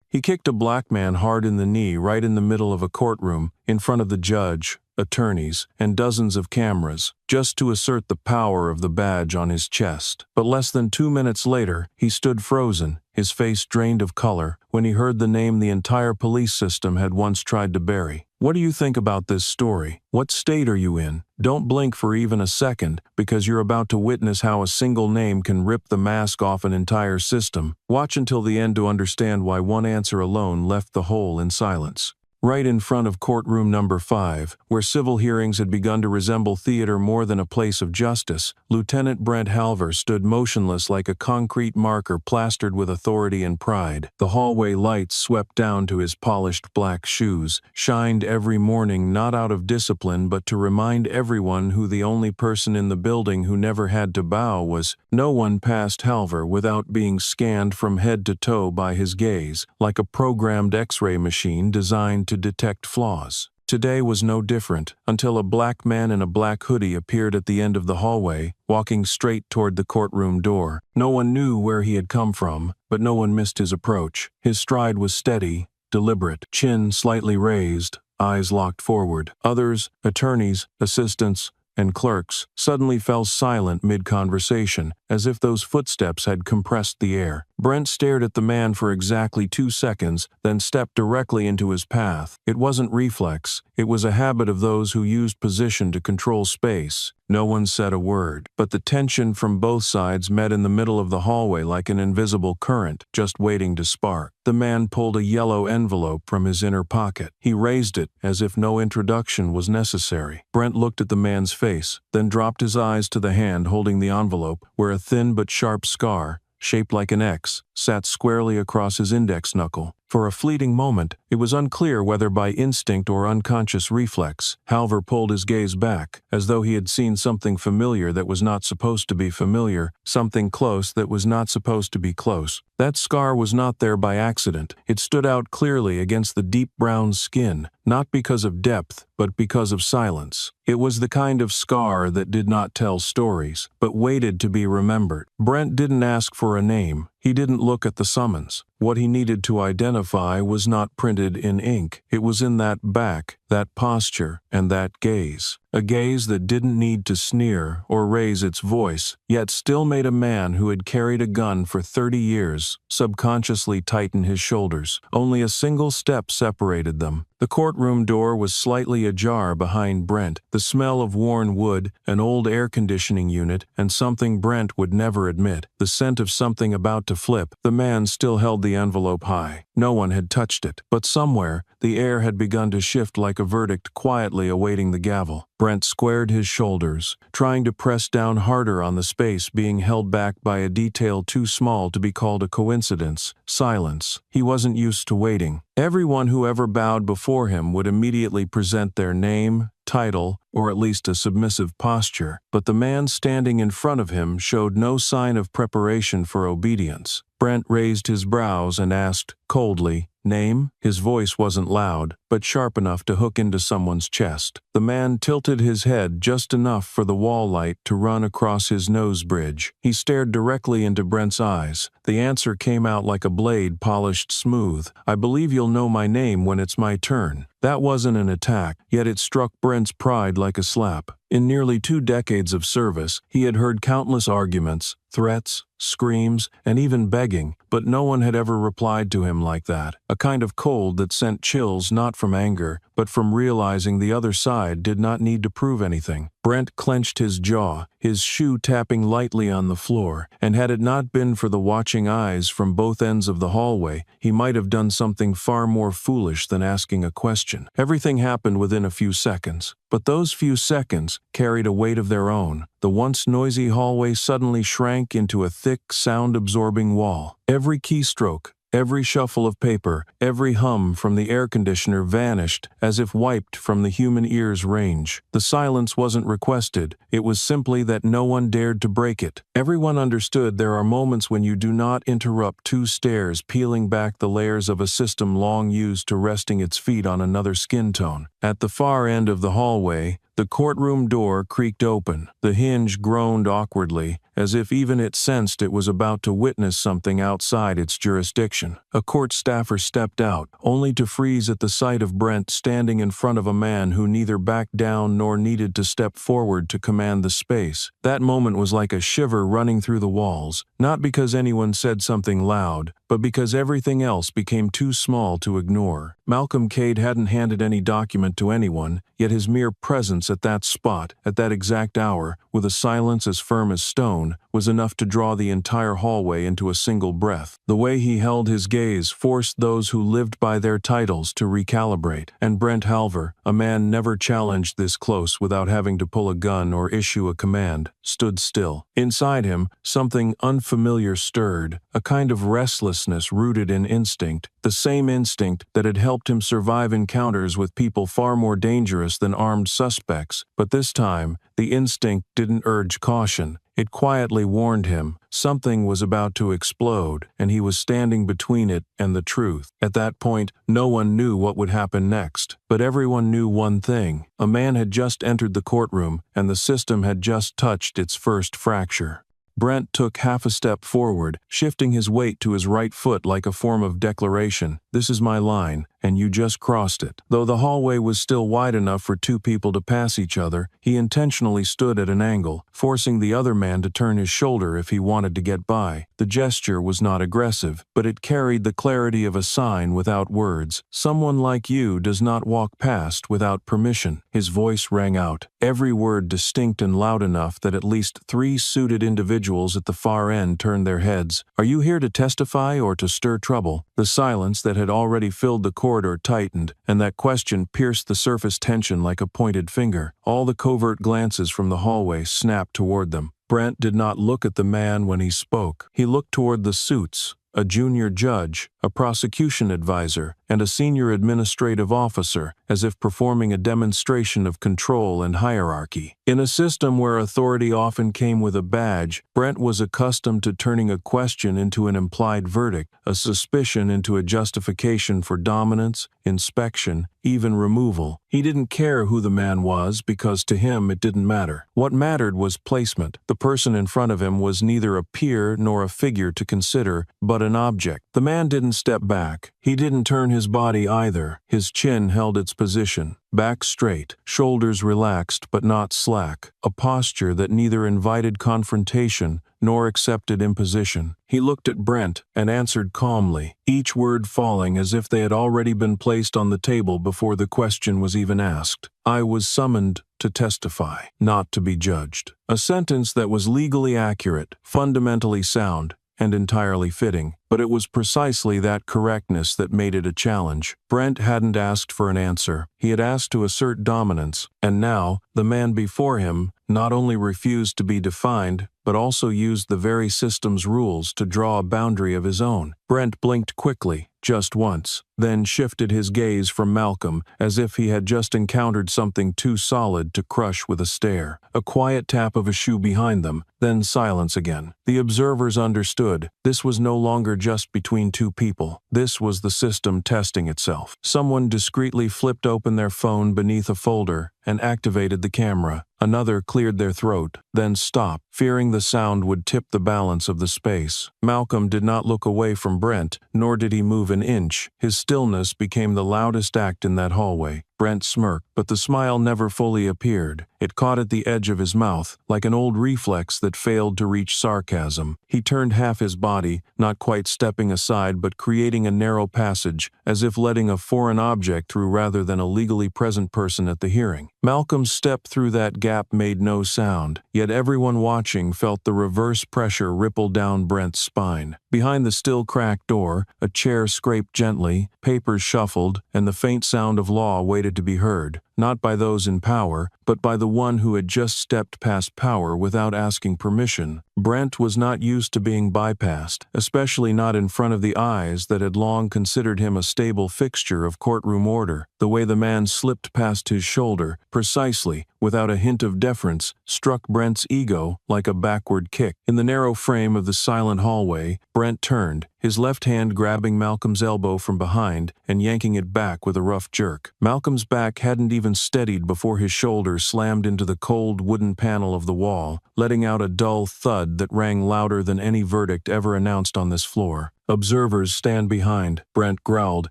He kicked a black man hard in the knee right in the middle of a courtroom, in front of the judge, attorneys, and dozens of cameras, just to assert the power of the badge on his chest. But less than 2 minutes later, he stood frozen, his face drained of color, when he heard the name the entire police system had once tried to bury. What do you think about this story? What state are you in? Don't blink for even a second, because you're about to witness how a single name can rip the mask off an entire system. Watch until the end to understand why one answer alone left the whole in silence. Right in front of courtroom number 5, where civil hearings had begun to resemble theater more than a place of justice, Lieutenant Brent Halver stood motionless like a concrete marker plastered with authority and pride. The hallway lights swept down to his polished black shoes, shined every morning not out of discipline but to remind everyone who the only person in the building who never had to bow was. No one passed Halver without being scanned from head to toe by his gaze, like a programmed X-ray machine designed to detect flaws. Today was no different, until a black man in a black hoodie appeared at the end of the hallway, walking straight toward the courtroom door. No one knew where he had come from, but no one missed his approach. His stride was steady, deliberate, chin slightly raised, eyes locked forward. Others, attorneys, assistants, and clerks, suddenly fell silent mid-conversation, as if those footsteps had compressed the air. Brent stared at the man for exactly 2 seconds, then stepped directly into his path. It wasn't reflex, it was a habit of those who used position to control space. No one said a word, but the tension from both sides met in the middle of the hallway like an invisible current, just waiting to spark. The man pulled a yellow envelope from his inner pocket. He raised it, as if no introduction was necessary. Brent looked at the man's face, then dropped his eyes to the hand holding the envelope, where a thin but sharp scar, shaped like an X, sat squarely across his index knuckle. For a fleeting moment, it was unclear whether by instinct or unconscious reflex, Halver pulled his gaze back, as though he had seen something familiar that was not supposed to be familiar, something close that was not supposed to be close. That scar was not there by accident. It stood out clearly against the deep brown skin, not because of depth, but because of silence. It was the kind of scar that did not tell stories, but waited to be remembered. Brent didn't ask for a name. He didn't look at the summons. What he needed to identify was not printed in ink. It was in that back, that posture, and that gaze. A gaze that didn't need to sneer or raise its voice, yet still made a man who had carried a gun for 30 years subconsciously tighten his shoulders. Only a single step separated them. The courtroom door was slightly ajar behind Brent. The smell of worn wood, an old air conditioning unit, and something Brent would never admit, the scent of something about to flip. The man still held the envelope high. No one had touched it, but somewhere, the air had begun to shift like a verdict quietly awaiting the gavel. Brent squared his shoulders, trying to press down harder on the space being held back by a detail too small to be called a coincidence. Silence. He wasn't used to waiting. Everyone who ever bowed before him would immediately present their name, title, or at least a submissive posture, but the man standing in front of him showed no sign of preparation for obedience. Brent raised his brows and asked, coldly, "Name?" His voice wasn't loud, but sharp enough to hook into someone's chest. The man tilted his head just enough for the wall light to run across his nose bridge. He stared directly into Brent's eyes. The answer came out like a blade polished smooth. "I believe you'll know my name when it's my turn." That wasn't an attack, yet it struck Brent's pride like a slap. In nearly 2 decades of service, he had heard countless arguments, threats, screams, and even begging, but no one had ever replied to him like that. A kind of cold that sent chills not from anger, but from realizing the other side did not need to prove anything. Brent clenched his jaw, his shoe tapping lightly on the floor, and had it not been for the watching eyes from both ends of the hallway, he might have done something far more foolish than asking a question. Everything happened within a few seconds, but those few seconds carried a weight of their own. The once noisy hallway suddenly shrank into a thick, sound-absorbing wall. Every keystroke, every shuffle of paper, every hum from the air conditioner vanished as if wiped from the human ear's range. The silence wasn't requested, it was simply that no one dared to break it. Everyone understood there are moments when you do not interrupt 2 stairs peeling back the layers of a system long used to resting its feet on another skin tone. At the far end of the hallway, the courtroom door creaked open. The hinge groaned awkwardly, as if even it sensed it was about to witness something outside its jurisdiction. A court staffer stepped out, only to freeze at the sight of Brent standing in front of a man who neither backed down nor needed to step forward to command the space. That moment was like a shiver running through the walls, not because anyone said something loud, but because everything else became too small to ignore. Malcolm Cade hadn't handed any document to anyone, yet his mere presence at that spot, at that exact hour, with a silence as firm as stone, was enough to draw the entire hallway into a single breath. The way he held his gaze forced those who lived by their titles to recalibrate, and Brent Halver, a man never challenged this close without having to pull a gun or issue a command, stood still. Inside him, something unfamiliar stirred, a kind of restlessness rooted in instinct, the same instinct that had helped him survive encounters with people far more dangerous than armed suspects. But this time, the instinct didn't urge caution. It quietly warned him something was about to explode, and he was standing between it and the truth. At that point, no one knew what would happen next, but everyone knew one thing. A man had just entered the courtroom, and the system had just touched its first fracture. Brent took half a step forward, shifting his weight to his right foot like a form of declaration. "This is my line, and you just crossed it." Though the hallway was still wide enough for two people to pass each other, he intentionally stood at an angle, forcing the other man to turn his shoulder if he wanted to get by. The gesture was not aggressive, but it carried the clarity of a sign without words. "Someone like you does not walk past without permission." His voice rang out, every word distinct and loud enough that at least 3 suited individuals at the far end turned their heads. "Are you here to testify or to stir trouble?" The silence that had already filled the corridor tightened, and that question pierced the surface tension like a pointed finger. All the covert glances from the hallway snapped toward them. Brent did not look at the man when he spoke. He looked toward the suits, a junior judge, a prosecution advisor, and a senior administrative officer, as if performing a demonstration of control and hierarchy. In a system where authority often came with a badge, Brent was accustomed to turning a question into an implied verdict, a suspicion into a justification for dominance, inspection, even removal. He didn't care who the man was because to him it didn't matter. What mattered was placement. The person in front of him was neither a peer nor a figure to consider, but an object. The man didn't step back. He didn't turn his body either. His chin held its position, back straight, shoulders relaxed but not slack, a posture that neither invited confrontation nor accepted imposition. He looked at Brent and answered calmly, each word falling as if they had already been placed on the table before the question was even asked. "I was summoned to testify, not to be judged." A sentence that was legally accurate, fundamentally sound, and entirely fitting, but it was precisely that correctness that made it a challenge. Brent hadn't asked for an answer. He had asked to assert dominance, and now, the man before him not only refused to be defined, but also used the very system's rules to draw a boundary of his own. Brent blinked quickly, just once, then shifted his gaze from Malcolm as if he had just encountered something too solid to crush with a stare. A quiet tap of a shoe behind them, then silence again. The observers understood. This was no longer just between two people. This was the system testing itself. Someone discreetly flipped open their phone beneath a folder and activated the camera. Another cleared their throat, then stopped, fearing the sound would tip the balance of the space. Malcolm did not look away from Brent, nor did he move an inch. His stillness became the loudest act in that hallway. Brent smirked, but the smile never fully appeared. It caught at the edge of his mouth, like an old reflex that failed to reach sarcasm. He turned half his body, not quite stepping aside but creating a narrow passage, as if letting a foreign object through rather than a legally present person at the hearing. Malcolm's step through that gap made no sound, yet everyone watching felt the reverse pressure ripple down Brent's spine. Behind the still cracked door, a chair scraped gently, papers shuffled, and the faint sound of law waited to be heard, not by those in power, but by the one who had just stepped past power without asking permission. Brent was not used to being bypassed, especially not in front of the eyes that had long considered him a stable fixture of courtroom order. The way the man slipped past his shoulder, precisely, without a hint of deference, struck Brent's ego like a backward kick. In the narrow frame of the silent hallway, Brent turned, his left hand grabbing Malcolm's elbow from behind and yanking it back with a rough jerk. Malcolm's back hadn't even even steadied before his shoulder slammed into the cold wooden panel of the wall, letting out a dull thud that rang louder than any verdict ever announced on this floor. "Observers stand behind," Brent growled,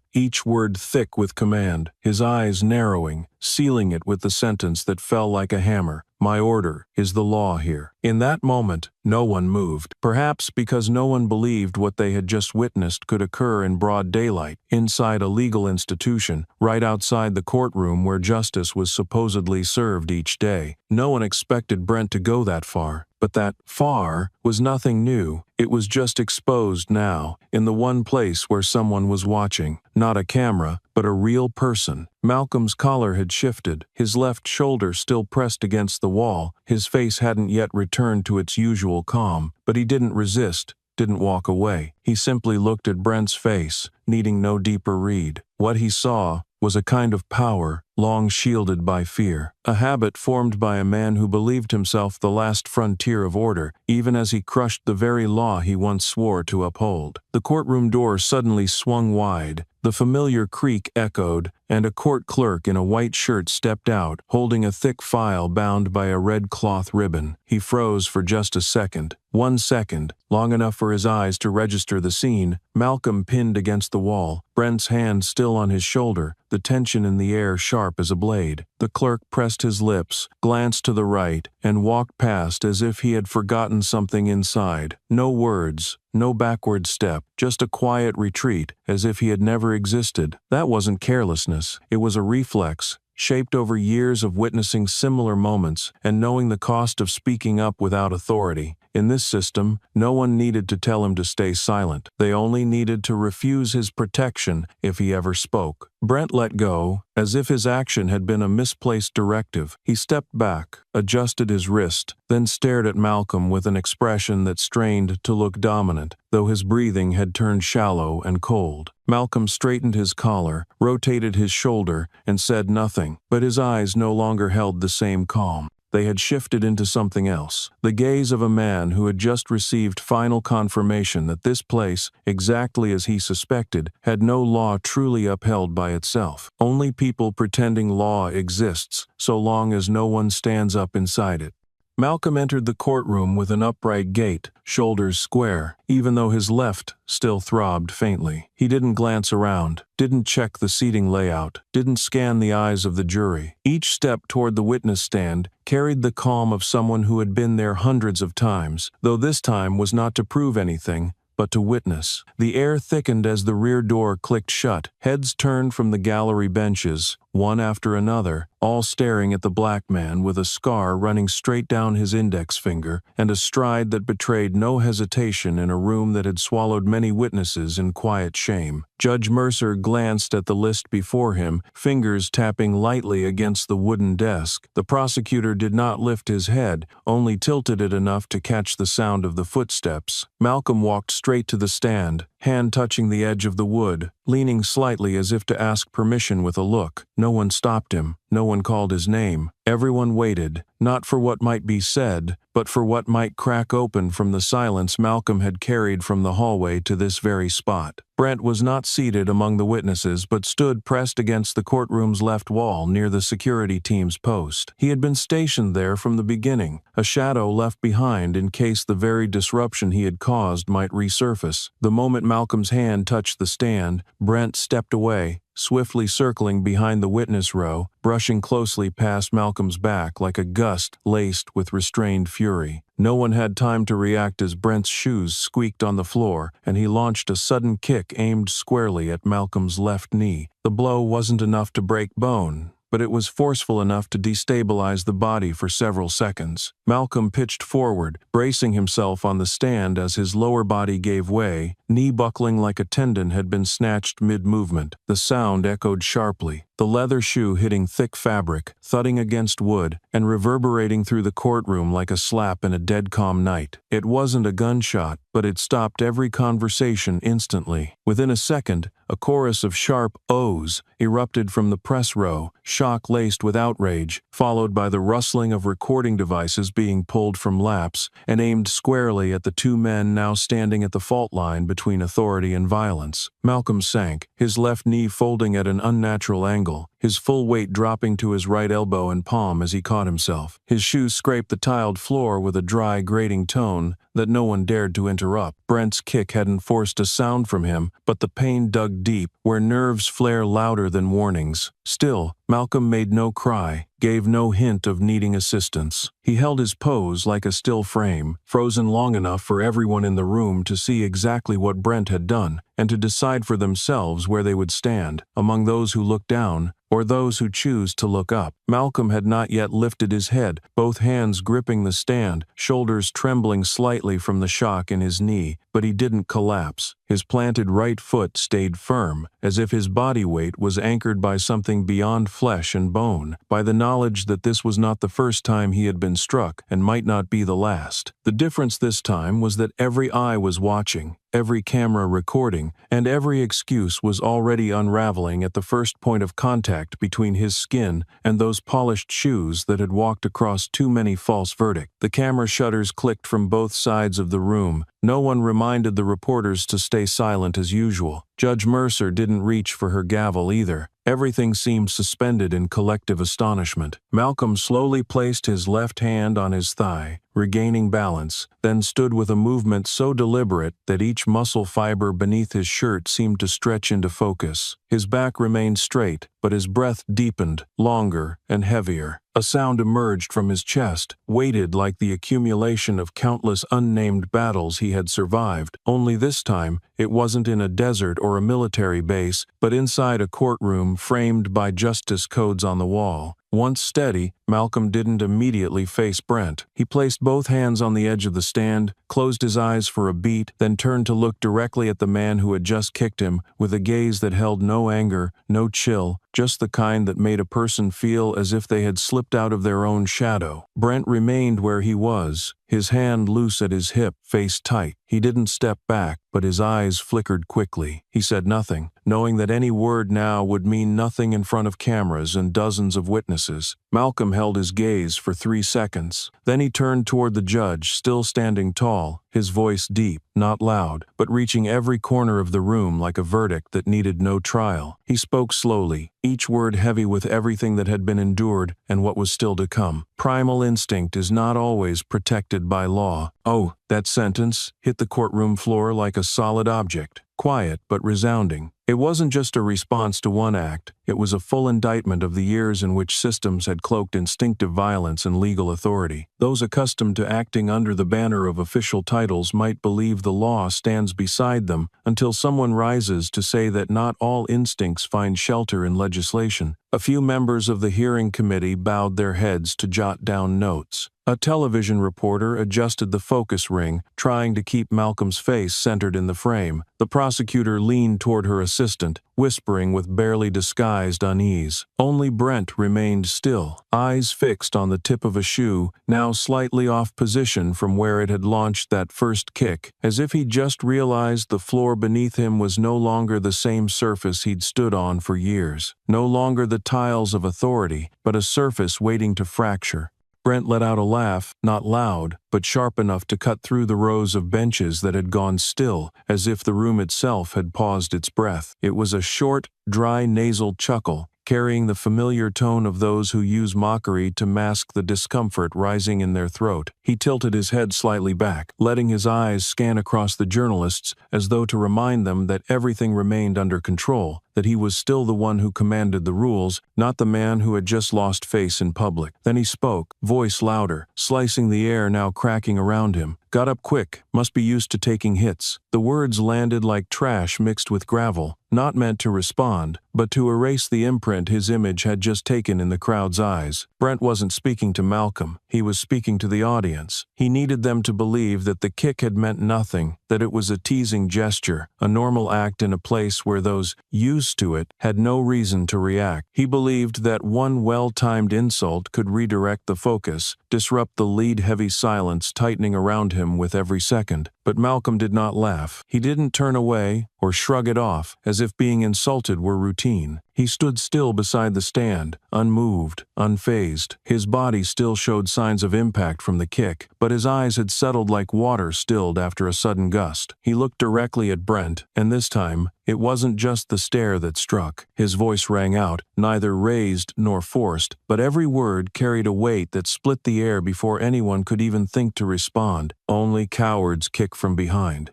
each word thick with command, his eyes narrowing, sealing it with the sentence that fell like a hammer. "My order is the law here." In that moment, no one moved, perhaps because no one believed what they had just witnessed could occur in broad daylight, inside a legal institution, right outside the courtroom where justice was supposedly served each day. No one expected Brent to go that far. But that far was nothing new. It was just exposed now, in the one place where someone was watching. Not a camera, but a real person. Malcolm's collar had shifted, his left shoulder still pressed against the wall. His face hadn't yet returned to its usual calm, but he didn't resist, didn't walk away. He simply looked at Brent's face, needing no deeper read. What he saw was a kind of power, long shielded by fear, a habit formed by a man who believed himself the last frontier of order, even as he crushed the very law he once swore to uphold. The courtroom door suddenly swung wide, the familiar creak echoed, and a court clerk in a white shirt stepped out, holding a thick file bound by a red cloth ribbon. He froze for just a second. 1 second, long enough for his eyes to register the scene. Malcolm pinned against the wall, Brent's hand still on his shoulder, the tension in the air sharp as a blade. The clerk pressed his lips, glanced to the right, and walked past as if he had forgotten something inside. No words, no backward step, just a quiet retreat, as if he had never existed. That wasn't carelessness, it was a reflex, shaped over years of witnessing similar moments and knowing the cost of speaking up without authority. In this system, no one needed to tell him to stay silent. They only needed to refuse his protection if he ever spoke. Brent let go, as if his action had been a misplaced directive. He stepped back, adjusted his wrist, then stared at Malcolm with an expression that strained to look dominant, though his breathing had turned shallow and cold. Malcolm straightened his collar, rotated his shoulder, and said nothing, but his eyes no longer held the same calm. They had shifted into something else, the gaze of a man who had just received final confirmation that this place, exactly as he suspected, had no law truly upheld by itself. Only people pretending law exists, so long as no one stands up inside it. Malcolm entered the courtroom with an upright gait, shoulders square, even though his left still throbbed faintly. He didn't glance around, didn't check the seating layout, didn't scan the eyes of the jury. Each step toward the witness stand carried the calm of someone who had been there hundreds of times, though this time was not to prove anything, but to witness. The air thickened as the rear door clicked shut. Heads turned from the gallery benches, one after another, all staring at the black man with a scar running straight down his index finger and a stride that betrayed no hesitation in a room that had swallowed many witnesses in quiet shame. Judge Mercer glanced at the list before him, fingers tapping lightly against the wooden desk. The prosecutor did not lift his head, only tilted it enough to catch the sound of the footsteps. Malcolm walked straight to the stand, hand touching the edge of the wood, leaning slightly as if to ask permission with a look. No one stopped him. No one called his name. Everyone waited, not for what might be said, but for what might crack open from the silence Malcolm had carried from the hallway to this very spot. Brent was not seated among the witnesses but stood pressed against the courtroom's left wall near the security team's post. He had been stationed there from the beginning, a shadow left behind in case the very disruption he had caused might resurface. The moment Malcolm's hand touched the stand, Brent stepped away, swiftly circling behind the witness row, brushing closely past Malcolm's back like a gust laced with restrained fury. No one had time to react as Brent's shoes squeaked on the floor, and he launched a sudden kick aimed squarely at Malcolm's left knee. The blow wasn't enough to break bone, but it was forceful enough to destabilize the body for several seconds. Malcolm pitched forward, bracing himself on the stand as his lower body gave way, knee buckling like a tendon had been snatched mid-movement. The sound echoed sharply, the leather shoe hitting thick fabric, thudding against wood, and reverberating through the courtroom like a slap in a dead calm night. It wasn't a gunshot, but it stopped every conversation instantly. Within a second, a chorus of sharp "ohs" erupted from the press row, shock laced with outrage, followed by the rustling of recording devices being pulled from laps and aimed squarely at the two men now standing at the fault line between authority and violence. Malcolm sank, his left knee folding at an unnatural angle, his full weight dropping to his right elbow and palm as he caught himself. His shoes scraped the tiled floor with a dry, grating tone that no one dared to interrupt. Brent's kick hadn't forced a sound from him, but the pain dug deep, where nerves flare louder than warnings. Still, Malcolm made no cry, gave no hint of needing assistance. He held his pose like a still frame, frozen long enough for everyone in the room to see exactly what Brent had done, and to decide for themselves where they would stand, among those who look down, or those who choose to look up. Malcolm had not yet lifted his head, both hands gripping the stand, shoulders trembling slightly from the shock in his knee, but he didn't collapse. His planted right foot stayed firm, as if his body weight was anchored by something beyond flesh and bone, by the knowledge that this was not the first time he had been struck, and might not be the last. The difference this time was that every eye was watching, every camera recording, and every excuse was already unraveling at the first point of contact between his skin and those polished shoes that had walked across too many false verdicts. The camera shutters clicked from both sides of the room. No one reminded the reporters to stay silent as usual. Judge Mercer didn't reach for her gavel either. Everything seemed suspended in collective astonishment. Malcolm slowly placed his left hand on his thigh, regaining balance, then stood with a movement so deliberate that each muscle fiber beneath his shirt seemed to stretch into focus. His back remained straight, but his breath deepened, longer and heavier. A sound emerged from his chest, weighted like the accumulation of countless unnamed battles he had survived. Only this time, it wasn't in a desert or a military base, but inside a courtroom framed by justice codes on the wall. Once steady, Malcolm didn't immediately face Brent. He placed both hands on the edge of the stand, closed his eyes for a beat, then turned to look directly at the man who had just kicked him, with a gaze that held no anger, no chill, just the kind that made a person feel as if they had slipped out of their own shadow. Brent remained where he was, his hand loose at his hip, face tight. He didn't step back, but his eyes flickered quickly. He said nothing, knowing that any word now would mean nothing in front of cameras and dozens of witnesses. Malcolm held his gaze for 3 seconds. Then he turned toward the judge, still standing tall, his voice deep, not loud, but reaching every corner of the room like a verdict that needed no trial. He spoke slowly, each word heavy with everything that had been endured and what was still to come. Primal instinct is not always protected by law. Oh, that sentence hit the courtroom floor like a solid object, quiet but resounding. It wasn't just a response to one act, it was a full indictment of the years in which systems had cloaked instinctive violence and legal authority. Those accustomed to acting under the banner of official titles might believe the law stands beside them until someone rises to say that not all instincts find shelter in legislation. A few members of the hearing committee bowed their heads to jot down notes. A television reporter adjusted the focus ring, trying to keep Malcolm's face centered in the frame. The prosecutor leaned toward her assistant, whispering with barely disguised unease. Only Brent remained still, eyes fixed on the tip of a shoe, now slightly off position from where it had launched that first kick, as if he'd just realized the floor beneath him was no longer the same surface he'd stood on for years. No longer the tiles of authority, but a surface waiting to fracture. Brent let out a laugh, not loud, but sharp enough to cut through the rows of benches that had gone still, as if the room itself had paused its breath. It was a short, dry nasal chuckle, carrying the familiar tone of those who use mockery to mask the discomfort rising in their throat. He tilted his head slightly back, letting his eyes scan across the journalists as though to remind them that everything remained under control, that he was still the one who commanded the rules, not the man who had just lost face in public. Then he spoke, voice louder, slicing the air now cracking around him. Got up quick, must be used to taking hits. The words landed like trash mixed with gravel, not meant to respond, but to erase the imprint his image had just taken in the crowd's eyes. Brent wasn't speaking to Malcolm, he was speaking to the audience. He needed them to believe that the kick had meant nothing, that it was a teasing gesture, a normal act in a place where those used to it had no reason to react. He believed that one well-timed insult could redirect the focus, disrupt the lead-heavy silence tightening around him with every second. but Malcolm did not laugh. He didn't turn away or shrug it off, as if being insulted were routine. He stood still beside the stand, unmoved, unfazed. His body still showed signs of impact from the kick, but his eyes had settled like water stilled after a sudden gust. He looked directly at Brent, and this time, it wasn't just the stare that struck. His voice rang out, neither raised nor forced, but every word carried a weight that split the air before anyone could even think to respond. Only cowards kick from behind.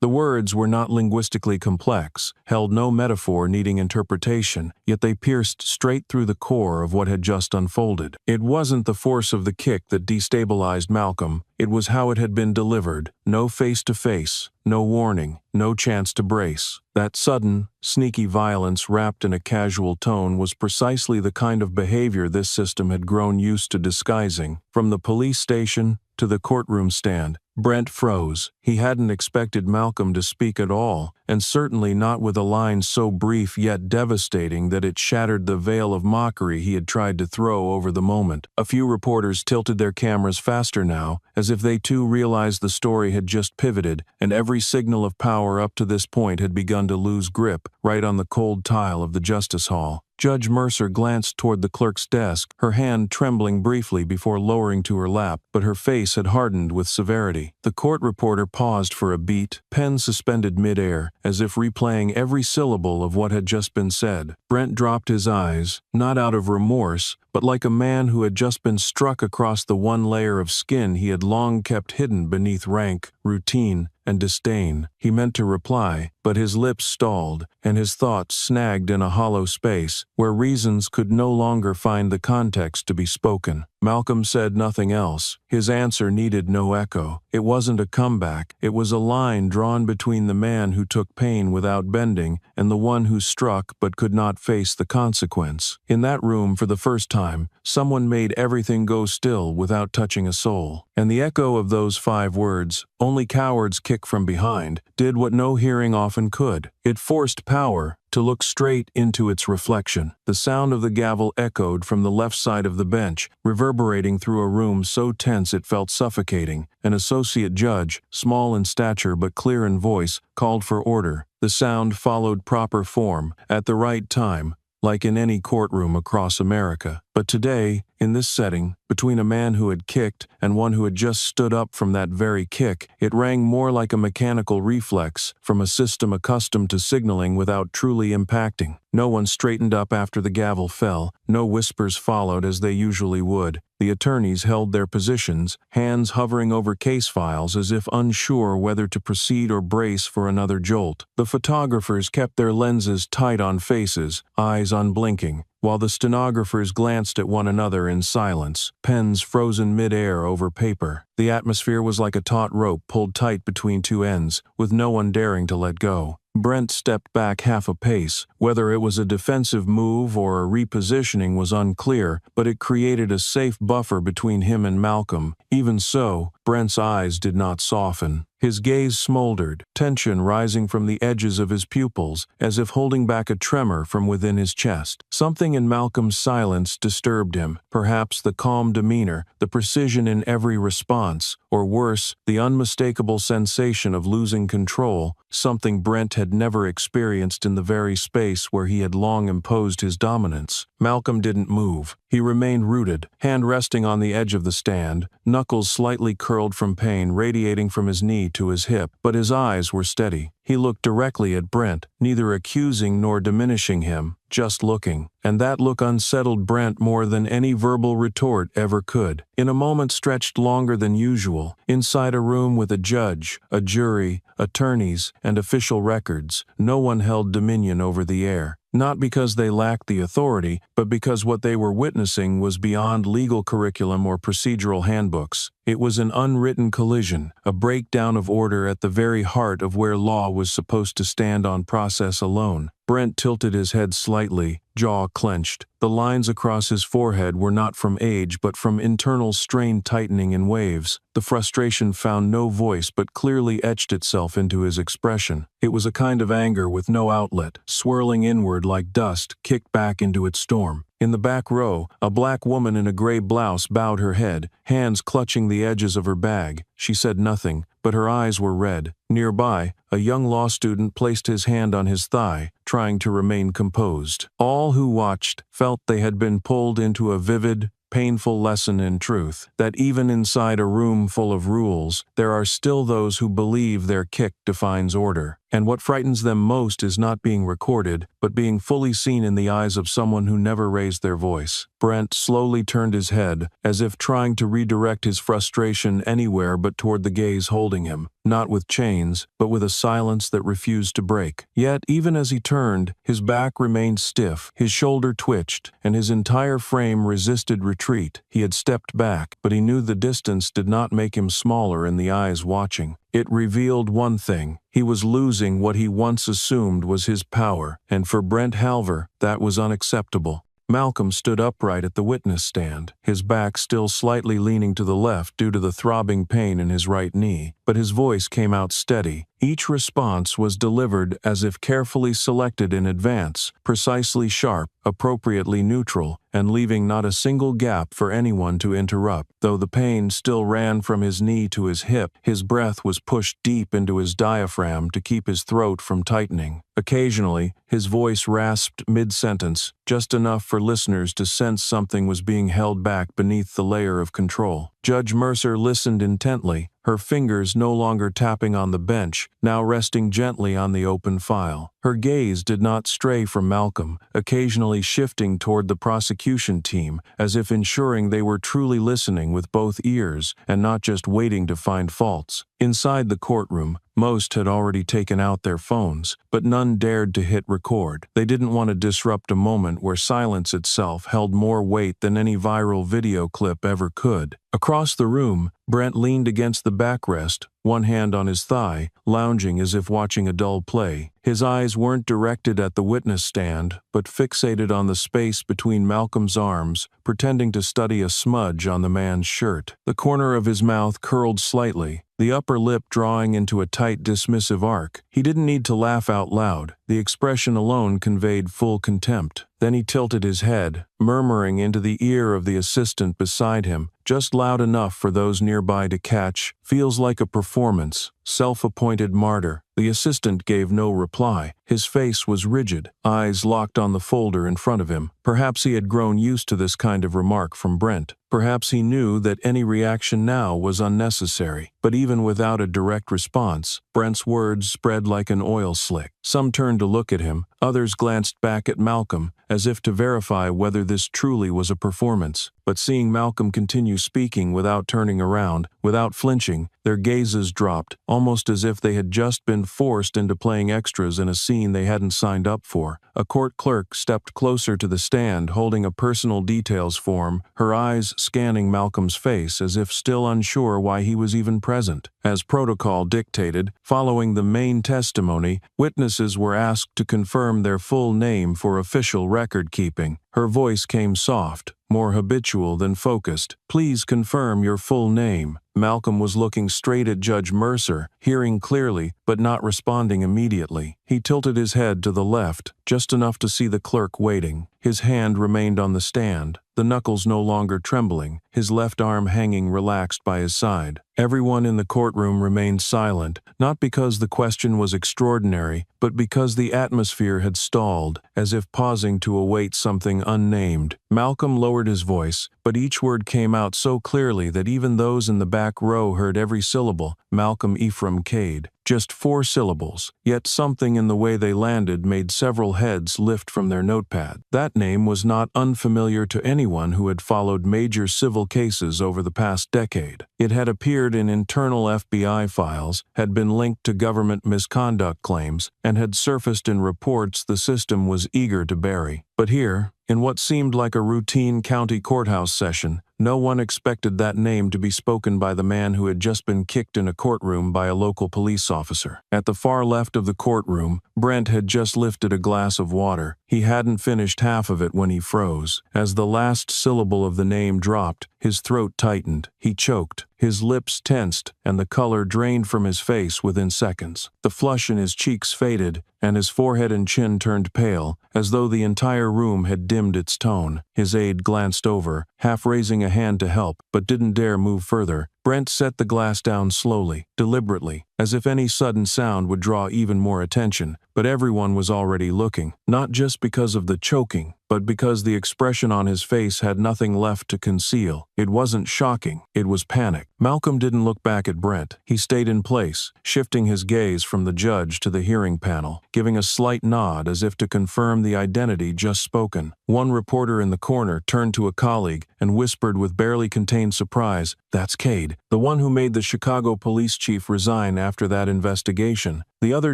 The words were not linguistically complex, held no metaphor needing interpretation, yet they pierced straight through the core of what had just unfolded. It wasn't the force of the kick that destabilized Malcolm, it was how it had been delivered. No face-to-face, no warning, no chance to brace. That sudden, sneaky violence wrapped in a casual tone was precisely the kind of behavior this system had grown used to disguising. From the police station to the courtroom stand, Brent froze. He hadn't expected Malcolm to speak at all, and certainly not with a line so brief yet devastating that it shattered the veil of mockery he had tried to throw over the moment. A few reporters tilted their cameras faster now, as if they too realized the story had just pivoted, and every signal of power up to this point had begun to lose grip, right on the cold tile of the Justice Hall. Judge Mercer glanced toward the clerk's desk, her hand trembling briefly before lowering to her lap, but her face had hardened with severity. The court reporter paused for a beat, pen suspended mid-air, as if replaying every syllable of what had just been said. Brent dropped his eyes, not out of remorse, but like a man who had just been struck across the one layer of skin he had long kept hidden beneath rank, routine, and disdain. He meant to reply, but his lips stalled, and his thoughts snagged in a hollow space, where reasons could no longer find the context to be spoken. Malcolm said nothing else. His answer needed no echo. It wasn't a comeback. It was a line drawn between the man who took pain without bending and the one who struck but could not face the consequence. In that room, for the first time, someone made everything go still without touching a soul. And the echo of those 5 words, "Only cowards kick from behind," did what no hearing often could. It forced power to look straight into its reflection. The sound of the gavel echoed from the left side of the bench, reverberating through a room so tense it felt suffocating. An associate judge, small in stature but clear in voice, called for order. The sound followed proper form, at the right time, like in any courtroom across America. But today, in this setting, between a man who had kicked and one who had just stood up from that very kick, it rang more like a mechanical reflex from a system accustomed to signaling without truly impacting. No one straightened up after the gavel fell, no whispers followed as they usually would. The attorneys held their positions, hands hovering over case files as if unsure whether to proceed or brace for another jolt. The photographers kept their lenses tight on faces, eyes unblinking, while the stenographers glanced at one another in silence, pens frozen mid-air over paper. The atmosphere was like a taut rope pulled tight between 2 ends, with no one daring to let go. Brent stepped back half a pace. Whether it was a defensive move or a repositioning was unclear, but it created a safe buffer between him and Malcolm. Even so, Brent's eyes did not soften. His gaze smoldered, tension rising from the edges of his pupils, as if holding back a tremor from within his chest. Something in Malcolm's silence disturbed him, perhaps the calm demeanor, the precision in every response, or worse, the unmistakable sensation of losing control, something Brent had never experienced in the very space where he had long imposed his dominance. Malcolm didn't move. He remained rooted, hand resting on the edge of the stand, knuckles slightly curled from pain radiating from his knee to his hip, but his eyes were steady. He looked directly at Brent, neither accusing nor diminishing him, just looking. And that look unsettled Brent more than any verbal retort ever could. In a moment stretched longer than usual, inside a room with a judge, a jury, attorneys, and official records, no one held dominion over the air. Not because they lacked the authority, but because what they were witnessing was beyond legal curriculum or procedural handbooks. It was an unwritten collision, a breakdown of order at the very heart of where law was supposed to stand on process alone. Brent tilted his head slightly, jaw clenched. The lines across his forehead were not from age but from internal strain tightening in waves. The frustration found no voice but clearly etched itself into his expression. It was a kind of anger with no outlet, swirling inward like dust kicked back into its storm. In the back row, a black woman in a gray blouse bowed her head, hands clutching the edges of her bag. She said nothing, but her eyes were red. Nearby, a young law student placed his hand on his thigh, trying to remain composed. All who watched felt they had been pulled into a vivid, painful lesson in truth, that even inside a room full of rules, there are still those who believe their kick defines order. And what frightens them most is not being recorded, but being fully seen in the eyes of someone who never raised their voice. Brent slowly turned his head, as if trying to redirect his frustration anywhere but toward the gaze holding him, not with chains, but with a silence that refused to break. Yet, even as he turned, his back remained stiff, his shoulder twitched, and his entire frame resisted retreat. He had stepped back, but he knew the distance did not make him smaller in the eyes watching. It revealed one thing: he was losing what he once assumed was his power, and for Brent Halver, that was unacceptable. Malcolm stood upright at the witness stand, his back still slightly leaning to the left due to the throbbing pain in his right knee, but his voice came out steady. Each response was delivered as if carefully selected in advance, precisely sharp, appropriately neutral, and leaving not a single gap for anyone to interrupt. Though the pain still ran from his knee to his hip, his breath was pushed deep into his diaphragm to keep his throat from tightening. Occasionally, his voice rasped mid-sentence, just enough for listeners to sense something was being held back beneath the layer of control. Judge Mercer listened intently, her fingers no longer tapping on the bench, now resting gently on the open file. Her gaze did not stray from Malcolm, occasionally shifting toward the prosecution team, as if ensuring they were truly listening with both ears and not just waiting to find faults. Inside the courtroom, most had already taken out their phones, but none dared to hit record. They didn't want to disrupt a moment where silence itself held more weight than any viral video clip ever could. Across the room, Brent leaned against the backrest, one hand on his thigh, lounging as if watching a dull play. His eyes weren't directed at the witness stand, but fixated on the space between Malcolm's arms, pretending to study a smudge on the man's shirt. The corner of his mouth curled slightly, the upper lip drawing into a tight dismissive arc. He didn't need to laugh out loud. The expression alone conveyed full contempt. Then he tilted his head, murmuring into the ear of the assistant beside him, just loud enough for those nearby to catch, "Feels like a performance. Self-appointed martyr." The assistant gave no reply. His face was rigid, eyes locked on the folder in front of him. Perhaps he had grown used to this kind of remark from Brent. Perhaps he knew that any reaction now was unnecessary. But even without a direct response, Brent's words spread like an oil slick. Some turned to look at him, others glanced back at Malcolm, as if to verify whether this truly was a performance. But seeing Malcolm continue speaking without turning around, without flinching, their gazes dropped, almost as if they had just been forced into playing extras in a scene they hadn't signed up for. A court clerk stepped closer to the stand, holding a personal details form, her eyes scanning Malcolm's face as if still unsure why he was even present. As protocol dictated, following the main testimony, witnesses were asked to confirm their full name for official record-keeping. Her voice came soft, more habitual than focused. "Please confirm your full name." Malcolm was looking straight at Judge Mercer, hearing clearly, but not responding immediately. He tilted his head to the left, just enough to see the clerk waiting. His hand remained on the stand, the knuckles no longer trembling, his left arm hanging relaxed by his side. Everyone in the courtroom remained silent, not because the question was extraordinary, but because the atmosphere had stalled, as if pausing to await something unnamed. Malcolm lowered his voice, but each word came out so clearly that even those in the back row heard every syllable. Malcolm Ephraim Cade. Just 4 syllables, yet something in the way they landed made several heads lift from their notepad. That name was not unfamiliar to anyone who had followed major civil cases over the past decade. It had appeared in internal FBI files, had been linked to government misconduct claims, and had surfaced in reports the system was eager to bury. But here, in what seemed like a routine county courthouse session, No one expected that name to be spoken by the man who had just been kicked in a courtroom by a local police officer. At the far left of the courtroom, Brent had just lifted a glass of water. He hadn't finished half of it when he froze. As the last syllable of the name dropped, his throat tightened. He choked. His lips tensed, and the color drained from his face within seconds. The flush in his cheeks faded, and his forehead and chin turned pale, as though the entire room had dimmed its tone. His aide glanced over, half raising a hand to help, but didn't dare move further. Brent set the glass down slowly, deliberately, as if any sudden sound would draw even more attention, but everyone was already looking, not just because of the choking, but because the expression on his face had nothing left to conceal. It wasn't shocking, it was panic. Malcolm didn't look back at Brent. He stayed in place, shifting his gaze from the judge to the hearing panel, giving a slight nod as if to confirm the identity just spoken. One reporter in the corner turned to a colleague and whispered with barely contained surprise, "That's Cade, the one who made the Chicago police chief resign after that investigation." The other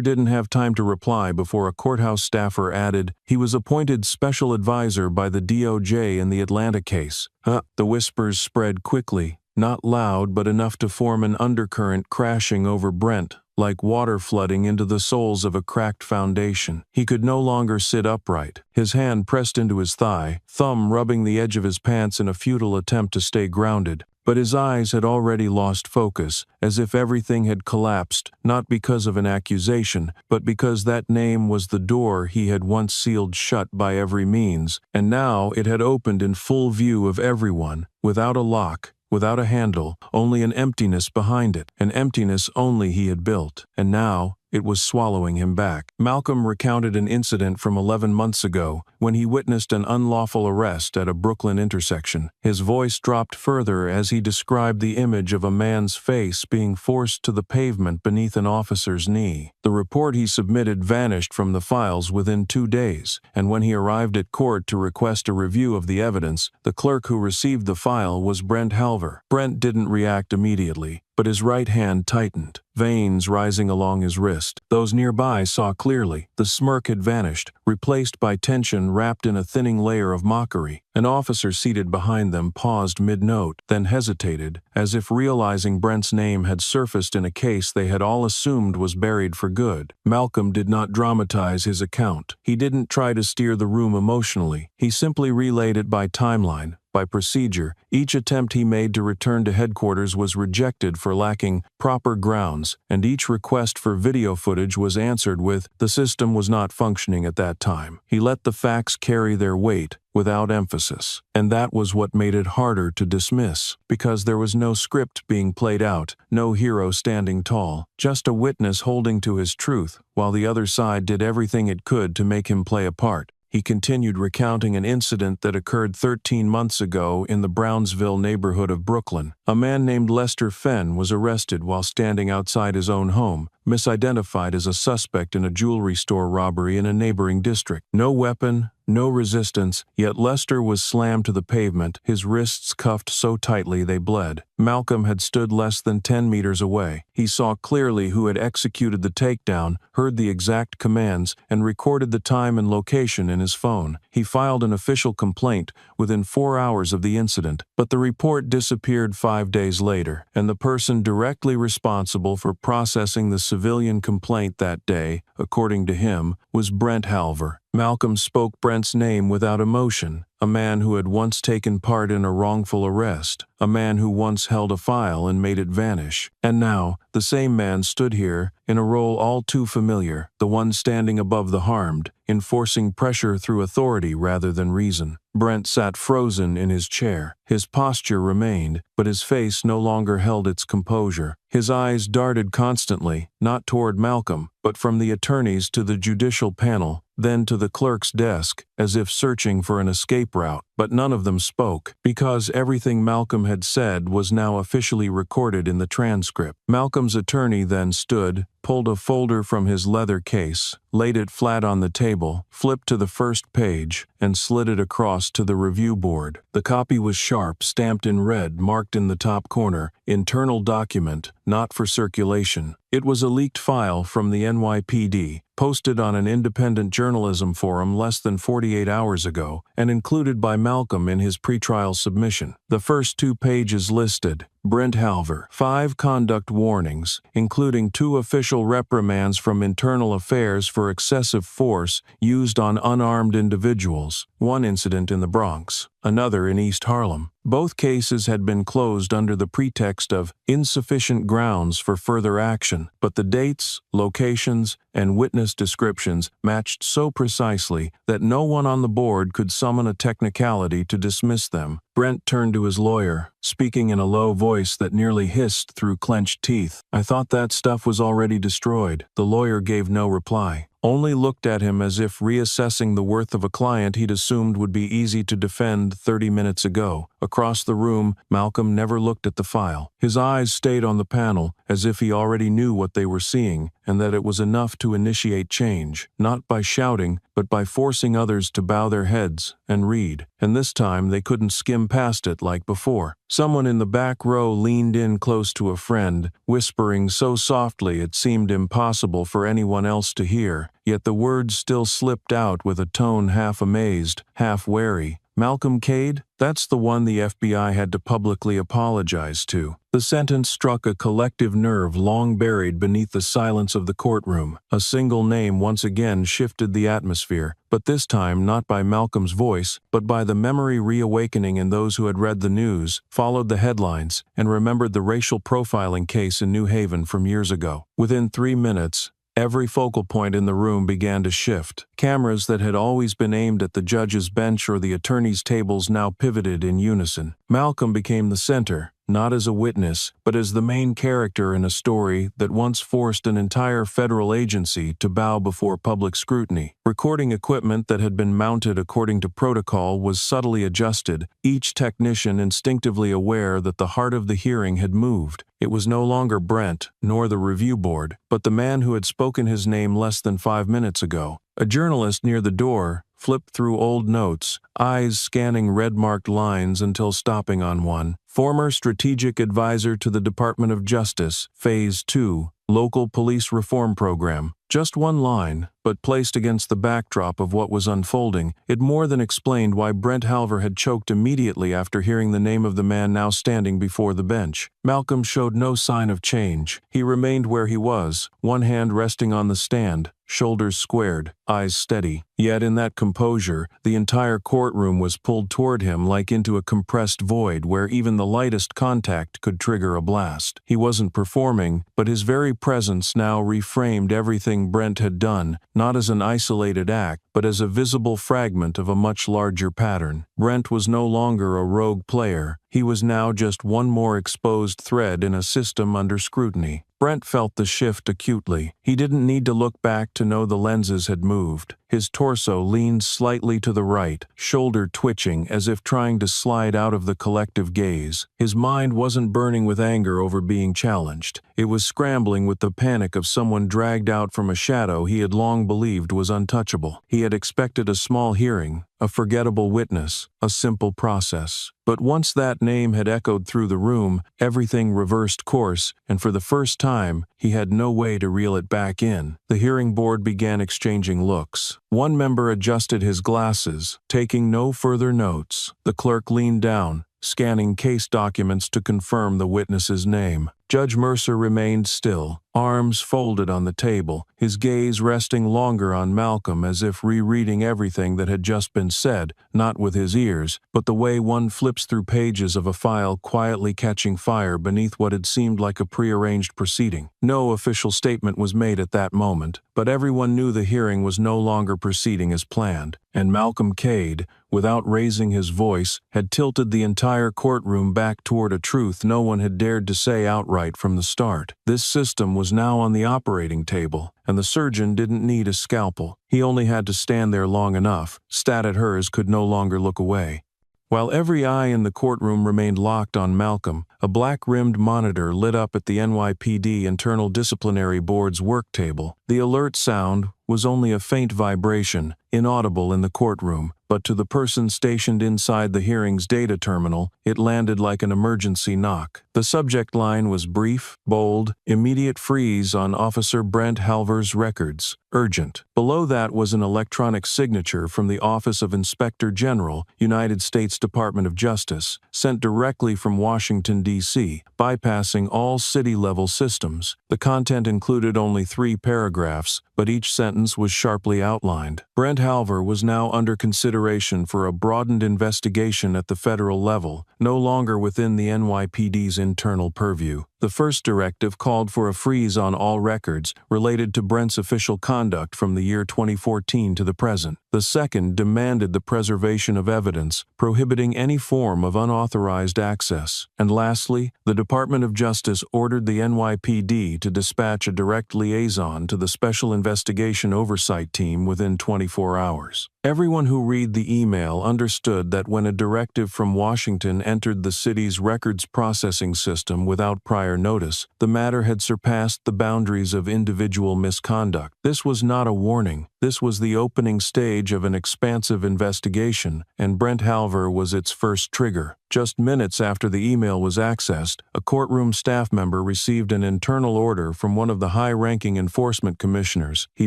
didn't have time to reply before a courthouse staffer added, "He was appointed special advisor by the DOJ in the Atlanta case." The whispers spread quickly, not loud but enough to form an undercurrent crashing over Brent, like water flooding into the soles of a cracked foundation. He could no longer sit upright, his hand pressed into his thigh, thumb rubbing the edge of his pants in a futile attempt to stay grounded. But his eyes had already lost focus, as if everything had collapsed, not because of an accusation, but because that name was the door he had once sealed shut by every means, and now it had opened in full view of everyone, without a lock, without a handle, only an emptiness behind it, an emptiness only he had built, and now it was swallowing him back. Malcolm recounted an incident from 11 months ago when he witnessed an unlawful arrest at a Brooklyn intersection. His voice dropped further as he described the image of a man's face being forced to the pavement beneath an officer's knee. The report he submitted vanished from the files within 2 days, and when he arrived at court to request a review of the evidence, the clerk who received the file was Brent Halver. Brent didn't react immediately, but his right hand tightened, veins rising along his wrist. Those nearby saw clearly. The smirk had vanished, replaced by tension wrapped in a thinning layer of mockery. An officer seated behind them paused mid-note, then hesitated, as if realizing Brent's name had surfaced in a case they had all assumed was buried for good. Malcolm did not dramatize his account. He didn't try to steer the room emotionally. He simply relayed it by timeline, by procedure. Each attempt he made to return to headquarters was rejected for lacking proper grounds, and each request for video footage was answered with, "The system was not functioning at that time." He let the facts carry their weight, without emphasis. And that was what made it harder to dismiss, because there was no script being played out, no hero standing tall, just a witness holding to his truth, while the other side did everything it could to make him play a part. He continued recounting an incident that occurred 13 months ago in the Brownsville neighborhood of Brooklyn. A man named Lester Fenn was arrested while standing outside his own home, misidentified as a suspect in a jewelry store robbery in a neighboring district. No weapon, no resistance, yet Lester was slammed to the pavement, his wrists cuffed so tightly they bled. Malcolm had stood less than 10 meters away. He saw clearly who had executed the takedown, heard the exact commands, and recorded the time and location in his phone. He filed an official complaint within 4 hours of the incident, but the report disappeared 5 days later, and the person directly responsible for processing the civilian complaint that day, according to him, was Brent Halver. Malcolm spoke Brent's name without emotion, a man who had once taken part in a wrongful arrest, a man who once held a file and made it vanish. And now, the same man stood here, in a role all too familiar, the one standing above the harmed, enforcing pressure through authority rather than reason. Brent sat frozen in his chair. His posture remained, but his face no longer held its composure. His eyes darted constantly, not toward Malcolm, but from the attorneys to the judicial panel, then to the clerk's desk, as if searching for an escape route. But none of them spoke, because everything Malcolm had said was now officially recorded in the transcript. Malcolm's attorney then stood, pulled a folder from his leather case, laid it flat on the table, flipped to the first page, and slid it across to the review board. The copy was sharp, stamped in red, marked in the top corner, "Internal document, not for circulation." It was a leaked file from the NYPD, posted on an independent journalism forum less than 48 hours ago, and included by Malcolm in his pretrial submission. The first 2 pages listed Brent Halver, 5 conduct warnings, including 2 official reprimands from Internal Affairs for excessive force used on unarmed individuals, 1 incident in the Bronx, another in East Harlem. Both cases had been closed under the pretext of insufficient grounds for further action, but the dates, locations, and witness descriptions matched so precisely that no one on the board could summon a technicality to dismiss them. Brent turned to his lawyer, speaking in a low voice that nearly hissed through clenched teeth. "I thought that stuff was already destroyed." The lawyer gave no reply, only looked at him as if reassessing the worth of a client he'd assumed would be easy to defend 30 minutes ago. Across the room, Malcolm never looked at the file. His eyes stayed on the panel, as if he already knew what they were seeing, and that it was enough to initiate change, not by shouting, but by forcing others to bow their heads and read. And this time they couldn't skim past it like before. Someone in the back row leaned in close to a friend, whispering so softly it seemed impossible for anyone else to hear, yet the words still slipped out with a tone half amazed, half wary. "Malcolm Cade? That's the one the FBI had to publicly apologize to." The sentence struck a collective nerve long buried beneath the silence of the courtroom. A single name once again shifted the atmosphere, but this time not by Malcolm's voice, but by the memory reawakening in those who had read the news, followed the headlines, and remembered the racial profiling case in New Haven from years ago. Within 3 minutes, every focal point in the room began to shift. Cameras that had always been aimed at the judge's bench or the attorney's tables now pivoted in unison. Malcolm became the center, not as a witness, but as the main character in a story that once forced an entire federal agency to bow before public scrutiny. Recording equipment that had been mounted according to protocol was subtly adjusted, each technician instinctively aware that the heart of the hearing had moved. It was no longer Brent, nor the review board, but the man who had spoken his name less than 5 minutes ago. A journalist near the door flipped through old notes, eyes scanning red-marked lines until stopping on one. Former strategic advisor to the Department of Justice, Phase 2, Local Police Reform Program. Just one line, but placed against the backdrop of what was unfolding, it more than explained why Brent Halver had choked immediately after hearing the name of the man now standing before the bench. Malcolm showed no sign of change. He remained where he was, one hand resting on the stand, shoulders squared, eyes steady. Yet in that composure, the entire courtroom was pulled toward him like into a compressed void where even the lightest contact could trigger a blast. He wasn't performing, but his very presence now reframed everything Brent had done, not as an isolated act, but as a visible fragment of a much larger pattern. Brent was no longer a rogue player. He was now just one more exposed thread in a system under scrutiny. Brent felt the shift acutely. He didn't need to look back to know the lenses had moved. His torso leaned slightly to the right, shoulder twitching as if trying to slide out of the collective gaze. His mind wasn't burning with anger over being challenged. It was scrambling with the panic of someone dragged out from a shadow he had long believed was untouchable. He had expected a small hearing, a forgettable witness, a simple process. But once that name had echoed through the room, everything reversed course, and for the first time, he had no way to reel it back in. The hearing board began exchanging looks. One member adjusted his glasses, taking no further notes. The clerk leaned down, scanning case documents to confirm the witness's name. Judge Mercer remained still, arms folded on the table, his gaze resting longer on Malcolm as if rereading everything that had just been said, not with his ears, but the way one flips through pages of a file quietly catching fire beneath what had seemed like a prearranged proceeding. No official statement was made at that moment, but everyone knew the hearing was no longer proceeding as planned, and Malcolm Cade, without raising his voice, had tilted the entire courtroom back toward a truth no one had dared to say outright from the start. This system was now on the operating table, and the surgeon didn't need a scalpel. He only had to stand there long enough. Stat at hers could no longer look away. While every eye in the courtroom remained locked on Malcolm, a black-rimmed monitor lit up at the NYPD Internal Disciplinary Board's work table. The alert sound was only a faint vibration, inaudible in the courtroom, but to the person stationed inside the hearings data terminal, it landed like an emergency knock. The subject line was brief, bold, immediate freeze on Officer Brent Halver's records. Urgent. Below that was an electronic signature from the Office of Inspector General, United States Department of Justice, sent directly from Washington, D.C., bypassing all city-level systems. The content included only 3 paragraphs, but each sentence was sharply outlined. Brent Halver was now under consideration for a broadened investigation at the federal level, no longer within the NYPD's internal purview. The first directive called for a freeze on all records related to Brent's official conduct from the year 2014 to the present. The second demanded the preservation of evidence, prohibiting any form of unauthorized access. And lastly, the Department of Justice ordered the NYPD to dispatch a direct liaison to the Special Investigation Oversight Team within 24 hours. Everyone who read the email understood that when a directive from Washington entered the city's records processing system without prior notice, the matter had surpassed the boundaries of individual misconduct. This was not a warning. This was the opening stage of an expansive investigation, and Brent Halver was its first trigger. Just minutes after the email was accessed, a courtroom staff member received an internal order from one of the high-ranking enforcement commissioners. He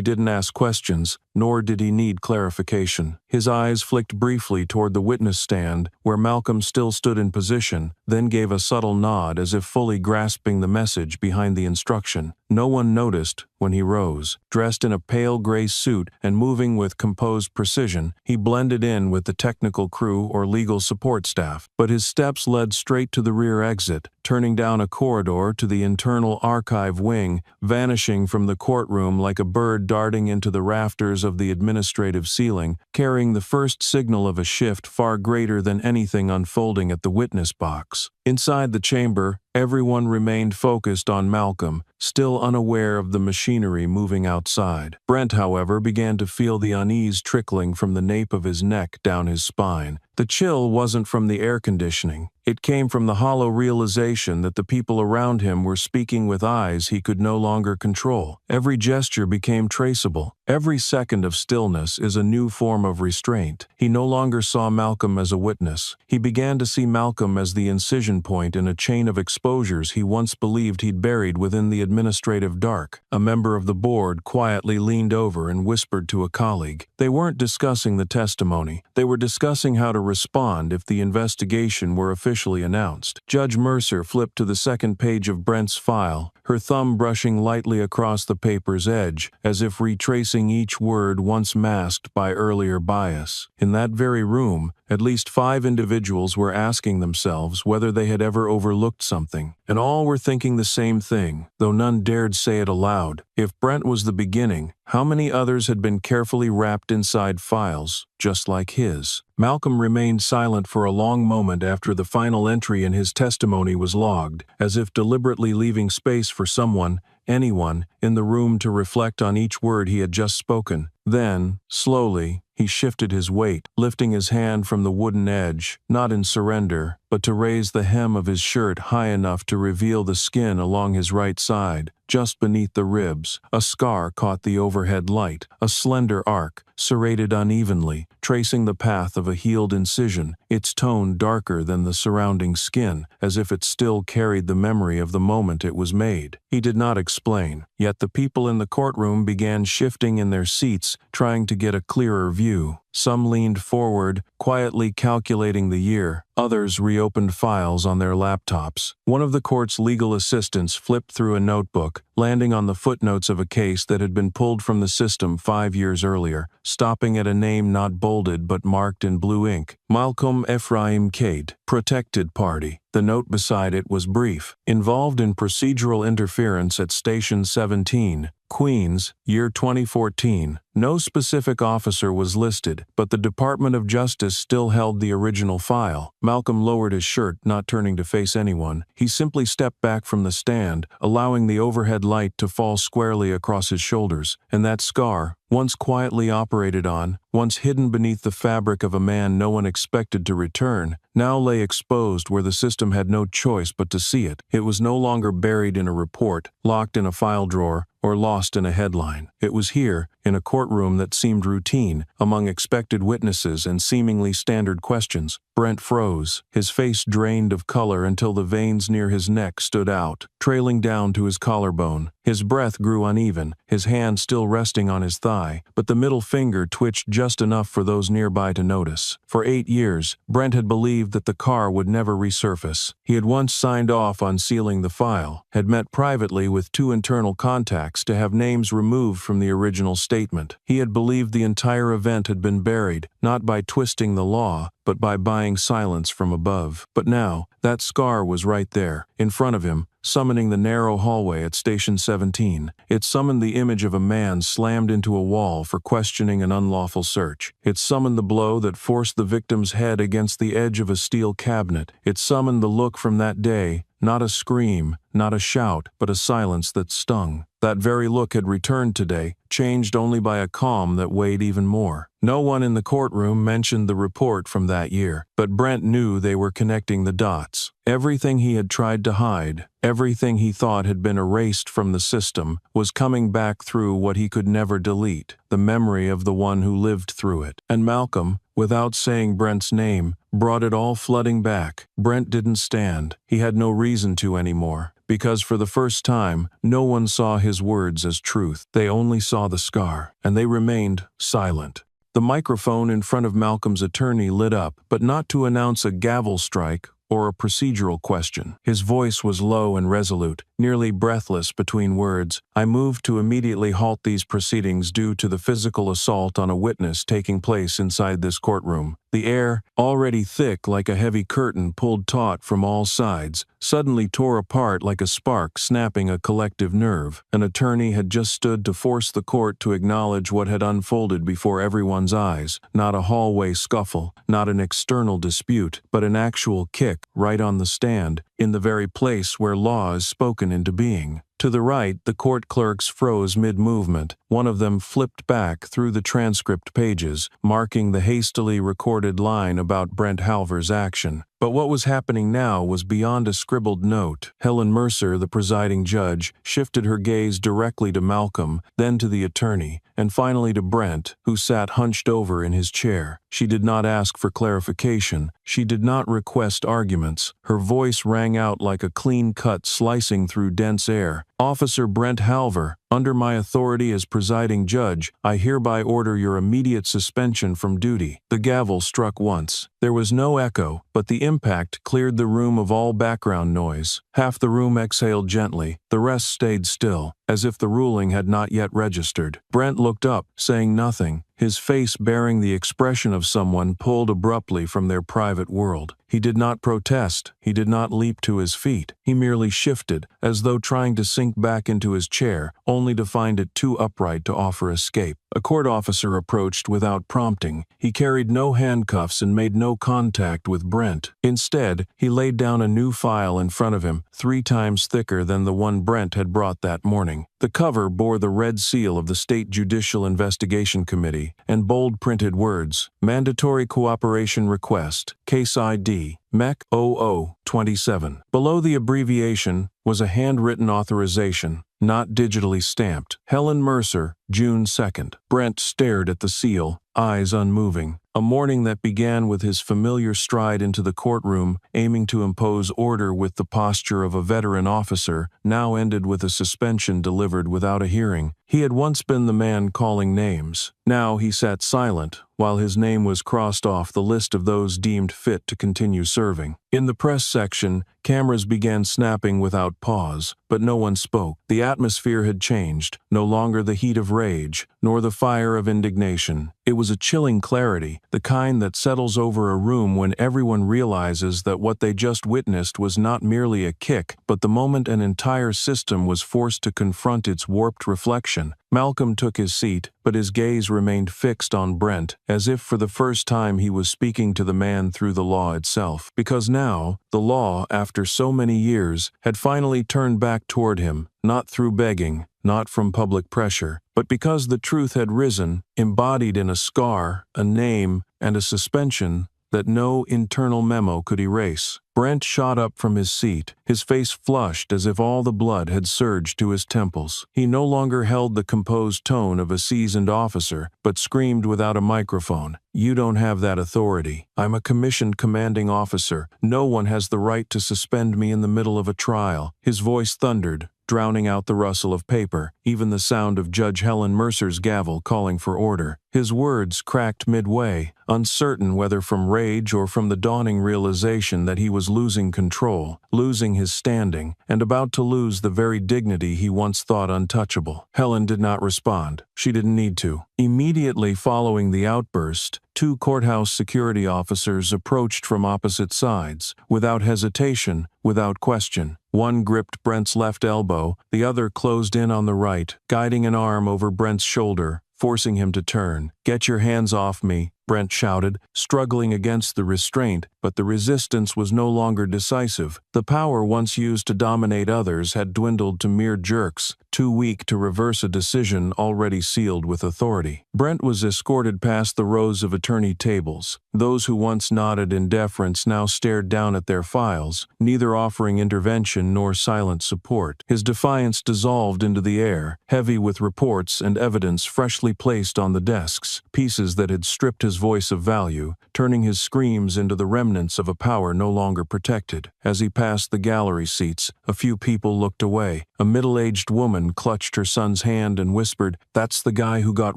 didn't ask questions, nor did he need clarification. His eyes flicked briefly toward the witness stand, where Malcolm still stood in position, then gave a subtle nod as if fully grasping the message behind the instruction. No one noticed when he rose. Dressed in a pale gray suit and moving with composed precision, he blended in with the technical crew or legal support staff, but his steps led straight to the rear exit, turning down a corridor to the internal archive wing, vanishing from the courtroom like a bird darting into the rafters of the administrative ceiling, carrying the first signal of a shift far greater than anything unfolding at the witness box. Inside the chamber, everyone remained focused on Malcolm, still unaware of the machinery moving outside. Brent, however, began to feel the unease trickling from the nape of his neck down his spine. The chill wasn't from the air conditioning. It came from the hollow realization that the people around him were speaking with eyes he could no longer control. Every gesture became traceable. Every second of stillness is a new form of restraint. He no longer saw Malcolm as a witness. He began to see Malcolm as the incision point in a chain of exposures he once believed he'd buried within the administrative dark. A member of the board quietly leaned over and whispered to a colleague. They weren't discussing the testimony. They were discussing how to respond if the investigation were officially announced. Judge Mercer flipped to the second page of Brent's file, her thumb brushing lightly across the paper's edge, as if retracing each word once masked by earlier bias. In that very room, at least 5 individuals were asking themselves whether they had ever overlooked something, and all were thinking the same thing, though none dared say it aloud. If Brent was the beginning, how many others had been carefully wrapped inside files, just like his? Malcolm remained silent for a long moment after the final entry in his testimony was logged, as if deliberately leaving space for someone, anyone, in the room to reflect on each word he had just spoken. Then, slowly, he shifted his weight, lifting his hand from the wooden edge, not in surrender, but to raise the hem of his shirt high enough to reveal the skin along his right side. Just beneath the ribs, a scar caught the overhead light, a slender arc, serrated unevenly, tracing the path of a healed incision, its tone darker than the surrounding skin, as if it still carried the memory of the moment it was made. He did not explain, yet the people in the courtroom began shifting in their seats, trying to get a clearer view. Some leaned forward, quietly calculating the year. Others reopened files on their laptops. One of the court's legal assistants flipped through a notebook, landing on the footnotes of a case that had been pulled from the system 5 years earlier, stopping at a name not bolded but marked in blue ink. Malcolm Ephraim Kate, Protected Party. The note beside it was brief. Involved in procedural interference at Station 17, Queens, year 2014. No specific officer was listed, but the Department of Justice still held the original file. Malcolm lowered his shirt, not turning to face anyone. He simply stepped back from the stand, allowing the overhead light to fall squarely across his shoulders, and that scar, once quietly operated on, once hidden beneath the fabric of a man no one expected to return, now lay exposed where the system had no choice but to see it. It was no longer buried in a report, locked in a file drawer, or lost in a headline. It was here, in a courtroom that seemed routine, among expected witnesses and seemingly standard questions. Brent froze, his face drained of color until the veins near his neck stood out, trailing down to his collarbone. His breath grew uneven, his hand still resting on his thigh, but the middle finger twitched just enough for those nearby to notice. For 8 years, Brent had believed that the car would never resurface. He had once signed off on sealing the file, had met privately with 2 internal contacts to have names removed from the original statement. He had believed the entire event had been buried, not by twisting the law, but by buying silence from above. But now, that scar was right there, in front of him, summoning the narrow hallway at Station 17. It summoned the image of a man slammed into a wall for questioning an unlawful search. It summoned the blow that forced the victim's head against the edge of a steel cabinet. It summoned the look from that day, not a scream, not a shout, but a silence that stung. That very look had returned today, changed only by a calm that weighed even more. No one in the courtroom mentioned the report from that year, but Brent knew they were connecting the dots. Everything he had tried to hide, everything he thought had been erased from the system, was coming back through what he could never delete, the memory of the one who lived through it. And Malcolm, without saying Brent's name, brought it all flooding back. Brent didn't stand. He had no reason to anymore, because for the first time, no one saw his words as truth. They only saw the scar, and they remained silent. The microphone in front of Malcolm's attorney lit up, but not to announce a gavel strike or a procedural question. His voice was low and resolute, nearly breathless between words. I moved to immediately halt these proceedings due to the physical assault on a witness taking place inside this courtroom. The air, already thick like a heavy curtain pulled taut from all sides, suddenly tore apart like a spark snapping a collective nerve. An attorney had just stood to force the court to acknowledge what had unfolded before everyone's eyes. Not a hallway scuffle, not an external dispute, but an actual kick right on the stand, in the very place where law is spoken into being. To the right, the court clerks froze mid-movement. One of them flipped back through the transcript pages, marking the hastily recorded line about Brent Halver's action. But what was happening now was beyond a scribbled note. Helen Mercer, the presiding judge, shifted her gaze directly to Malcolm, then to the attorney, and finally to Brent, who sat hunched over in his chair. She did not ask for clarification. She did not request arguments. Her voice rang out like a clean cut slicing through dense air. Officer Brent Halver, under my authority as presiding judge, I hereby order your immediate suspension from duty. The gavel struck once. There was no echo, but the impact cleared the room of all background noise. Half the room exhaled gently, the rest stayed still, as if the ruling had not yet registered. Brent looked up, saying nothing, his face bearing the expression of someone pulled abruptly from their private world. He did not protest, he did not leap to his feet. He merely shifted, as though trying to sink back into his chair, only to find it too upright to offer escape. A court officer approached without prompting. He carried no handcuffs and made no contact with Brent. Instead, he laid down a new file in front of him, 3 times thicker than the one Brent had brought that morning. The cover bore the red seal of the State Judicial Investigation Committee and bold printed words, Mandatory Cooperation Request, Case ID, MEC 0027. Below the abbreviation was a handwritten authorization, not digitally stamped. Helen Mercer, June 2nd. Brent stared at the seal, eyes unmoving. A morning that began with his familiar stride into the courtroom, aiming to impose order with the posture of a veteran officer, now ended with a suspension delivered without a hearing. He had once been the man calling names. Now he sat silent, while his name was crossed off the list of those deemed fit to continue serving. In the press section, cameras began snapping without pause, but no one spoke. The atmosphere had changed, no longer the heat of rage, nor the fire of indignation. It was a chilling clarity, the kind that settles over a room when everyone realizes that what they just witnessed was not merely a kick, but the moment an entire system was forced to confront its warped reflection. Malcolm took his seat, but his gaze remained fixed on Brent, as if for the first time he was speaking to the man through the law itself. Because now, the law, after so many years, had finally turned back toward him, not through begging, not from public pressure, but but because the truth had risen, embodied in a scar, a name, and a suspension that no internal memo could erase. Brent shot up from his seat, his face flushed as if all the blood had surged to his temples. He no longer held the composed tone of a seasoned officer, but screamed without a microphone, "You don't have that authority. I'm a commissioned commanding officer. No one has the right to suspend me in the middle of a trial." His voice thundered, drowning out the rustle of paper, even the sound of Judge Helen Mercer's gavel calling for order. His words cracked midway, uncertain whether from rage or from the dawning realization that he was losing control, losing his standing, and about to lose the very dignity he once thought untouchable. Helen did not respond. She didn't need to. Immediately following the outburst, 2 courthouse security officers approached from opposite sides, without hesitation, without question. One gripped Brent's left elbow, the other closed in on the right, guiding an arm over Brent's shoulder, forcing him to turn. "Get your hands off me," Brent shouted, struggling against the restraint, but the resistance was no longer decisive. The power once used to dominate others had dwindled to mere jerks, too weak to reverse a decision already sealed with authority. Brent was escorted past the rows of attorney tables. Those who once nodded in deference now stared down at their files, neither offering intervention nor silent support. His defiance dissolved into the air, heavy with reports and evidence freshly placed on the desks, pieces that had stripped his voice of value, turning his screams into the remnants of a power no longer protected. As he passed the gallery seats, a few people looked away. A middle-aged woman clutched her son's hand and whispered, "That's the guy who got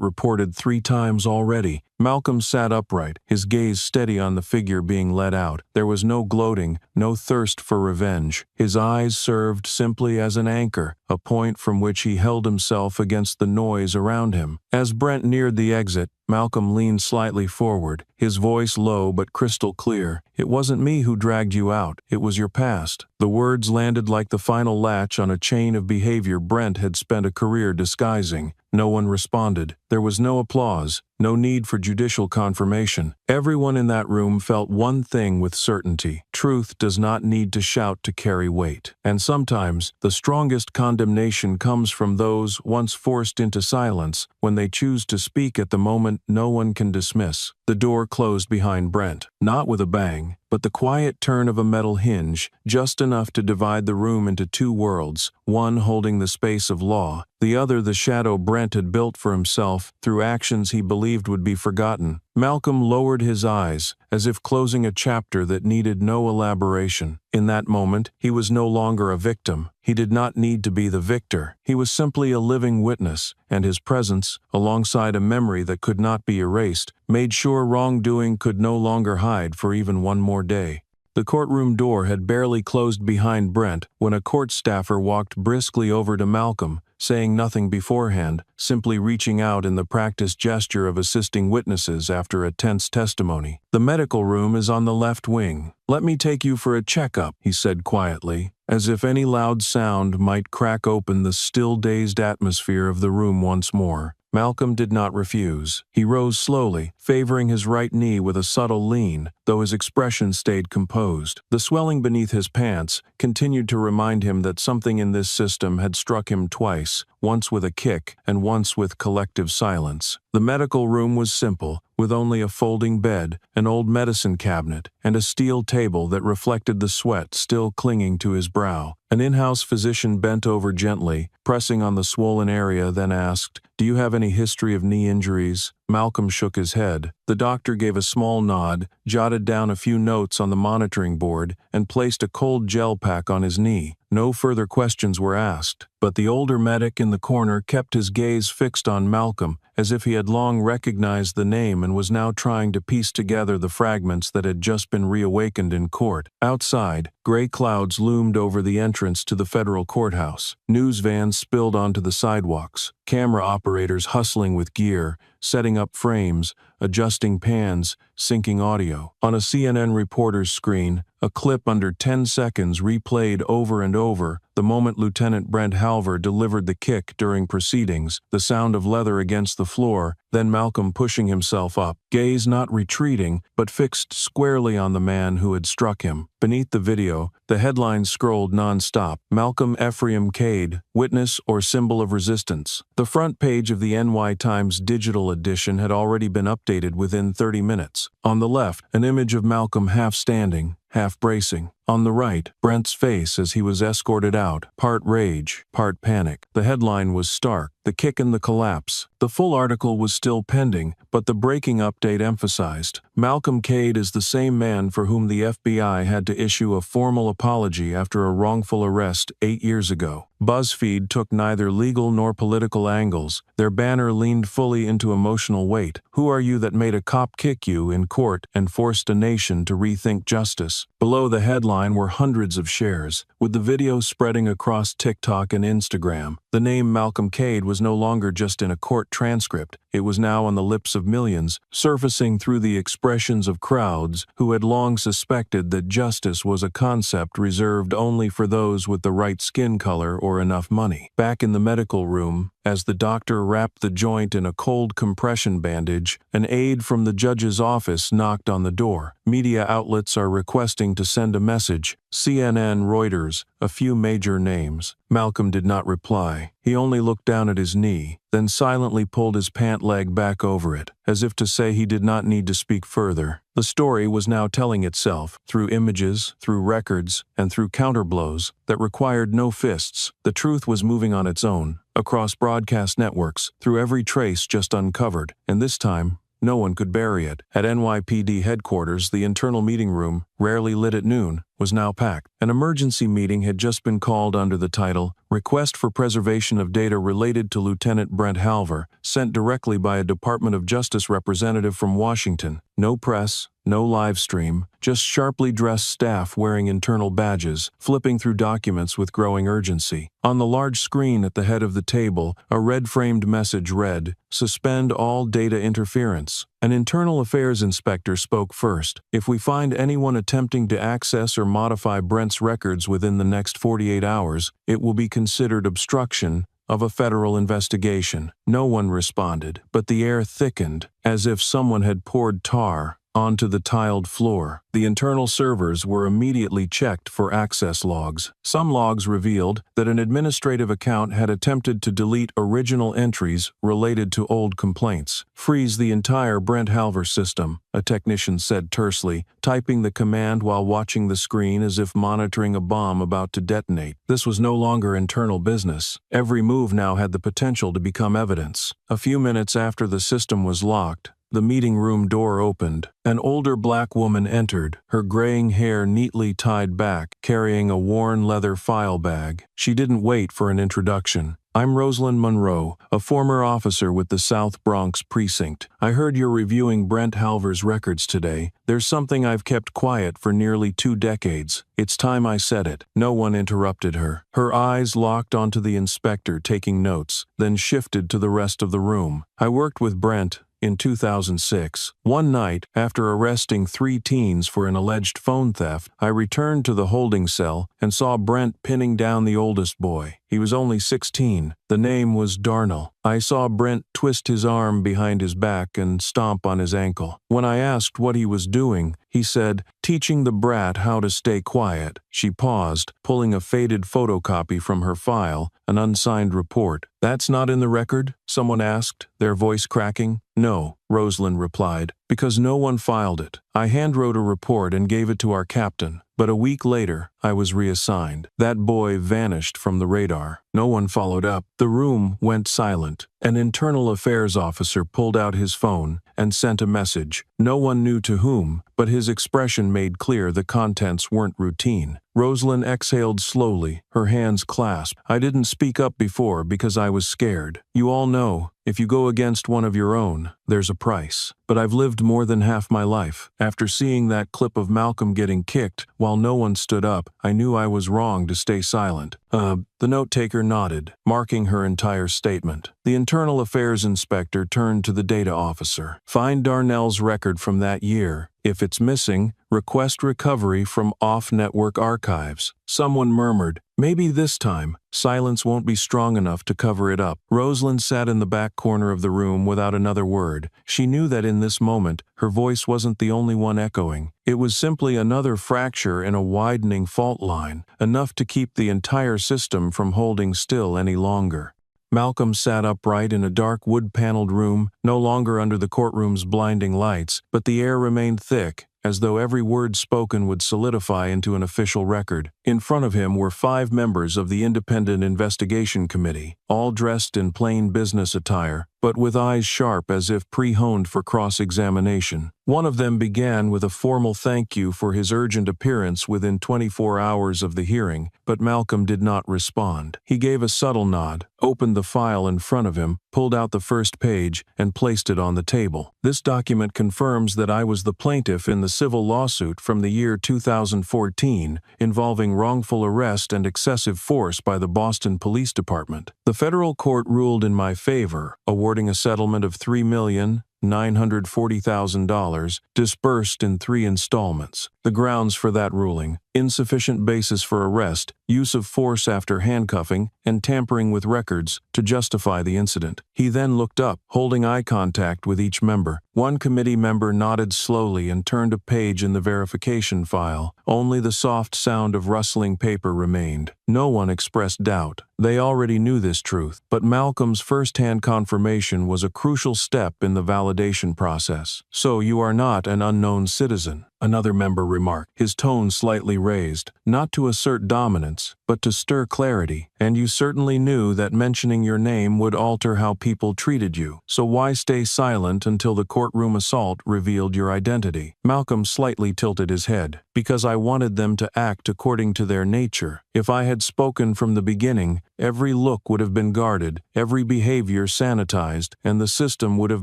reported 3 times already." Malcolm sat upright, his gaze steady on the figure being led out. There was no gloating, no thirst for revenge. His eyes served simply as an anchor, a point from which he held himself against the noise around him. As Brent neared the exit, Malcolm leaned slightly forward, his voice low but crystal clear. "It wasn't me who dragged you out, it was your past." The words landed like the final latch on a chain of behavior Brent had spent a career disguising. No one responded. There was no applause, no need for judicial confirmation. Everyone in that room felt one thing with certainty: truth does not need to shout to carry weight. And sometimes, the strongest condemnation comes from those once forced into silence, when they choose to speak at the moment no one can dismiss. The door closed behind Brent, not with a bang, but the quiet turn of a metal hinge, just enough to divide the room into 2 worlds, one holding the space of law, the other the shadow Brent had built for himself through actions he believed would be forgotten. Malcolm lowered his eyes, as if closing a chapter that needed no elaboration. In that moment, he was no longer a victim. He did not need to be the victor. He was simply a living witness, and his presence, alongside a memory that could not be erased, made sure wrongdoing could no longer hide for even one more day. The courtroom door had barely closed behind Brent when a court staffer walked briskly over to Malcolm, saying nothing beforehand, simply reaching out in the practiced gesture of assisting witnesses after a tense testimony. "The medical room is on the left wing. Let me take you for a checkup," he said quietly, as if any loud sound might crack open the still dazed atmosphere of the room once more. Malcolm did not refuse. He rose slowly, favoring his right knee with a subtle lean, though his expression stayed composed. The swelling beneath his pants continued to remind him that something in this system had struck him twice, once with a kick and once with collective silence. The medical room was simple, with only a folding bed, an old medicine cabinet, and a steel table that reflected the sweat still clinging to his brow. An in-house physician bent over gently, pressing on the swollen area, then asked, "Do you have any history of knee injuries?" Malcolm shook his head. The doctor gave a small nod, jotted down a few notes on the monitoring board, and placed a cold gel pack on his knee. No further questions were asked, but the older medic in the corner kept his gaze fixed on Malcolm, as if he had long recognized the name and was now trying to piece together the fragments that had just been reawakened in court. Outside, gray clouds loomed over the entrance to the federal courthouse. News vans spilled onto the sidewalks, camera operators hustling with gear, setting up frames, adjusting pans, syncing audio. On a CNN reporter's screen, a clip under 10 seconds replayed over and over the moment Lieutenant Brent Halver delivered the kick during proceedings, the sound of leather against the floor, then Malcolm pushing himself up, gaze not retreating, but fixed squarely on the man who had struck him. Beneath the video, the headlines scrolled non-stop: Malcolm Ephraim Cade, witness or symbol of resistance. The front page of the NY Times digital edition had already been updated within 30 minutes. On the left, an image of Malcolm half standing, half bracing. On the right, Brent's face as he was escorted out, part rage, part panic. The headline was stark: the kick and the collapse. The full article was still pending, but the breaking update emphasized, Malcolm Cade is the same man for whom the FBI had to issue a formal apology after a wrongful arrest 8 years ago. BuzzFeed took neither legal nor political angles. Their banner leaned fully into emotional weight. Who are you that made a cop kick you in court and forced a nation to rethink justice? Below the headline were hundreds of shares, with the video spreading across TikTok and Instagram. The name Malcolm Cade was no longer just in a court transcript. It was now on the lips of millions, surfacing through the expressions of crowds who had long suspected that justice was a concept reserved only for those with the right skin color or enough money. Back in the medical room, as the doctor wrapped the joint in a cold compression bandage, an aide from the judge's office knocked on the door. Media outlets are requesting to send a message. CNN, Reuters, a few major names. Malcolm did not reply. He only looked down at his knee, then silently pulled his pant leg back over it, as if to say he did not need to speak further. The story was now telling itself, through images, through records, and through counterblows that required no fists. The truth was moving on its own, across broadcast networks, through every trace just uncovered, and this time, no one could bury it. At NYPD headquarters, the internal meeting room, rarely lit at noon, was now packed. An emergency meeting had just been called under the title, Request for Preservation of Data Related to Lieutenant Brent Halver, sent directly by a Department of Justice representative from Washington. No press, no live stream, just sharply dressed staff wearing internal badges, flipping through documents with growing urgency. On the large screen at the head of the table, a red-framed message read, Suspend all data interference. An internal affairs inspector spoke first. If we find anyone attempting to access or modify Brent's records within the next 48 hours, it will be considered obstruction of a federal investigation. No one responded, but the air thickened, as if someone had poured tar onto the tiled floor. The internal servers were immediately checked for access logs. Some logs revealed that an administrative account had attempted to delete original entries related to old complaints. Freeze the entire Brent Halver system, a technician said tersely, typing the command while watching the screen as if monitoring a bomb about to detonate. This was no longer internal business. Every move now had the potential to become evidence. A few minutes after the system was locked, the meeting room door opened. An older black woman entered, her graying hair neatly tied back, carrying a worn leather file bag. She didn't wait for an introduction. I'm Rosalind Monroe, a former officer with the South Bronx Precinct. I heard you're reviewing Brent Halver's records today. There's something I've kept quiet for nearly 2 decades. It's time I said it. No one interrupted her. Her eyes locked onto the inspector taking notes, then shifted to the rest of the room. I worked with Brent in 2006. One night, after arresting 3 teens for an alleged phone theft, I returned to the holding cell and saw Brent pinning down the oldest boy. He was only 16. The name was Darnell. I saw Brent twist his arm behind his back and stomp on his ankle. When I asked what he was doing, he said, teaching the brat how to stay quiet. She paused, pulling a faded photocopy from her file, an unsigned report. That's not in the record? Someone asked, their voice cracking. No, Rosalind replied, because no one filed it. I handwrote a report and gave it to our captain. But a week later, I was reassigned. That boy vanished from the radar. No one followed up. The room went silent. An internal affairs officer pulled out his phone and sent a message. No one knew to whom, but his expression made clear the contents weren't routine. Rosalind exhaled slowly, her hands clasped. I didn't speak up before because I was scared. You all know, If you go against one of your own, there's a price. But I've lived more than half my life. After seeing that clip of Malcolm getting kicked while no one stood up, I knew I was wrong to stay silent. The note-taker nodded, marking her entire statement. The Internal Affairs Inspector turned to the data officer. Find Darnell's record from that year. If it's missing, request recovery from off-network archives. Someone murmured, maybe this time, silence won't be strong enough to cover it up. Rosalind sat in the back corner of the room without another word. She knew that in this moment, her voice wasn't the only one echoing. It was simply another fracture in a widening fault line, enough to keep the entire system from holding still any longer. Malcolm sat upright in a dark wood-paneled room, no longer under the courtroom's blinding lights, but the air remained thick, as though every word spoken would solidify into an official record. In front of him were 5 members of the Independent Investigation Committee, all dressed in plain business attire, but with eyes sharp as if pre-honed for cross-examination. One of them began with a formal thank you for his urgent appearance within 24 hours of the hearing, but Malcolm did not respond. He gave a subtle nod, opened the file in front of him, pulled out the first page, and placed it on the table. This document confirms that I was the plaintiff in the civil lawsuit from the year 2014 involving wrongful arrest and excessive force by the Boston Police Department. The federal court ruled in my favor, awarding a settlement of $3,940,000 dispersed in 3 installments. The grounds for that ruling: insufficient basis for arrest, use of force after handcuffing, and tampering with records to justify the incident. He then looked up, holding eye contact with each member. One committee member nodded slowly and turned a page in the verification file. Only the soft sound of rustling paper remained. No one expressed doubt. They already knew this truth, but Malcolm's first-hand confirmation was a crucial step in the validation process. So you are not an unknown citizen, another member remarked, his tone slightly raised, not to assert dominance, but to stir clarity. And you certainly knew that mentioning your name would alter how people treated you. So why stay silent until the courtroom assault revealed your identity? Malcolm slightly tilted his head. Because I wanted them to act according to their nature. If I had spoken from the beginning, every look would have been guarded, every behavior sanitized, and the system would have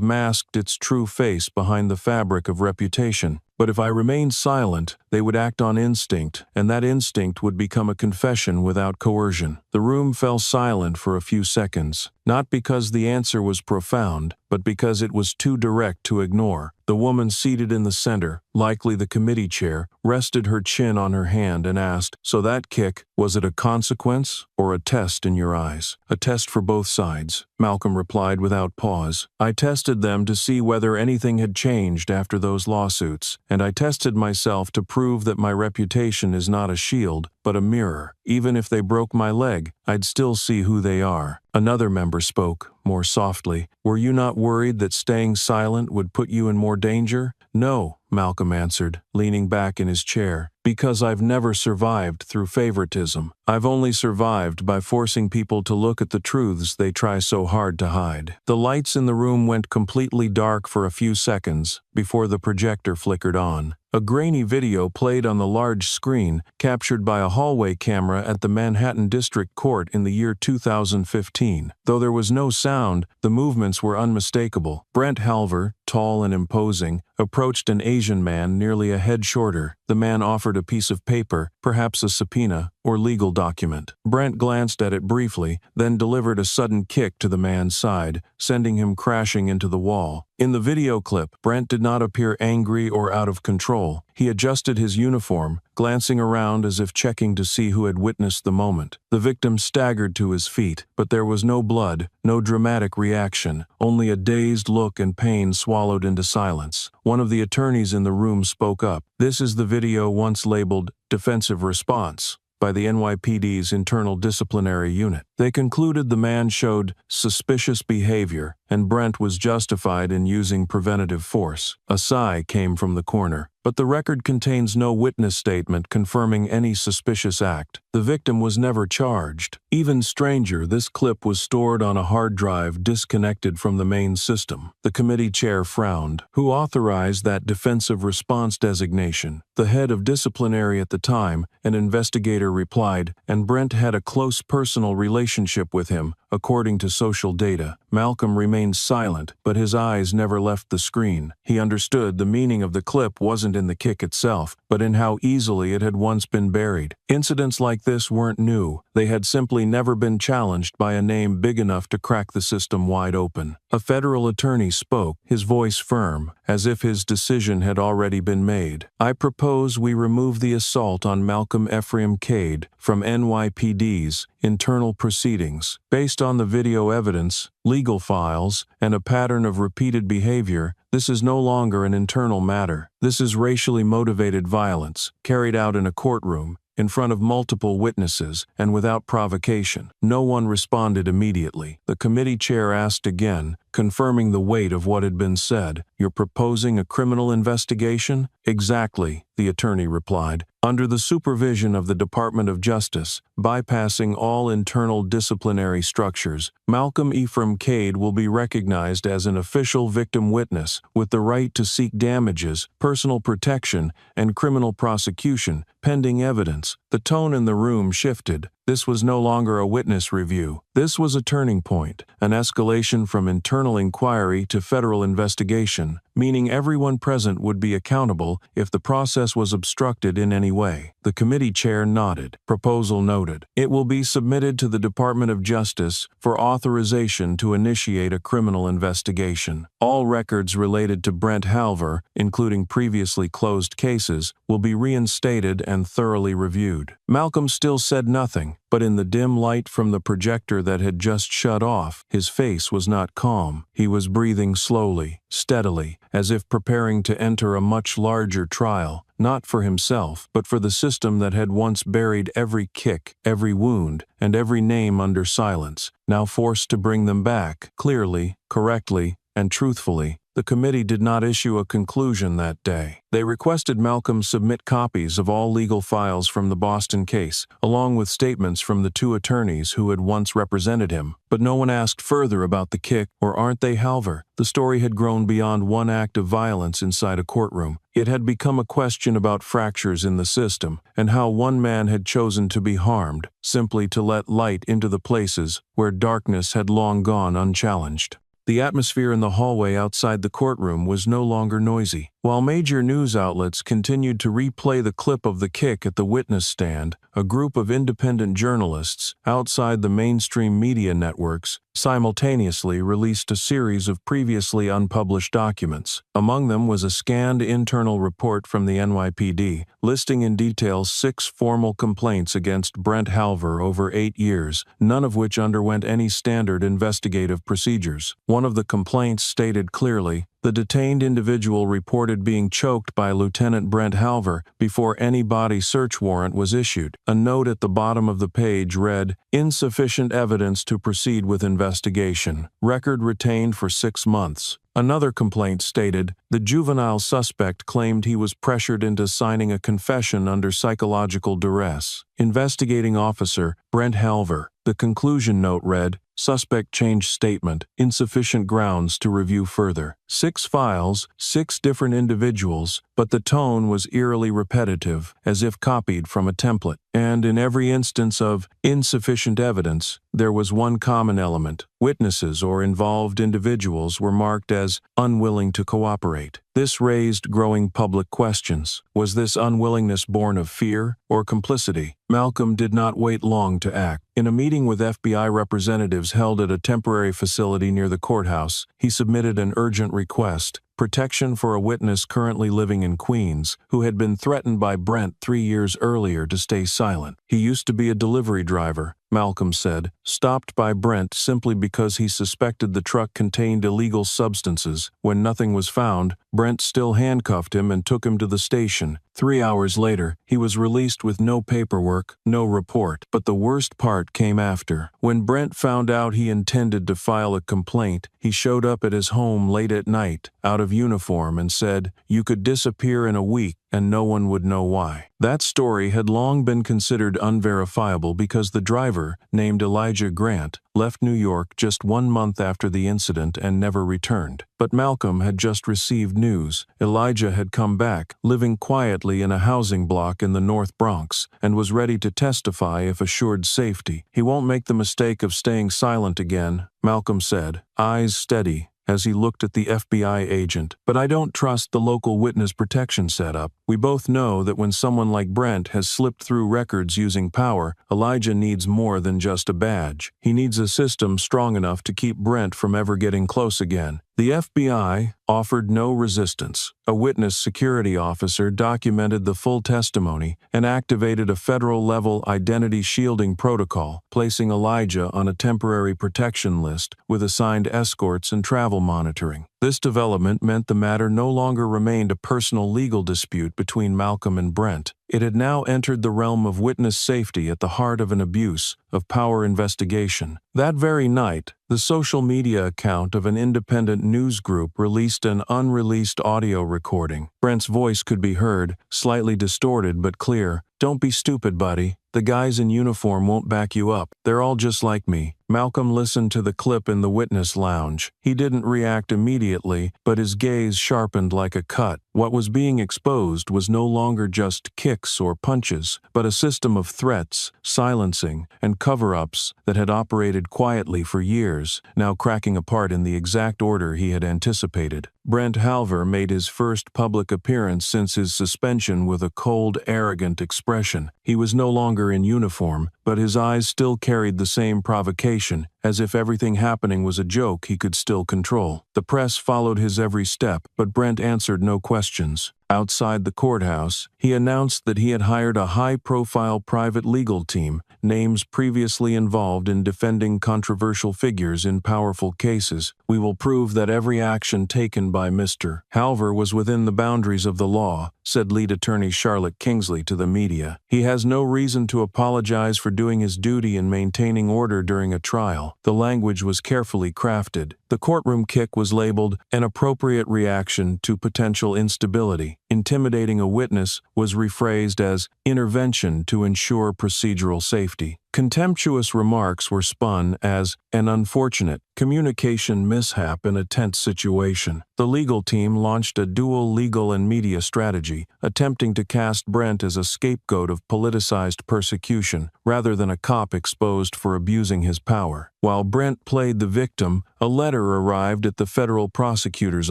masked its true face behind the fabric of reputation. But if I remained silent, they would act on instinct, and that instinct would become a confession without coercion. The room fell silent for a few seconds, not because the answer was profound, but because it was too direct to ignore. The woman seated in the center, likely the committee chair, rested her chin on her hand and asked, "So that kick, was it a consequence or a test in your eyes?" "A test for both sides," Malcolm replied without pause. "I tested them to see whether anything had changed after those lawsuits, and I tested myself to prove that my reputation is not a shield, but a mirror. Even if they broke my leg, I'd still see who they are." Another member spoke, more softly. "Were you not worried that staying silent would put you in more danger?" "No," Malcolm answered, leaning back in his chair, "because I've never survived through favoritism. I've only survived by forcing people to look at the truths they try so hard to hide." The lights in the room went completely dark for a few seconds before the projector flickered on. A grainy video played on the large screen, captured by a hallway camera at the Manhattan District Court in the year 2015. Though there was no sound, the movements were unmistakable. Brent Halver, tall and imposing, approached an Asian man nearly a head shorter. The man offered a piece of paper, perhaps a subpoena or legal document. Brent glanced at it briefly, then delivered a sudden kick to the man's side, sending him crashing into the wall. In the video clip, Brent did not appear angry or out of control. He adjusted his uniform, glancing around as if checking to see who had witnessed the moment. The victim staggered to his feet, but there was no blood, no dramatic reaction, only a dazed look and pain swallowed into silence. One of the attorneys in the room spoke up. "This is the video once labeled defensive response by the NYPD's Internal Disciplinary Unit. They concluded the man showed suspicious behavior, and Brent was justified in using preventative force." A sigh came from the corner. "But the record contains no witness statement confirming any suspicious act. The victim was never charged. Even stranger, this clip was stored on a hard drive disconnected from the main system." The committee chair frowned. "Who authorized that defensive response designation?" "The head of disciplinary at the time," an investigator replied, "and Brent had a close personal relationship with him, according to social data." Malcolm remained silent, but his eyes never left the screen. He understood the meaning of the clip wasn't in the kick itself, but in how easily it had once been buried. Incidents like this weren't new. They had simply never been challenged by a name big enough to crack the system wide open. A federal attorney spoke, his voice firm, as if his decision had already been made. "I propose we remove the assault on Malcolm Ephraim Cade from NYPD's internal proceedings. Based on the video evidence, legal files, and a pattern of repeated behavior, this is no longer an internal matter. This is racially motivated violence, carried out in a courtroom, in front of multiple witnesses, and without provocation." No one responded immediately. The committee chair asked again, confirming the weight of what had been said. "You're proposing a criminal investigation?" "Exactly," the attorney replied, "under the supervision of the Department of Justice, bypassing all internal disciplinary structures. Malcolm Ephraim Cade will be recognized as an official victim witness with the right to seek damages, personal protection, and criminal prosecution, pending evidence." The tone in the room shifted. This was no longer a witness review. This was a turning point, an escalation from internal inquiry to federal investigation, meaning everyone present would be accountable if the process was obstructed in any way. The committee chair nodded. Proposal noted. It will be submitted to the Department of Justice for authorization to initiate a criminal investigation. All records related to Brent Halver, including previously closed cases, will be reinstated and thoroughly reviewed. Malcolm still said nothing, but in the dim light from the projector that had just shut off, his face was not calm. He was breathing slowly, steadily, as if preparing to enter a much larger trial, not for himself, but for the system that had once buried every kick, every wound, and every name under silence, now forced to bring them back, clearly, correctly, and truthfully. The committee did not issue a conclusion that day. They requested Malcolm submit copies of all legal files from the Boston case, along with statements from the two attorneys who had once represented him. But no one asked further about the kick or "Aren't they Halver?" The story had grown beyond one act of violence inside a courtroom. It had become a question about fractures in the system, and how one man had chosen to be harmed, simply to let light into the places where darkness had long gone unchallenged. The atmosphere in the hallway outside the courtroom was no longer noisy. While major news outlets continued to replay the clip of the kick at the witness stand, a group of independent journalists, outside the mainstream media networks, simultaneously released a series of previously unpublished documents. Among them was a scanned internal report from the NYPD, listing in detail 6 formal complaints against Brent Halver over 8 years, none of which underwent any standard investigative procedures. One of the complaints stated clearly, the detained individual reported being choked by Lieutenant Brent Halver before any body search warrant was issued. A note at the bottom of the page read, "Insufficient evidence to proceed with investigation. Record retained for 6 months." Another complaint stated, the juvenile suspect claimed he was pressured into signing a confession under psychological duress. Investigating officer, Brent Halver. The conclusion note read, suspect changed statement, insufficient grounds to review further. 6 files, 6 different individuals, but the tone was eerily repetitive, as if copied from a template. And in every instance of insufficient evidence, there was one common element. Witnesses or involved individuals were marked as unwilling to cooperate. This raised growing public questions. Was this unwillingness born of fear or complicity? Malcolm did not wait long to act. In a meeting with FBI representatives held at a temporary facility near the courthouse, he submitted an urgent request, protection for a witness currently living in Queens, who had been threatened by Brent 3 years earlier to stay silent. He used to be a delivery driver, Malcolm said, stopped by Brent simply because he suspected the truck contained illegal substances. When nothing was found, Brent still handcuffed him and took him to the station. 3 hours later, he was released with no paperwork, no report. But the worst part came after. When Brent found out he intended to file a complaint, he showed up at his home late at night, out of uniform, and said, "You could disappear in a week and no one would know why." That story had long been considered unverifiable because the driver, named Elijah Grant, left New York just 1 month after the incident and never returned. But Malcolm had just received news. Elijah had come back, living quietly in a housing block in the North Bronx, and was ready to testify if assured safety. "He won't make the mistake of staying silent again," Malcolm said, eyes steady, as he looked at the FBI agent. "But I don't trust the local witness protection setup. We both know that when someone like Brent has slipped through records using power, Elijah needs more than just a badge. He needs a system strong enough to keep Brent from ever getting close again." The FBI offered no resistance. A witness security officer documented the full testimony and activated a federal-level identity shielding protocol, placing Elijah on a temporary protection list with assigned escorts and travel monitoring. This development meant the matter no longer remained a personal legal dispute between Malcolm and Brent. It had now entered the realm of witness safety at the heart of an abuse of power investigation. That very night, the social media account of an independent news group released an unreleased audio recording. Brent's voice could be heard, slightly distorted but clear. "Don't be stupid, buddy. The guys in uniform won't back you up. They're all just like me." Malcolm listened to the clip in the witness lounge. He didn't react immediately, but his gaze sharpened like a cut. What was being exposed was no longer just kicks or punches, but a system of threats, silencing, and cover-ups that had operated quietly for years, now cracking apart in the exact order he had anticipated. Brent Halver made his first public appearance since his suspension with a cold, arrogant expression. He was no longer in uniform, but his eyes still carried the same provocation, as if everything happening was a joke he could still control. The press followed his every step, but Brent answered no questions. Outside the courthouse, he announced that he had hired a high-profile private legal team, names previously involved in defending controversial figures in powerful cases. "We will prove that every action taken by Mr. Halver was within the boundaries of the law," said lead attorney Charlotte Kingsley to the media. "He has no reason to apologize for doing his duty in maintaining order during a trial." The language was carefully crafted. The courtroom kick was labeled "an appropriate reaction to potential instability." Intimidating a witness was rephrased as "intervention to ensure procedural safety." Contemptuous remarks were spun as "an unfortunate communication mishap in a tense situation." The legal team launched a dual legal and media strategy, attempting to cast Brent as a scapegoat of politicized persecution, rather than a cop exposed for abusing his power. While Brent played the victim, a letter arrived at the federal prosecutor's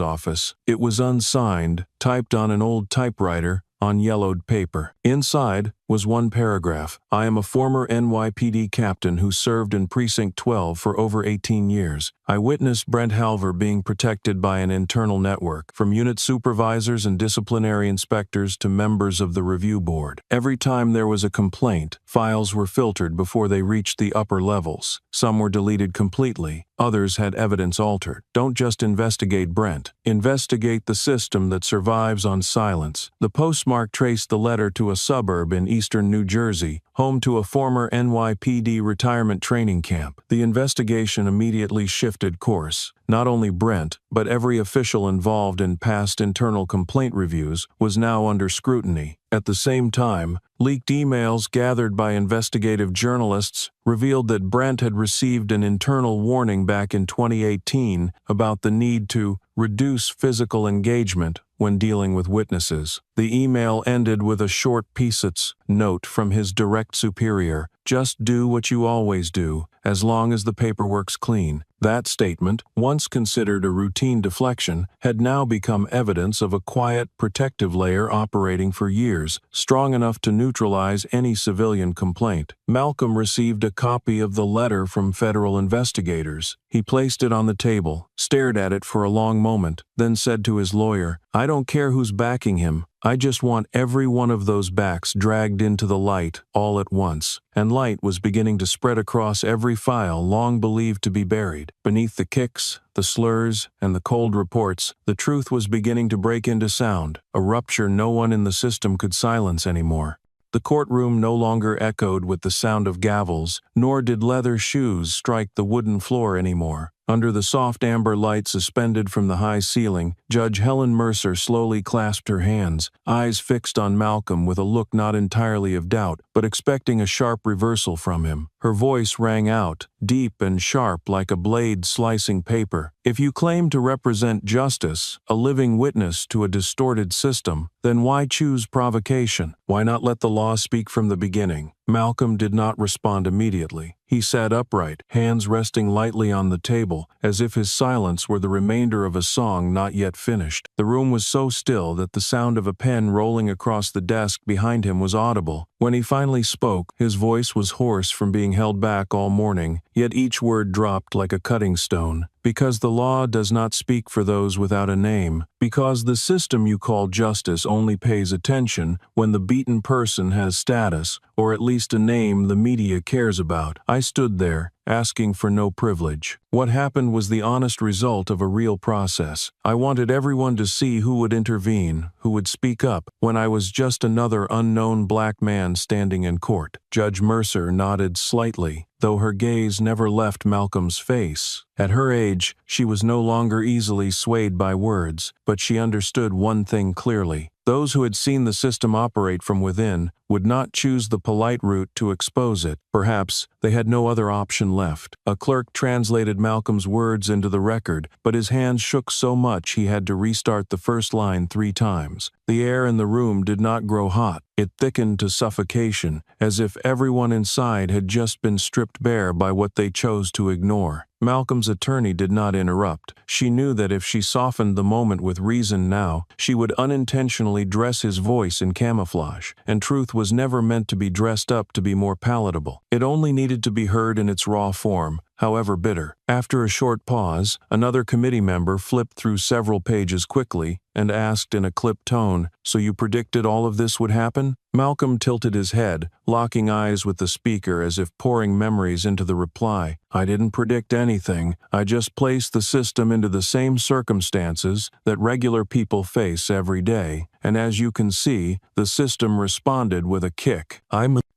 office. It was unsigned, typed on an old typewriter, on yellowed paper. Inside was one paragraph. "I am a former NYPD captain who served in Precinct 12 for over 18 years. I witnessed Brent Halver being protected by an internal network, from unit supervisors and disciplinary inspectors to members of the review board. Every time there was a complaint, files were filtered before they reached the upper levels. Some were deleted completely. Others had evidence altered. Don't just investigate Brent. Investigate the system that survives on silence." The postmark traced the letter to a suburb in eastern New Jersey, home to a former NYPD retirement training camp. The investigation immediately shifted course. Not only Brent, but every official involved in past internal complaint reviews was now under scrutiny. At the same time, leaked emails gathered by investigative journalists revealed that Brent had received an internal warning back in 2018 about the need to reduce physical engagement when dealing with witnesses. The email ended with a short piece note from his direct superior: "Just do what you always do, as long as the paperwork's clean." That statement, once considered a routine deflection, had now become evidence of a quiet, protective layer operating for years, strong enough to neutralize any civilian complaint. Malcolm received a copy of the letter from federal investigators. He placed it on the table, stared at it for a long moment, then said to his lawyer, "I don't care who's backing him. I just want every one of those backs dragged into the light all at once." And light was beginning to spread across every file long believed to be buried. Beneath the kicks, the slurs, and the cold reports, the truth was beginning to break into sound, a rupture no one in the system could silence anymore. The courtroom no longer echoed with the sound of gavels, nor did leather shoes strike the wooden floor anymore. Under the soft amber light suspended from the high ceiling, Judge Helen Mercer slowly clasped her hands, eyes fixed on Malcolm with a look not entirely of doubt, but expecting a sharp reversal from him. Her voice rang out, deep and sharp like a blade slicing paper. If you claim to represent justice, a living witness to a distorted system, then why choose provocation? Why not let the law speak from the beginning? Malcolm did not respond immediately. He sat upright, hands resting lightly on the table, as if his silence were the remainder of a song not yet finished. The room was so still that the sound of a pen rolling across the desk behind him was audible. When he finally spoke, his voice was hoarse from being held back all morning, yet each word dropped like a cutting stone. Because the law does not speak for those without a name. Because the system you call justice only pays attention when the beaten person has status, or at least a name the media cares about. I stood there, asking for no privilege. What happened was the honest result of a real process. I wanted everyone to see who would intervene, who would speak up, when I was just another unknown black man standing in court. Judge Mercer nodded slightly, though her gaze never left Malcolm's face. At her age, she was no longer easily swayed by words, but she understood one thing clearly. Those who had seen the system operate from within would not choose the polite route to expose it. Perhaps they had no other option left. A clerk translated Malcolm's words into the record, but his hands shook so much he had to restart the first line 3 times. The air in the room did not grow hot. It thickened to suffocation, as if everyone inside had just been stripped bare by what they chose to ignore. Malcolm's attorney did not interrupt. She knew that if she softened the moment with reason now, she would unintentionally dress his voice in camouflage, and truth was never meant to be dressed up to be more palatable. It only needed to be heard in its raw form, however bitter. After a short pause, another committee member flipped through several pages quickly and asked in a clipped tone, "So you predicted all of this would happen?" Malcolm tilted his head, locking eyes with the speaker as if pouring memories into the reply. "I didn't predict anything. I just placed the system into the same circumstances that regular people face every day. And as you can see, the system responded with a kick."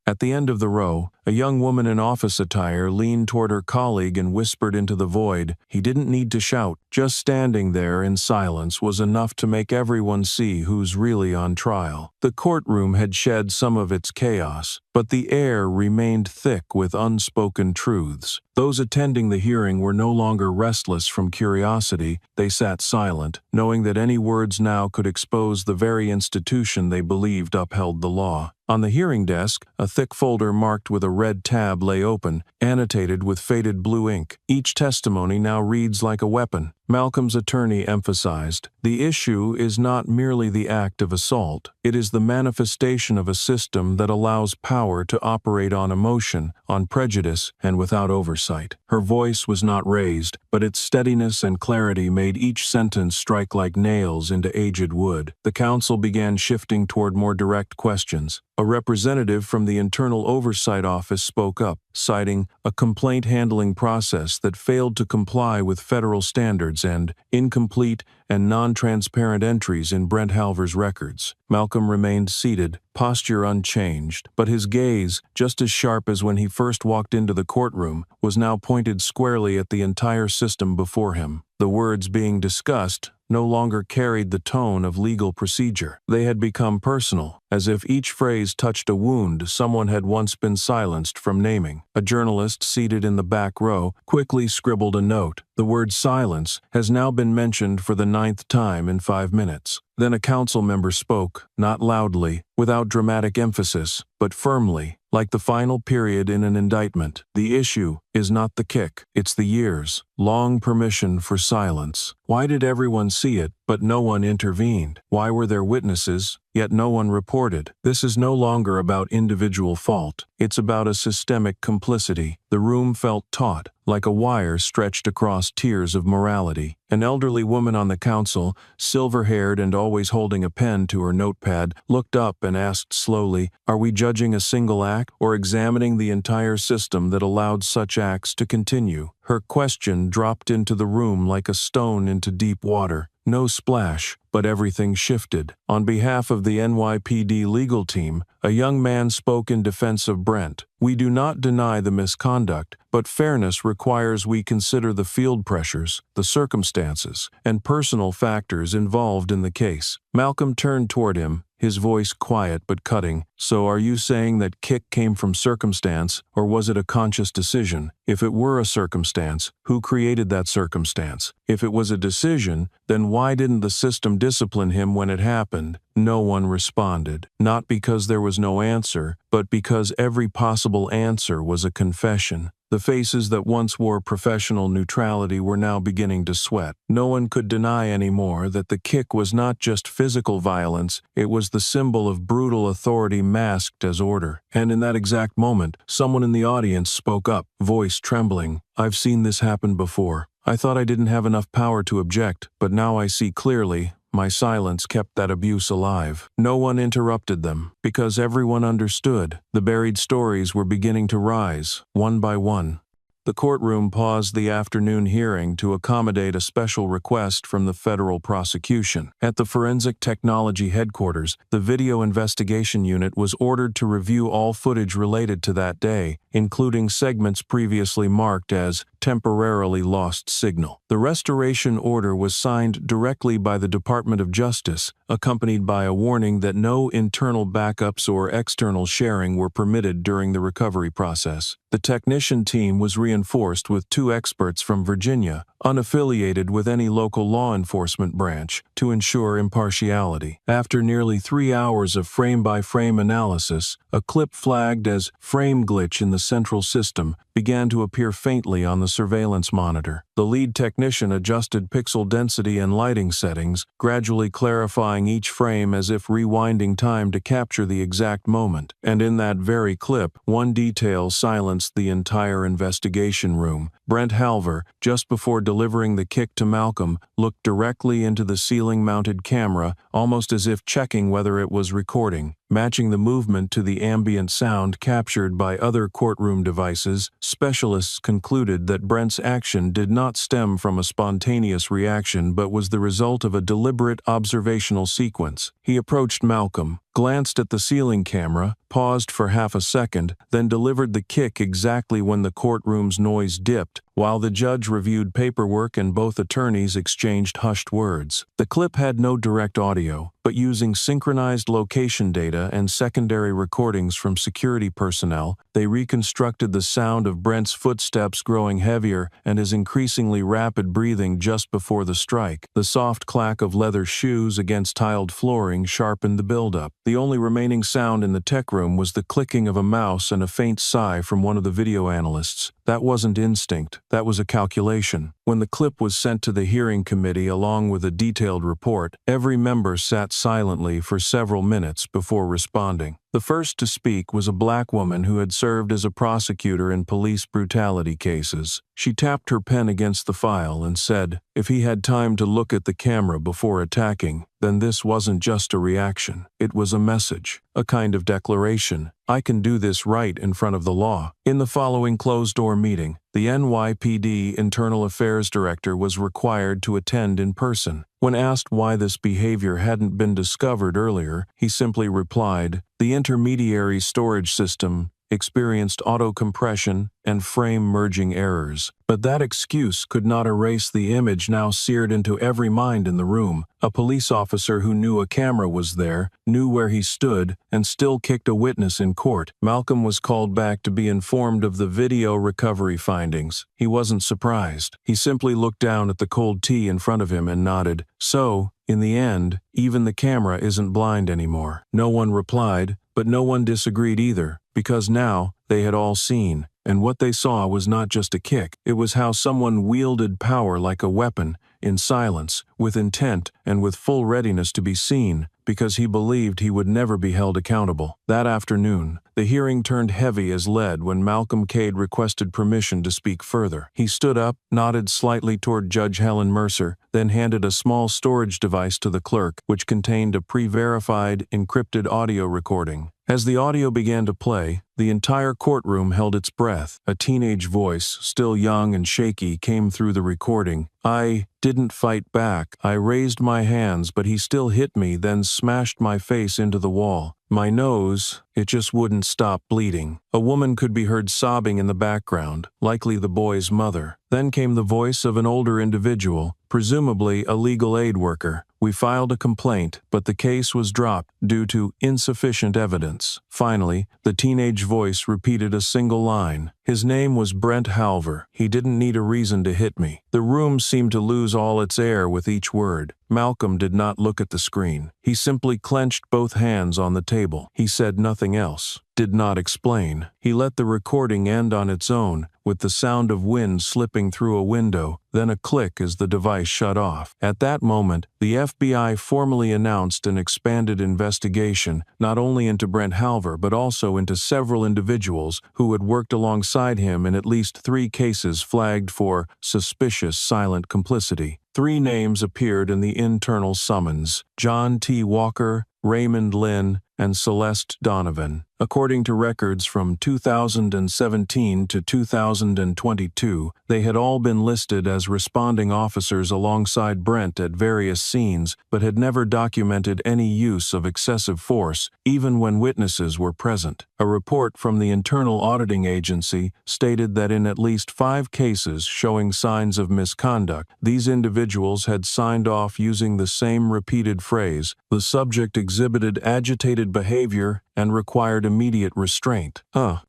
At the end of the row, a young woman in office attire leaned toward her colleague and whispered into the void. He didn't need to shout. Just standing there in silence was enough to make everyone see who's really on trial. The courtroom had shed some of its chaos, but the air remained thick with unspoken truths. Those attending the hearing were no longer restless from curiosity. They sat silent, knowing that any words now could expose the very institution they believed upheld the law. On the hearing desk, a thick folder marked with a red tab lay open, annotated with faded blue ink. Each testimony now reads like a weapon. Malcolm's attorney emphasized, "The issue is not merely the act of assault. It is the manifestation of a system that allows power to operate on emotion, on prejudice, and without oversight." Her voice was not raised, but its steadiness and clarity made each sentence strike like nails into aged wood. The counsel began shifting toward more direct questions. A representative from the Internal Oversight Office spoke up, citing a complaint handling process that failed to comply with federal standards and incomplete and non-transparent entries in Brent Halver's records. Malcolm remained seated, posture unchanged, but his gaze, just as sharp as when he first walked into the courtroom, was now pointed squarely at the entire system before him. The words being discussed no longer carried the tone of legal procedure. They had become personal, as if each phrase touched a wound someone had once been silenced from naming. A journalist seated in the back row quickly scribbled a note. The word silence has now been mentioned for the 9th time in 5 minutes. Then a council member spoke, not loudly, without dramatic emphasis, but firmly, like the final period in an indictment. "The issue is not the kick, it's the years, long permission for silence. Why did everyone see it, but no one intervened? Why were there witnesses, yet no one reported? This is no longer about individual fault. It's about a systemic complicity." The room felt taut, like a wire stretched across tiers of morality. An elderly woman on the council, silver-haired and always holding a pen to her notepad, looked up and asked slowly, "Are we judging a single act, or examining the entire system that allowed such acts to continue?" Her question dropped into the room like a stone into deep water. No splash, But everything shifted. On behalf of the NYPD legal team, a young man spoke in defense of Brent. "We do not deny the misconduct, but fairness requires we consider the field pressures, the circumstances, and personal factors involved in the case." Malcolm turned toward him, his voice quiet but cutting. "So are you saying that kick came from circumstance, or was it a conscious decision? If it were a circumstance, who created that circumstance? If it was a decision, then why didn't the system discipline him when it happened?" No one responded, not because there was no answer, but because every possible answer was a confession. The faces that once wore professional neutrality were now beginning to sweat. No one could deny anymore that the kick was not just physical violence, it was the symbol of brutal authority masked as order. And in that exact moment, someone in the audience spoke up, voice trembling. "I've seen this happen before. I thought I didn't have enough power to object, but now I see clearly. My silence kept that abuse alive." No one interrupted them, because everyone understood. The buried stories were beginning to rise, one by one. The courtroom paused the afternoon hearing to accommodate a special request from the federal prosecution. At the Forensic Technology Headquarters, the Video Investigation Unit was ordered to review all footage related to that day, including segments previously marked as temporarily lost signal. The restoration order was signed directly by the Department of Justice, accompanied by a warning that no internal backups or external sharing were permitted during the recovery process. The technician team was reinforced with 2 experts from Virginia, unaffiliated with any local law enforcement branch, to ensure impartiality. After nearly 3 hours of frame-by-frame analysis, a clip flagged as frame glitch in the central system began to appear faintly on the surveillance monitor. The lead technician adjusted pixel density and lighting settings, gradually clarifying each frame as if rewinding time to capture the exact moment. And in that very clip, one detail silenced the entire investigation room. Brent Halver, just before delivering the kick to Malcolm, looked directly into the ceiling-mounted camera, almost as if checking whether it was recording. Matching the movement to the ambient sound captured by other courtroom devices, specialists concluded that Brent's action did not stem from a spontaneous reaction but was the result of a deliberate observational sequence. He approached Malcolm, glanced at the ceiling camera, paused for half a second, then delivered the kick exactly when the courtroom's noise dipped, while the judge reviewed paperwork and both attorneys exchanged hushed words. The clip had no direct audio, but using synchronized location data and secondary recordings from security personnel, they reconstructed the sound of Brent's footsteps growing heavier and his increasingly rapid breathing just before the strike. The soft clack of leather shoes against tiled flooring sharpened the buildup. The only remaining sound in the tech room was the clicking of a mouse and a faint sigh from one of the video analysts. That wasn't instinct, that was a calculation. When the clip was sent to the hearing committee along with a detailed report, every member sat silently for several minutes before responding. The first to speak was a black woman who had served as a prosecutor in police brutality cases. She tapped her pen against the file and said, if he had time to look at the camera before attacking, then this wasn't just a reaction. It was a message, a kind of declaration. I can do this right in front of the law. In the following closed-door meeting, the NYPD Internal Affairs Director was required to attend in person. When asked why this behavior hadn't been discovered earlier, he simply replied, the intermediary storage system experienced auto-compression and frame-merging errors. But that excuse could not erase the image now seared into every mind in the room. A police officer who knew a camera was there, knew where he stood, and still kicked a witness in court. Malcolm was called back to be informed of the video recovery findings. He wasn't surprised. He simply looked down at the cold tea in front of him and nodded. So, in the end, even the camera isn't blind anymore. No one replied, but no one disagreed either, because now they had all seen. And what they saw was not just a kick, it was how someone wielded power like a weapon, in silence, with intent, and with full readiness to be seen, because he believed he would never be held accountable. That afternoon, the hearing turned heavy as lead when Malcolm Cade requested permission to speak further. He stood up, nodded slightly toward Judge Helen Mercer, then handed a small storage device to the clerk, which contained a pre-verified, encrypted audio recording. As the audio began to play, the entire courtroom held its breath. A teenage voice, still young and shaky, came through the recording. "I didn't fight back. I raised my hands, but he still hit me, then smashed my face into the wall. My nose, it just wouldn't stop bleeding." A woman could be heard sobbing in the background, likely the boy's mother. Then came the voice of an older individual, presumably a legal aid worker. "We filed a complaint, but the case was dropped due to insufficient evidence." Finally, the teenage voice repeated a single line. "His name was Brent Halver. He didn't need a reason to hit me." The room seemed to lose all its air with each word. Malcolm did not look at the screen. He simply clenched both hands on the table. He said nothing else, did not explain. He let the recording end on its own, with the sound of wind slipping through a window, then a click as the device shut off. At that moment, the FBI formally announced an expanded investigation, not only into Brent Halver but also into several individuals who had worked alongside him in at least 3 cases flagged for suspicious silent complicity. 3 names appeared in the internal summons: John T. Walker, Raymond Lynn, and Celeste Donovan. According to records from 2017 to 2022, they had all been listed as responding officers alongside Brent at various scenes, but had never documented any use of excessive force, even when witnesses were present. A report from the Internal Auditing Agency stated that in at least 5 cases showing signs of misconduct, these individuals had signed off using the same repeated phrase: "The subject exhibited agitated behavior and required immediate restraint."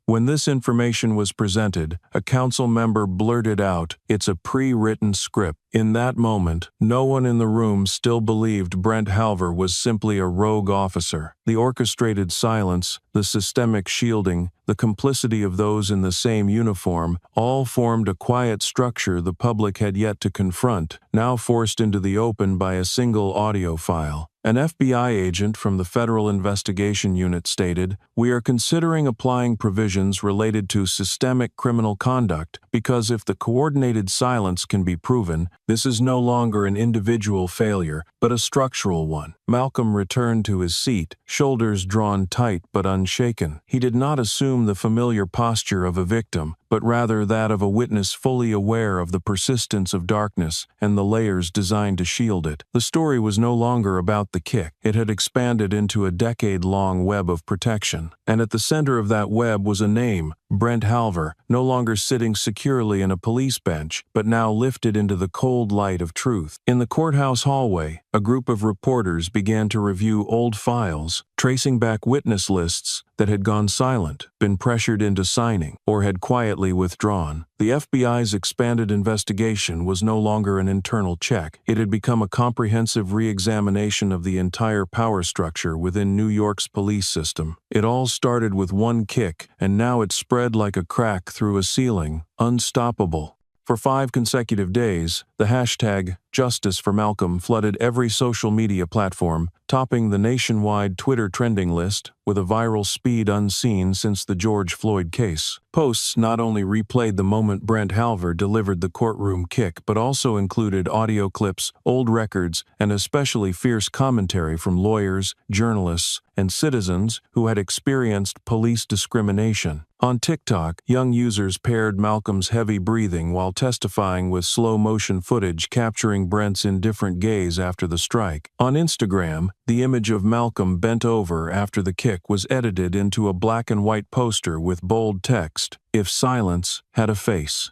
When this information was presented, a council member blurted out, "It's a pre-written script." In that moment, no one in the room still believed Brent Halver was simply a rogue officer. The orchestrated silence, the systemic shielding, the complicity of those in the same uniform, all formed a quiet structure the public had yet to confront, now forced into the open by a single audio file. An FBI agent from the Federal Investigation Unit stated, "We are considering applying provisions related to systemic criminal conduct because if the coordinated silence can be proven, this is no longer an individual failure, but a structural one." Malcolm returned to his seat, shoulders drawn tight but unshaken. He did not assume the familiar posture of a victim, but rather that of a witness fully aware of the persistence of darkness and the layers designed to shield it. The story was no longer about the kick. It had expanded into a decade-long web of protection. And at the center of that web was a name, Brent Halver, no longer sitting securely in a police bench, but now lifted into the cold light of truth. In the courthouse hallway, a group of reporters began to review old files, tracing back witness lists that had gone silent, been pressured into signing, or had quietly withdrawn. The FBI's expanded investigation was no longer an internal check. It had become a comprehensive re-examination of the entire power structure within New York's police system. It all started with one kick, and now it spread like a crack through a ceiling, unstoppable. For 5 consecutive days, the hashtag Justice for Malcolm flooded every social media platform, topping the nationwide Twitter trending list with a viral speed unseen since the George Floyd case. Posts not only replayed the moment Brent Halver delivered the courtroom kick, but also included audio clips, old records, and especially fierce commentary from lawyers, journalists, and citizens who had experienced police discrimination. On TikTok, young users paired Malcolm's heavy breathing while testifying with slow-motion footage capturing Brent's indifferent gaze after the strike. On Instagram, the image of Malcolm bent over after the kick was edited into a black-and-white poster with bold text, "If silence had a face."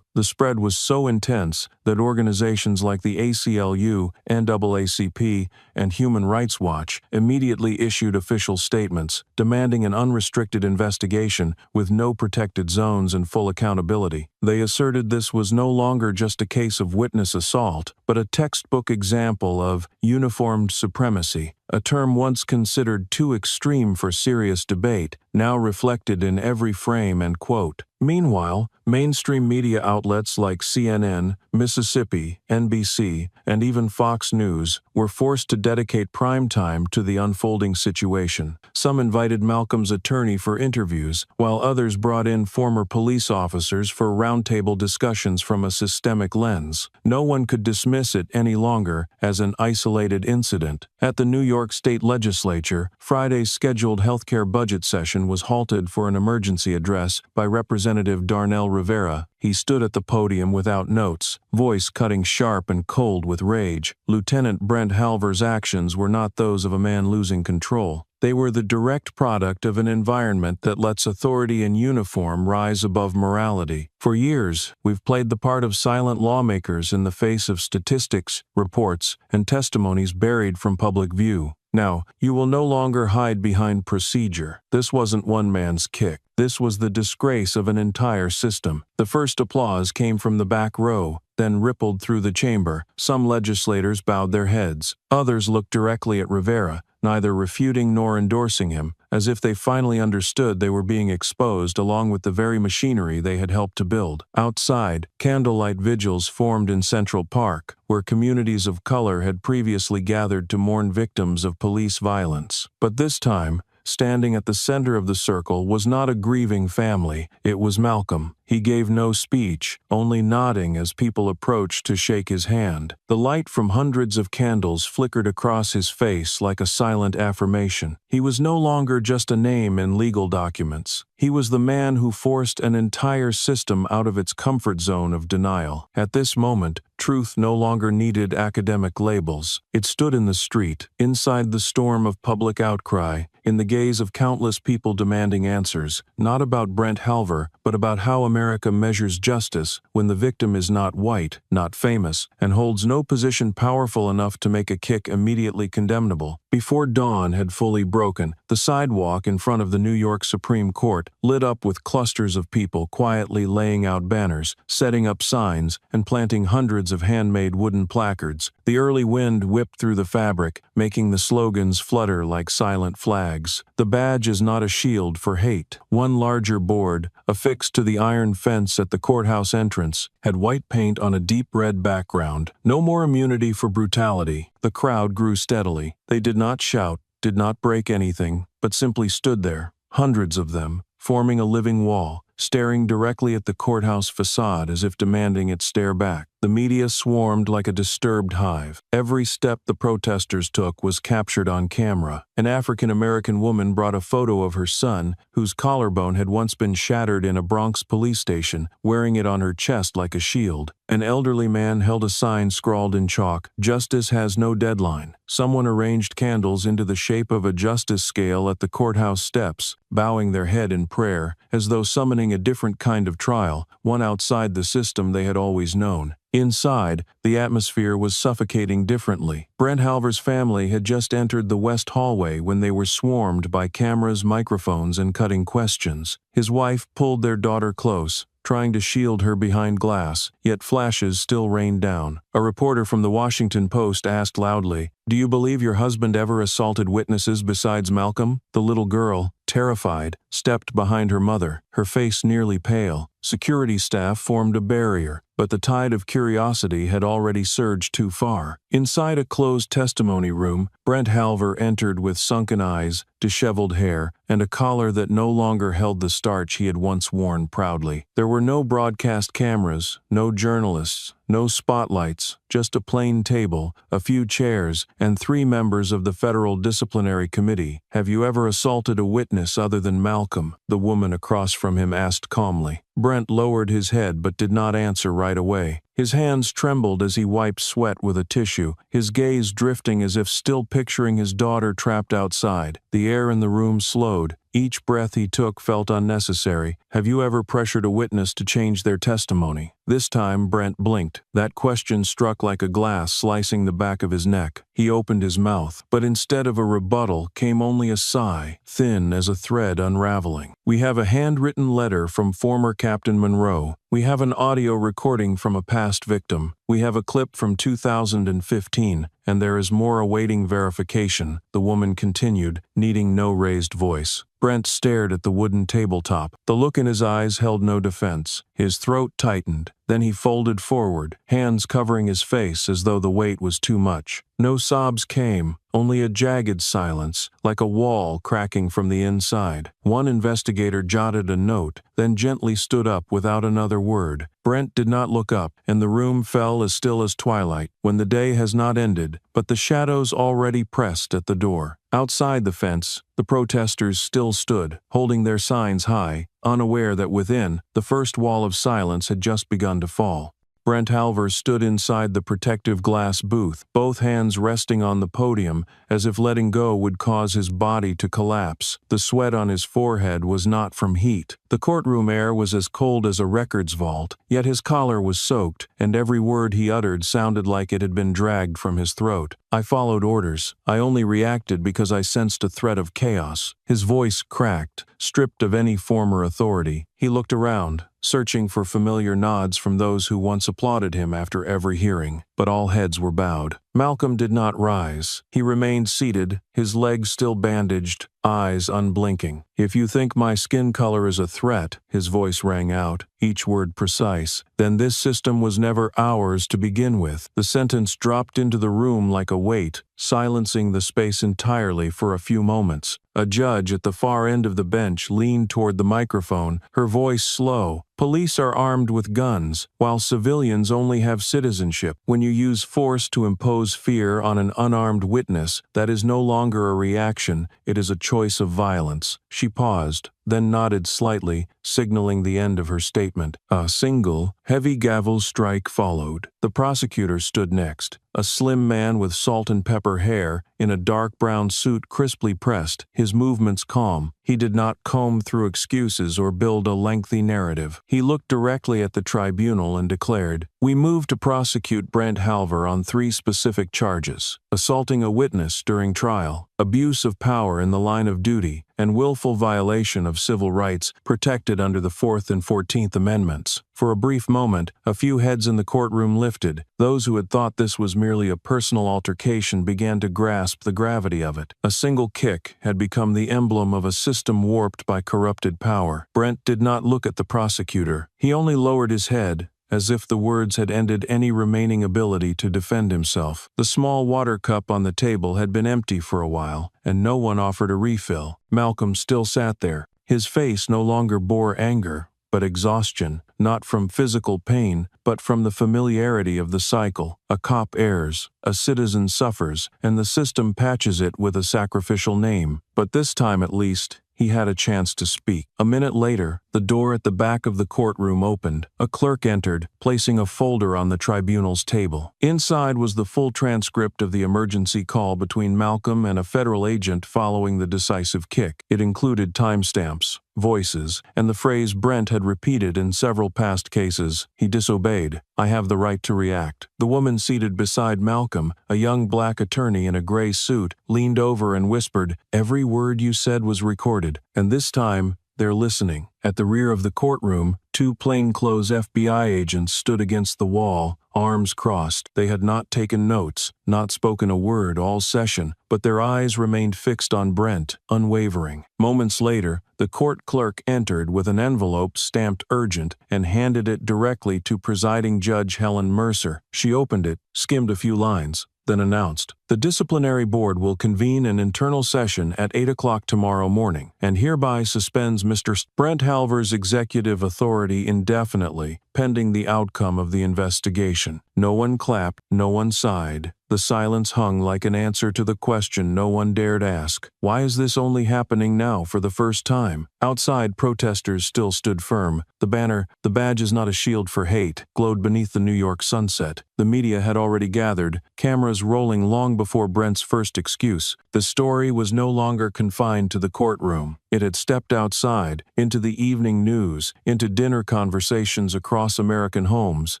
The spread was so intense that organizations like the ACLU, NAACP, and Human Rights Watch immediately issued official statements demanding an unrestricted investigation with no protected zones and full accountability. They asserted this was no longer just a case of witness assault, but a textbook example of uniformed supremacy, a term once considered too extreme for serious debate, now reflected in every frame and quote. Meanwhile, mainstream media outlets like CNN, Mississippi, NBC, and even Fox News were forced to dedicate prime time to the unfolding situation. Some invited Malcolm's attorney for interviews, while others brought in former police officers for roundtable discussions from a systemic lens. No one could dismiss it any longer as an isolated incident. At the New York State Legislature, Friday's scheduled healthcare budget session was halted for an emergency address by Representative Darnell Rivera. He stood at the podium without notes, voice cutting sharp and cold with rage. Lieutenant Brent Halver's actions were not those of a man losing control. They were the direct product of an environment that lets authority in uniform rise above morality. For years, we've played the part of silent lawmakers in the face of statistics, reports, and testimonies buried from public view. Now, you will no longer hide behind procedure. This wasn't one man's kick. This was the disgrace of an entire system. The first applause came from the back row, then rippled through the chamber. Some legislators bowed their heads. Others looked directly at Rivera, neither refuting nor endorsing him, as if they finally understood they were being exposed along with the very machinery they had helped to build. Outside, candlelight vigils formed in Central Park, where communities of color had previously gathered to mourn victims of police violence. But this time, standing at the center of the circle was not a grieving family, it was Malcolm. He gave no speech, only nodding as people approached to shake his hand. The light from hundreds of candles flickered across his face like a silent affirmation. He was no longer just a name in legal documents. He was the man who forced an entire system out of its comfort zone of denial. At this moment, truth no longer needed academic labels. It stood in the street, inside the storm of public outcry, in the gaze of countless people demanding answers, not about Brent Halver, but about how America measures justice when the victim is not white, not famous, and holds no position powerful enough to make a kick immediately condemnable. Before dawn had fully broken, the sidewalk in front of the New York Supreme Court lit up with clusters of people quietly laying out banners, setting up signs, and planting hundreds of handmade wooden placards. The early wind whipped through the fabric, making the slogans flutter like silent flags. The badge is not a shield for hate. One larger board, affixed to the iron fence at the courthouse entrance, had white paint on a deep red background. No more immunity for brutality. The crowd grew steadily. They did not shout, did not break anything, but simply stood there, hundreds of them, forming a living wall, staring directly at the courthouse facade as if demanding it stare back. The media swarmed like a disturbed hive. Every step the protesters took was captured on camera. An African-American woman brought a photo of her son, whose collarbone had once been shattered in a Bronx police station, wearing it on her chest like a shield. An elderly man held a sign scrawled in chalk, "Justice has no deadline." Someone arranged candles into the shape of a justice scale at the courthouse steps, bowing their head in prayer, as though summoning a different kind of trial, one outside the system they had always known. Inside, the atmosphere was suffocating differently. Brent Halver's family had just entered the west hallway when they were swarmed by cameras, microphones, and cutting questions. His wife pulled their daughter close, trying to shield her behind glass, yet flashes still rained down. A reporter from the Washington Post asked loudly, "Do you believe your husband ever assaulted witnesses besides Malcolm?" The little girl, terrified, stepped behind her mother, her face nearly pale. Security staff formed a barrier, but the tide of curiosity had already surged too far. Inside a closed testimony room, Brent Halver entered with sunken eyes, disheveled hair, and a collar that no longer held the starch he had once worn proudly. There were no broadcast cameras, no journalists, no spotlights, just a plain table, a few chairs, and 3 members of the Federal Disciplinary Committee. "Have you ever assaulted a witness other than Malcolm?" the woman across from him asked calmly. Brent lowered his head but did not answer right away. His hands trembled as he wiped sweat with a tissue, his gaze drifting as if still picturing his daughter trapped outside. The air in the room slowed. Each breath he took felt unnecessary. "Have you ever pressured a witness to change their testimony?" This time Brent blinked. That question struck like a glass, slicing the back of his neck. He opened his mouth, but instead of a rebuttal came only a sigh, thin as a thread unraveling. "We have a handwritten letter from former Captain Monroe. We have an audio recording from a past victim. We have a clip from 2015, and there is more awaiting verification," the woman continued, needing no raised voice. Brent stared at the wooden tabletop. The look in his eyes held no defense. His throat tightened. Then he folded forward, hands covering his face as though the weight was too much. No sobs came, only a jagged silence, like a wall cracking from the inside. One investigator jotted a note, then gently stood up without another word. Brent did not look up, and the room fell as still as twilight, when the day has not ended, but the shadows already pressed at the door. Outside the fence, the protesters still stood, holding their signs high, unaware that within, the first wall of silence had just begun to fall. Brent Halver stood inside the protective glass booth, both hands resting on the podium, as if letting go would cause his body to collapse. The sweat on his forehead was not from heat. The courtroom air was as cold as a records vault, yet his collar was soaked, and every word he uttered sounded like it had been dragged from his throat. I followed orders. I only reacted because I sensed a threat of chaos. His voice cracked, stripped of any former authority. He looked around, searching for familiar nods from those who once applauded him after every hearing, but all heads were bowed. Malcolm did not rise. He remained seated, his legs still bandaged, eyes unblinking. "If you think my skin color is a threat," his voice rang out, each word precise, "then this system was never ours to begin with." The sentence dropped into the room like a weight, silencing the space entirely for a few moments. A judge at the far end of the bench leaned toward the microphone, her voice slow. "Police are armed with guns, while civilians only have citizenship. When you use force to impose fear on an unarmed witness, that is no longer a reaction, it is a choice of violence." She paused, then nodded slightly, signaling the end of her statement. A single, heavy gavel strike followed. The prosecutor stood next, a slim man with salt and pepper hair, in a dark brown suit crisply pressed, his movements calm. He did not comb through excuses or build a lengthy narrative. He looked directly at the tribunal and declared, "We move to prosecute Brent Halver on 3 specific charges: assaulting a witness during trial, abuse of power in the line of duty, and willful violation of civil rights protected under the 4th and 14th Amendments." For a brief moment, a few heads in the courtroom lifted. Those who had thought this was merely a personal altercation began to grasp the gravity of it. A single kick had become the emblem of a system warped by corrupted power. Brent did not look at the prosecutor. He only lowered his head, as if the words had ended any remaining ability to defend himself. The small water cup on the table had been empty for a while, and no one offered a refill. Malcolm still sat there. His face no longer bore anger, but exhaustion, not from physical pain, but from the familiarity of the cycle. A cop errs, a citizen suffers, and the system patches it with a sacrificial name. But this time at least, he had a chance to speak. A minute later, the door at the back of the courtroom opened. A clerk entered, placing a folder on the tribunal's table. Inside was the full transcript of the emergency call between Malcolm and a federal agent following the decisive kick. It included timestamps, voices, and the phrase Brent had repeated in several past cases: "He disobeyed. I have the right to react." The woman seated beside Malcolm, a young black attorney in a gray suit, leaned over and whispered, "Every word you said was recorded, and this time, they're listening." At the rear of the courtroom, 2 plainclothes FBI agents stood against the wall, arms crossed. They had not taken notes, not spoken a word all session, but their eyes remained fixed on Brent, unwavering. Moments later, the court clerk entered with an envelope stamped urgent and handed it directly to presiding Judge Helen Mercer. She opened it, skimmed a few lines, then announced, "The disciplinary board will convene an internal session at 8 o'clock tomorrow morning, and hereby suspends Mr. Brent Halver's executive authority indefinitely, pending the outcome of the investigation." No one clapped, no one sighed. The silence hung like an answer to the question no one dared ask. Why is this only happening now for the first time? Outside, protesters still stood firm. The banner, "The badge is not a shield for hate," glowed beneath the New York sunset. The media had already gathered, cameras rolling long before Brent's first excuse. The story was no longer confined to the courtroom. It had stepped outside, into the evening news, into dinner conversations across American homes,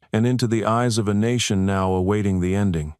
and into the eyes of a nation now awaiting the ending.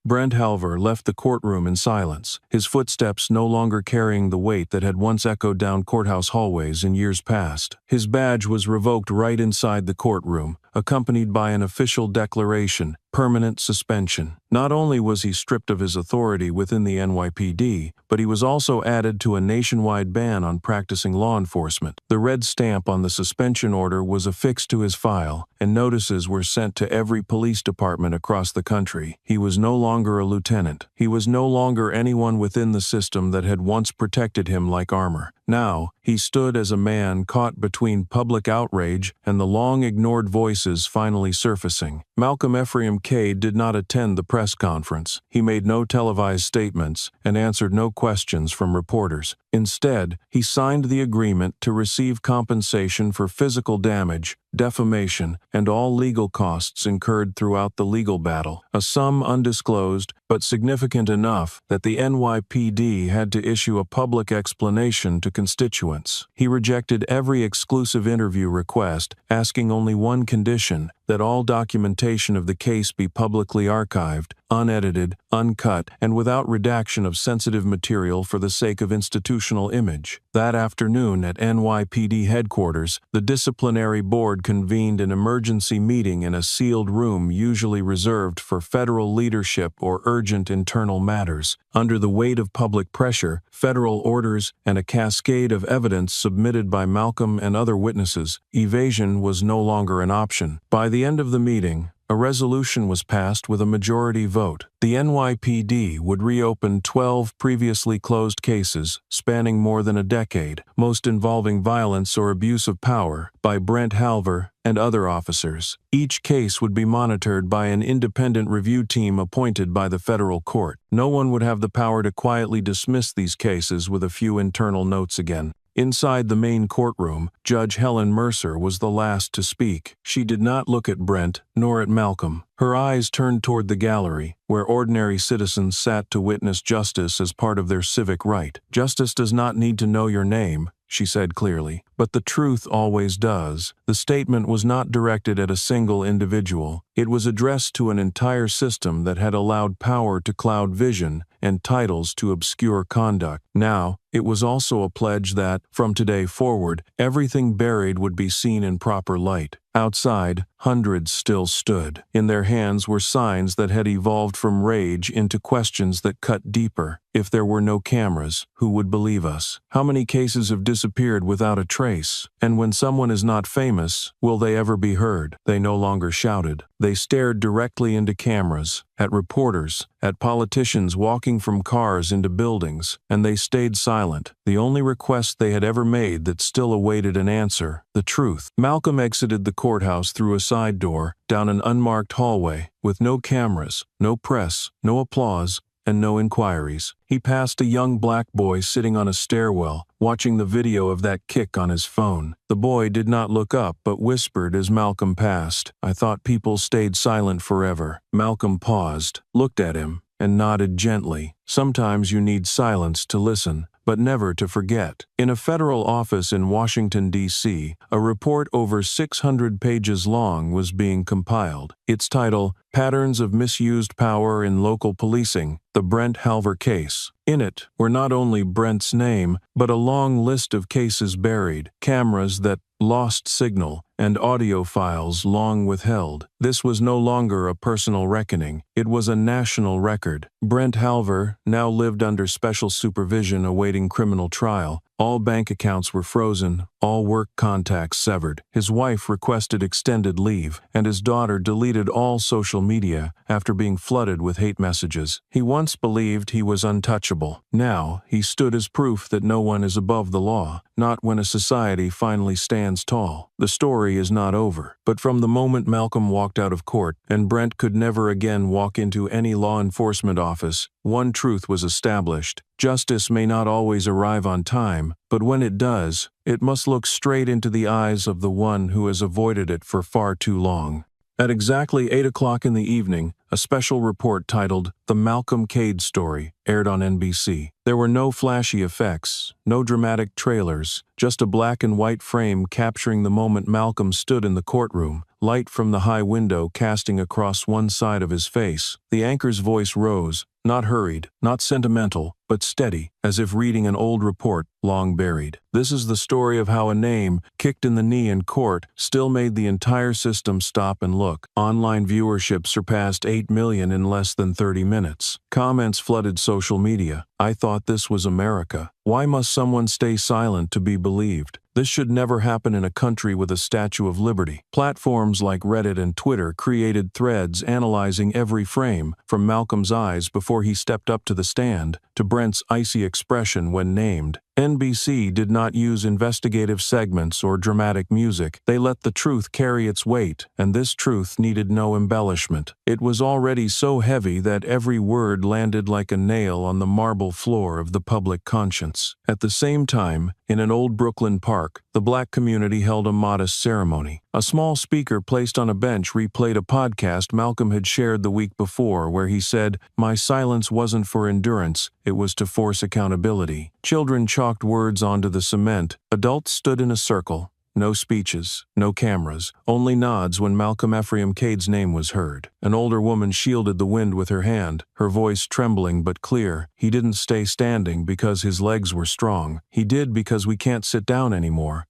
Brent Halver left the courtroom in silence, his footsteps no longer carrying the weight that had once echoed down courthouse hallways in years past. His badge was revoked right inside the courtroom, accompanied by an official declaration, permanent suspension. Not only was he stripped of his authority within the NYPD, but he was also added to a nationwide ban on practicing law enforcement. The red stamp on the suspension order was affixed to his file, and notices were sent to every police department across the country. He was no longer a lieutenant. He was no longer anyone within the system that had once protected him like armor. Now, he stood as a man caught between public outrage and the long-ignored voices finally surfacing. Malcolm Ephraim Cade did not attend the press conference. He made no televised statements and answered no questions from reporters. Instead, he signed the agreement to receive compensation for physical damage, defamation, and all legal costs incurred throughout the legal battle, a sum undisclosed but significant enough that the NYPD had to issue a public explanation to constituents. He rejected every exclusive interview request, asking only one condition: that all documentation of the case be publicly archived, unedited, uncut, and without redaction of sensitive material for the sake of institutional image. That afternoon at NYPD headquarters, the disciplinary board convened an emergency meeting in a sealed room usually reserved for federal leadership or urgent internal matters. Under the weight of public pressure, federal orders, and a cascade of evidence submitted by Malcolm and other witnesses, evasion was no longer an option. By the end of the meeting, a resolution was passed with a majority vote. The NYPD would reopen 12 previously closed cases spanning more than a decade, most involving violence or abuse of power, by Brent Halver and other officers. Each case would be monitored by an independent review team appointed by the federal court. No one would have the power to quietly dismiss these cases with a few internal notes again. Inside the main courtroom, Judge Helen Mercer was the last to speak. She did not look at Brent, nor at Malcolm. Her eyes turned toward the gallery, where ordinary citizens sat to witness justice as part of their civic right. "Justice does not need to know your name," she said clearly, "but the truth always does." The statement was not directed at a single individual. It was addressed to an entire system that had allowed power to cloud vision and titles to obscure conduct. Now, it was also a pledge that, from today forward, everything buried would be seen in proper light. Outside, hundreds still stood. In their hands were signs that had evolved from rage into questions that cut deeper. If there were no cameras, who would believe us? How many cases have disappeared without a trace? And when someone is not famous, will they ever be heard? They no longer shouted. They stared directly into cameras, at reporters, at politicians walking from cars into buildings, and they stayed silent. The only request they had ever made that still awaited an answer: the truth. Malcolm exited the courthouse through a side door, down an unmarked hallway, with no cameras, no press, no applause, and no inquiries. He passed a young black boy sitting on a stairwell, watching the video of that kick on his phone. The boy did not look up but whispered as Malcolm passed, "I thought people stayed silent forever." Malcolm paused, looked at him, and nodded gently. Sometimes you need silence to listen, but never to forget. In a federal office in Washington, D.C., a report over 600 pages long was being compiled. Its title, "Patterns of Misused Power in Local Policing, the Brent Halver Case." In it were not only Brent's name, but a long list of cases buried, cameras that lost signal, and audio files long withheld. This was no longer a personal reckoning. It was a national record. Brent Halver now lived under special supervision awaiting criminal trial. All bank accounts were frozen, all work contacts severed. His wife requested extended leave, and his daughter deleted all social media after being flooded with hate messages. He once believed he was untouchable. Now, he stood as proof that no one is above the law, not when a society finally stands tall. The story is not over, but from the moment Malcolm walked out of court and Brent could never again walk into any law enforcement office, one truth was established. Justice may not always arrive on time, but when it does, it must look straight into the eyes of the one who has avoided it for far too long. At exactly 8 o'clock in the evening, a special report titled "The Malcolm Cade Story" aired on NBC. There were no flashy effects, no dramatic trailers, just a black and white frame capturing the moment Malcolm stood in the courtroom, light from the high window casting across one side of his face. The anchor's voice rose, not hurried, not sentimental, but steady, as if reading an old report long buried. This is the story of how a name, kicked in the knee in court, still made the entire system stop and look. Online viewership surpassed 8 million in less than 30 minutes. Comments flooded social media. "I thought this was America. Why must someone stay silent to be believed? This should never happen in a country with a Statue of Liberty." Platforms like Reddit and Twitter created threads analyzing every frame, from Malcolm's eyes before he stepped up to the stand, to Brent's icy expression when named. NBC did not use investigative segments or dramatic music. They let the truth carry its weight, and this truth needed no embellishment. It was already so heavy that every word landed like a nail on the marble floor of the public conscience. At the same time, in an old Brooklyn park, the Black community held a modest ceremony. A small speaker placed on a bench replayed a podcast Malcolm had shared the week before where he said, "My silence wasn't for endurance, it was to force accountability." Children chalked words onto the cement. Adults stood in a circle. No speeches, no cameras, only nods when Malcolm Ephraim Cade's name was heard. An older woman shielded the wind with her hand, her voice trembling but clear. "He didn't stay standing because his legs were strong. He did because we can't sit down anymore."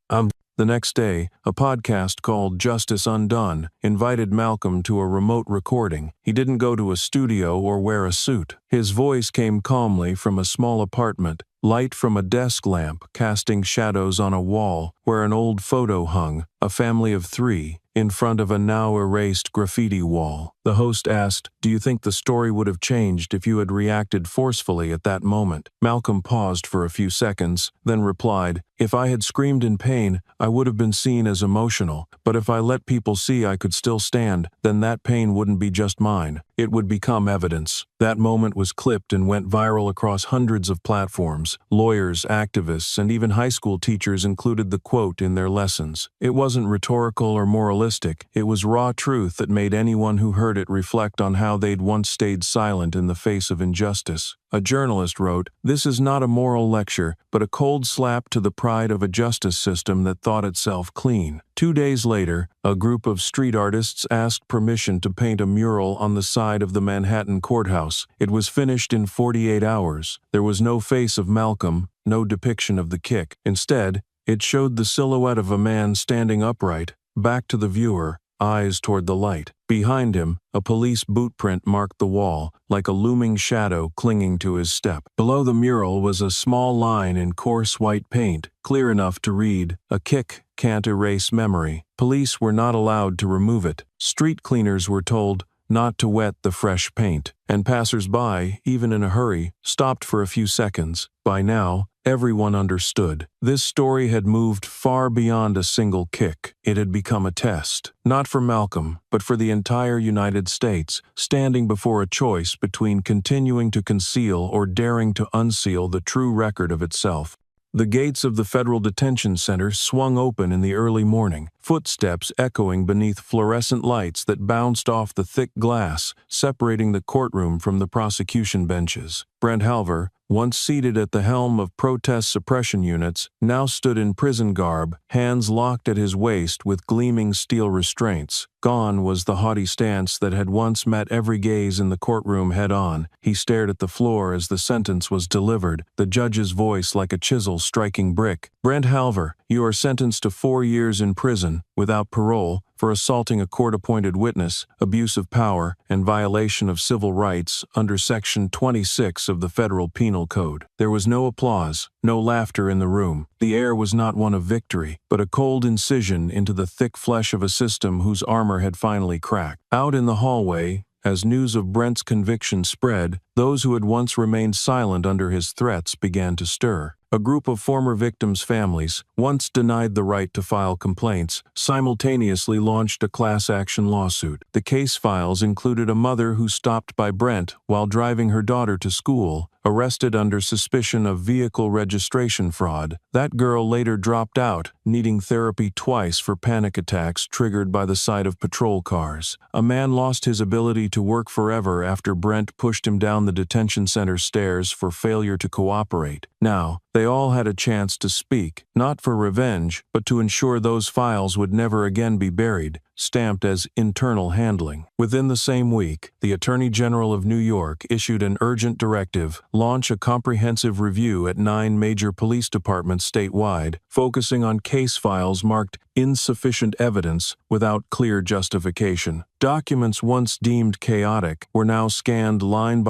The next day, a podcast called Justice Undone invited Malcolm to a remote recording. He didn't go to a studio or wear a suit. His voice came calmly from a small apartment, light from a desk lamp casting shadows on a wall where an old photo hung, a family of 3, in front of a now erased graffiti wall. The host asked, "Do you think the story would have changed if you had reacted forcefully at that moment?" Malcolm paused for a few seconds, then replied, "If I had screamed in pain, I would have been seen as emotional. But if I let people see I could still stand, then that pain wouldn't be just mine. It would become evidence." That moment was clipped and went viral across hundreds of platforms. Lawyers, activists, and even high school teachers included the quote in their lessons. It wasn't rhetorical or moralistic. It was raw truth that made anyone who heard it reflect on how they'd once stayed silent in the face of injustice. A journalist wrote, "This is not a moral lecture, but a cold slap to the pride of a justice system that thought itself clean." 2 days later, a group of street artists asked permission to paint a mural on the side of the Manhattan courthouse. It was finished in 48 hours. There was no face of Malcolm, no depiction of the kick. Instead, it showed the silhouette of a man standing upright, back to the viewer, eyes toward the light. Behind him, a police boot print marked the wall, like a looming shadow clinging to his step. Below the mural was a small line in coarse white paint, clear enough to read, "A kick can't erase memory." Police were not allowed to remove it. Street cleaners were told not to wet the fresh paint, and passers-by, even in a hurry, stopped for a few seconds. By now, everyone understood. This story had moved far beyond a single kick. It had become a test, not for Malcolm, but for the entire United States, standing before a choice between continuing to conceal or daring to unseal the true record of itself. The gates of the federal detention center swung open in the early morning, footsteps echoing beneath fluorescent lights that bounced off the thick glass, separating the courtroom from the prosecution benches. Brent Halver, once seated at the helm of protest suppression units, now stood in prison garb, hands locked at his waist with gleaming steel restraints. Gone was the haughty stance that had once met every gaze in the courtroom head-on. He stared at the floor as the sentence was delivered, the judge's voice like a chisel striking brick. "Brent Halver, you are sentenced to 4 years in prison, without parole, for assaulting a court-appointed witness, abuse of power, and violation of civil rights under Section 26 of the Federal Penal Code." There was no applause, no laughter in the room. The air was not one of victory, but a cold incision into the thick flesh of a system whose armor had finally cracked. Out in the hallway, as news of Brent's conviction spread, those who had once remained silent under his threats began to stir. A group of former victims' families, once denied the right to file complaints, simultaneously launched a class-action lawsuit. The case files included a mother who stopped by Brent while driving her daughter to school, arrested under suspicion of vehicle registration fraud. That girl later dropped out, needing therapy twice for panic attacks triggered by the sight of patrol cars. A man lost his ability to work forever after Brent pushed him down the detention center stairs for failure to cooperate. Now, they all had a chance to speak, not for revenge, but to ensure those files would never again be buried, stamped as internal handling. Within the same week, the Attorney General of New York issued an urgent directive launch a comprehensive review at 9 major police departments statewide, focusing on case files marked insufficient evidence without clear justification. Documents once deemed chaotic were now scanned line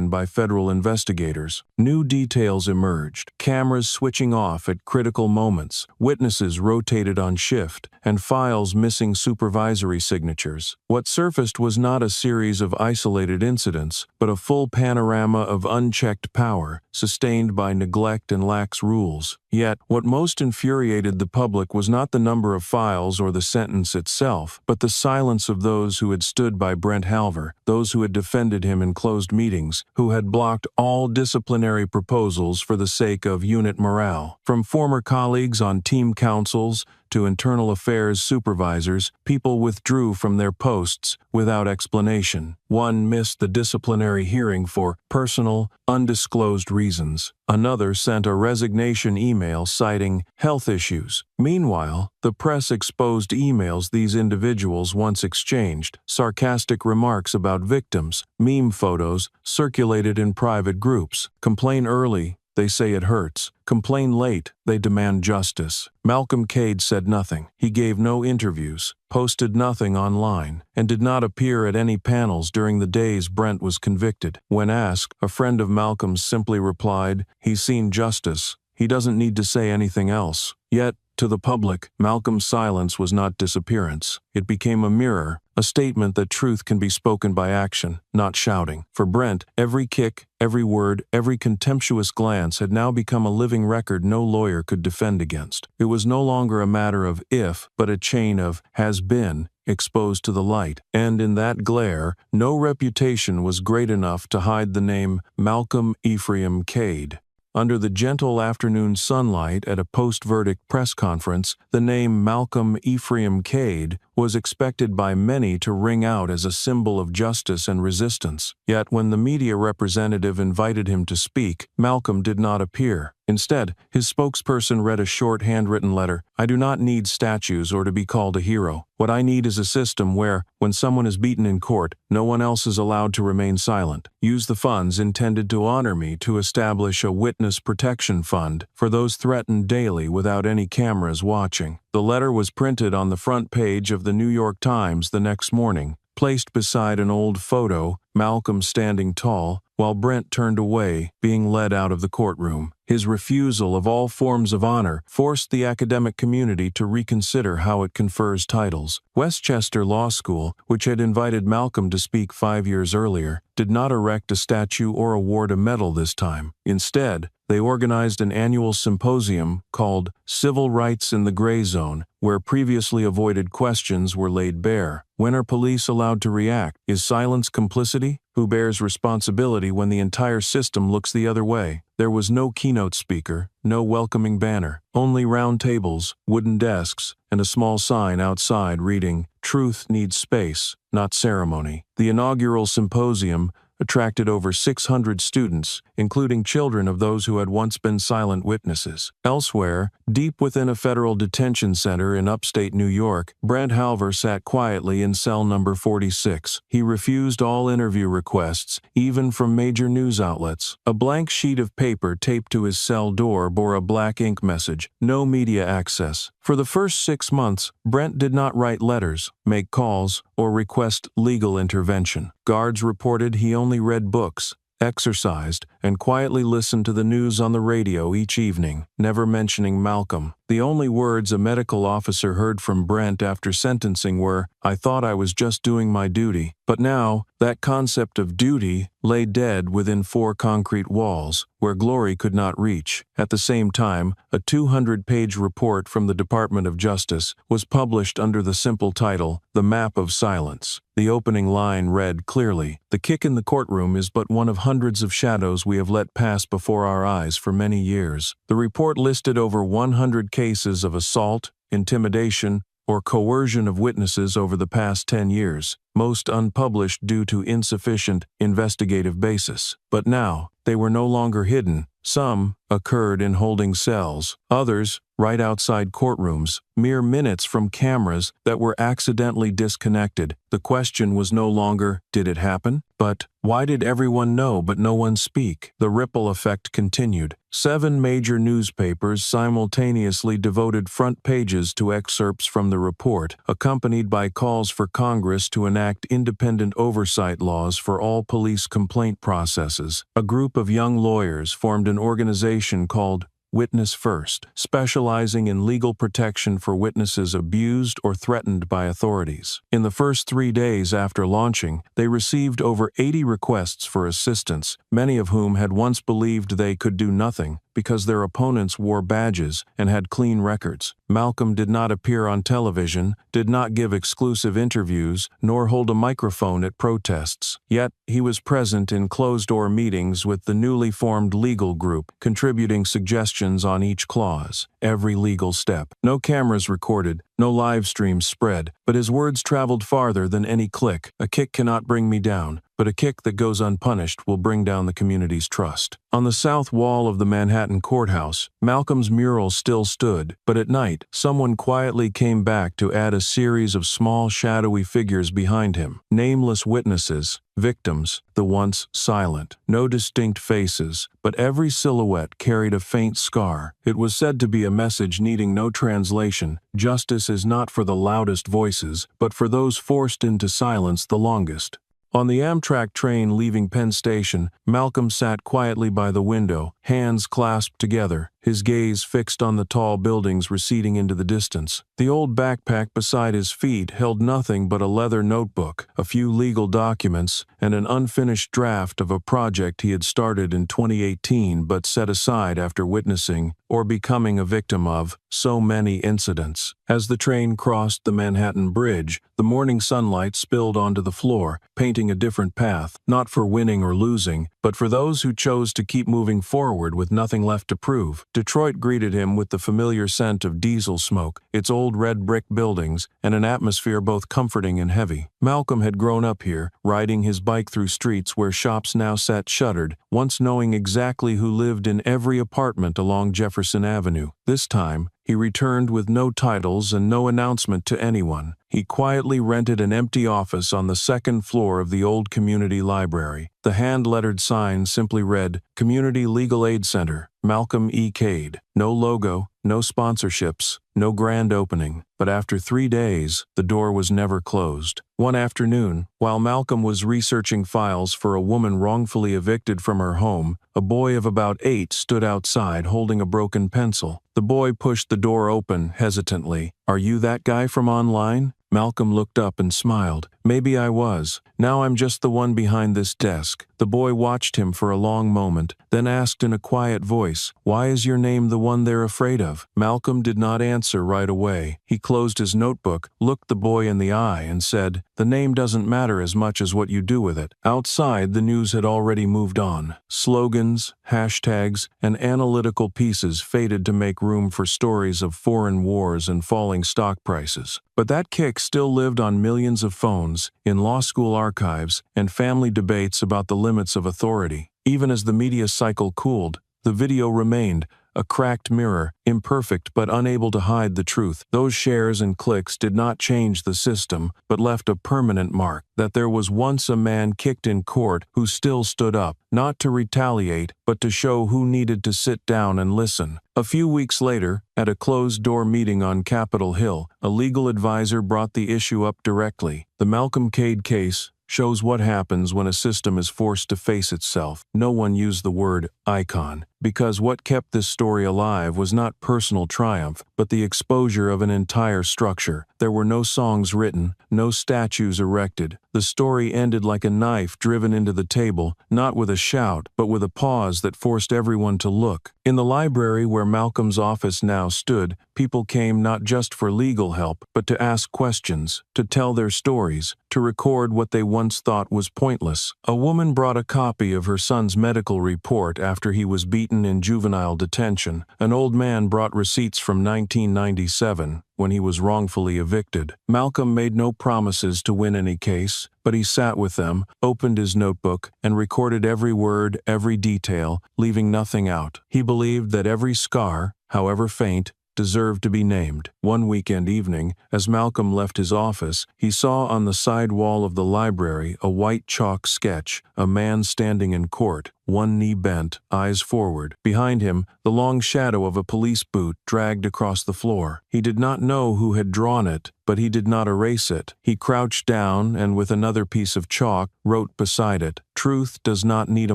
by federal investigators. New details emerged, cameras switching off at critical moments, witnesses rotated on shift, and files missing supervisory signatures. What surfaced was not a series of isolated incidents, but a full panorama of unchecked power, sustained by neglect and lax rules. Yet, what most infuriated the public was not the number of files or the sentence itself, but the silence of those who had stood by Brent Halver, those who had defended him in closed meetings, who had blocked all disciplinary proposals for the sake of unit morale. From former colleagues on team councils to internal affairs supervisors, people withdrew from their posts without explanation. One missed the disciplinary hearing for personal, undisclosed reasons. Another sent a resignation email citing health issues. Meanwhile, the press exposed emails these individuals once exchanged, sarcastic remarks about victims, meme photos circulated in private groups. Complain early, they say it hurts. Complain late, they demand justice. Malcolm Cade said nothing. He gave no interviews, posted nothing online, and did not appear at any panels during the days Brent was convicted. When asked, a friend of Malcolm's simply replied, "He's seen justice. He doesn't need to say anything else." Yet, to the public, Malcolm's silence was not disappearance. It became a mirror, a statement that truth can be spoken by action, not shouting. For Brent, every kick, every word, every contemptuous glance had now become a living record no lawyer could defend against. It was no longer a matter of if, but a chain of has been exposed to the light. And in that glare, no reputation was great enough to hide the name Malcolm Ephraim Cade. Under the gentle afternoon sunlight at a post-verdict press conference, the name Malcolm Ephraim Cade was expected by many to ring out as a symbol of justice and resistance. Yet when the media representative invited him to speak, Malcolm did not appear. Instead, his spokesperson read a short handwritten letter. "I do not need statues or to be called a hero. What I need is a system where, when someone is beaten in court, no one else is allowed to remain silent. Use the funds intended to honor me to establish a witness protection fund for those threatened daily without any cameras watching." The letter was printed on the front page of the New York Times the next morning, placed beside an old photo, Malcolm standing tall, while Brent turned away, being led out of the courtroom. His refusal of all forms of honor forced the academic community to reconsider how it confers titles. Westchester Law School, which had invited Malcolm to speak 5 years earlier, did not erect a statue or award a medal this time. Instead, they organized an annual symposium called Civil Rights in the Gray Zone, where previously avoided questions were laid bare. When are police allowed to react? Is silence complicity? Who bears responsibility when the entire system looks the other way? There was no keynote speaker, no welcoming banner, only round tables, wooden desks, and a small sign outside reading, "Truth needs space, not ceremony." The inaugural symposium attracted over 600 students, including children of those who had once been silent witnesses. Elsewhere, deep within a federal detention center in upstate New York, Brent Halver sat quietly in cell number 46. He refused all interview requests, even from major news outlets. A blank sheet of paper taped to his cell door bore a black ink message, "No media access." For the first 6 months, Brent did not write letters, make calls, or request legal intervention. Guards reported he only read books, exercised, and quietly listened to the news on the radio each evening, never mentioning Malcolm. The only words a medical officer heard from Brent after sentencing were, "I thought I was just doing my duty." But now, that concept of duty lay dead within 4 concrete walls, where glory could not reach. At the same time, a 200-page report from the Department of Justice was published under the simple title, "The Map of Silence." The opening line read clearly, "The kick in the courtroom is but one of hundreds of shadows we have let pass before our eyes for many years." The report listed over 100 cases of assault, intimidation, or coercion of witnesses over the past 10 years, most unpublished due to insufficient investigative basis. But now, they were no longer hidden. Some occurred in holding cells, others right outside courtrooms, mere minutes from cameras that were accidentally disconnected. The question was no longer, did it happen? But, why did everyone know but no one speak? The ripple effect continued. 7 major newspapers simultaneously devoted front pages to excerpts from the report, accompanied by calls for Congress to enact independent oversight laws for all police complaint processes. A group of young lawyers formed an organization called Witness First, specializing in legal protection for witnesses abused or threatened by authorities. In the first 3 days after launching, they received over 80 requests for assistance, many of whom had once believed they could do nothing because their opponents wore badges and had clean records. Malcolm did not appear on television, did not give exclusive interviews, nor hold a microphone at protests. Yet, he was present in closed-door meetings with the newly formed legal group, contributing suggestions on each clause, every legal step. No cameras recorded, no live streams spread, but his words traveled farther than any click. A kick cannot bring me down, but a kick that goes unpunished will bring down the community's trust. On the south wall of the Manhattan courthouse, Malcolm's mural still stood, but at night, someone quietly came back to add a series of small shadowy figures behind him. Nameless witnesses, victims, the once silent. No distinct faces, but every silhouette carried a faint scar. It was said to be a message needing no translation. Justice is not for the loudest voices, but for those forced into silence the longest. On the Amtrak train leaving Penn Station, Malcolm sat quietly by the window, hands clasped together, his gaze fixed on the tall buildings receding into the distance. The old backpack beside his feet held nothing but a leather notebook, a few legal documents, and an unfinished draft of a project he had started in 2018 but set aside after witnessing, or becoming a victim of, so many incidents. As the train crossed the Manhattan Bridge, the morning sunlight spilled onto the floor, painting a different path, not for winning or losing, but for those who chose to keep moving forward with nothing left to prove. Detroit greeted him with the familiar scent of diesel smoke, its old red brick buildings, and an atmosphere both comforting and heavy. Malcolm had grown up here, riding his bike through streets where shops now sat shuttered, once knowing exactly who lived in every apartment along Jefferson Avenue. This time, he returned with no titles and no announcement to anyone. He quietly rented an empty office on the second floor of the old community library. The hand-lettered sign simply read, Community Legal Aid Center, Malcolm E. Cade. No logo, no sponsorships, no grand opening. But after 3 days, the door was never closed. One afternoon, while Malcolm was researching files for a woman wrongfully evicted from her home, a boy of about 8 stood outside holding a broken pencil. The boy pushed the door open hesitantly. "Are you that guy from online?" Malcolm looked up and smiled. "Maybe I was. Now I'm just the one behind this desk." The boy watched him for a long moment, then asked in a quiet voice, "Why is your name the one they're afraid of?" Malcolm did not answer right away. He closed his notebook, looked the boy in the eye, and said, "The name doesn't matter as much as what you do with it." Outside, the news had already moved on. Slogans, hashtags, and analytical pieces faded to make room for stories of foreign wars and falling stock prices. But that kick still lived on millions of phones, in law school archives, and family debates about the limits of authority. Even as the media cycle cooled, the video remained, a cracked mirror, imperfect but unable to hide the truth. Those shares and clicks did not change the system, but left a permanent mark, that there was once a man kicked in court who still stood up, not to retaliate, but to show who needed to sit down and listen. A few weeks later, at a closed-door meeting on Capitol Hill, a legal advisor brought the issue up directly. The Malcolm Cade case shows what happens when a system is forced to face itself. No one used the word icon, because what kept this story alive was not personal triumph, but the exposure of an entire structure. There were no songs written, no statues erected. The story ended like a knife driven into the table, not with a shout, but with a pause that forced everyone to look. In the library where Malcolm's office now stood, people came not just for legal help, but to ask questions, to tell their stories, to record what they once thought was pointless. A woman brought a copy of her son's medical report after he was beaten in juvenile detention. An old man brought receipts from 1997, when he was wrongfully evicted. Malcolm made no promises to win any case, but he sat with them, opened his notebook, and recorded every word, every detail, leaving nothing out. He believed that every scar, however faint, deserved to be named. One weekend evening, as Malcolm left his office, he saw on the side wall of the library a white chalk sketch, a man standing in court, one knee bent, eyes forward. Behind him, the long shadow of a police boot dragged across the floor. He did not know who had drawn it, but he did not erase it. He crouched down and with another piece of chalk wrote beside it, "Truth does not need a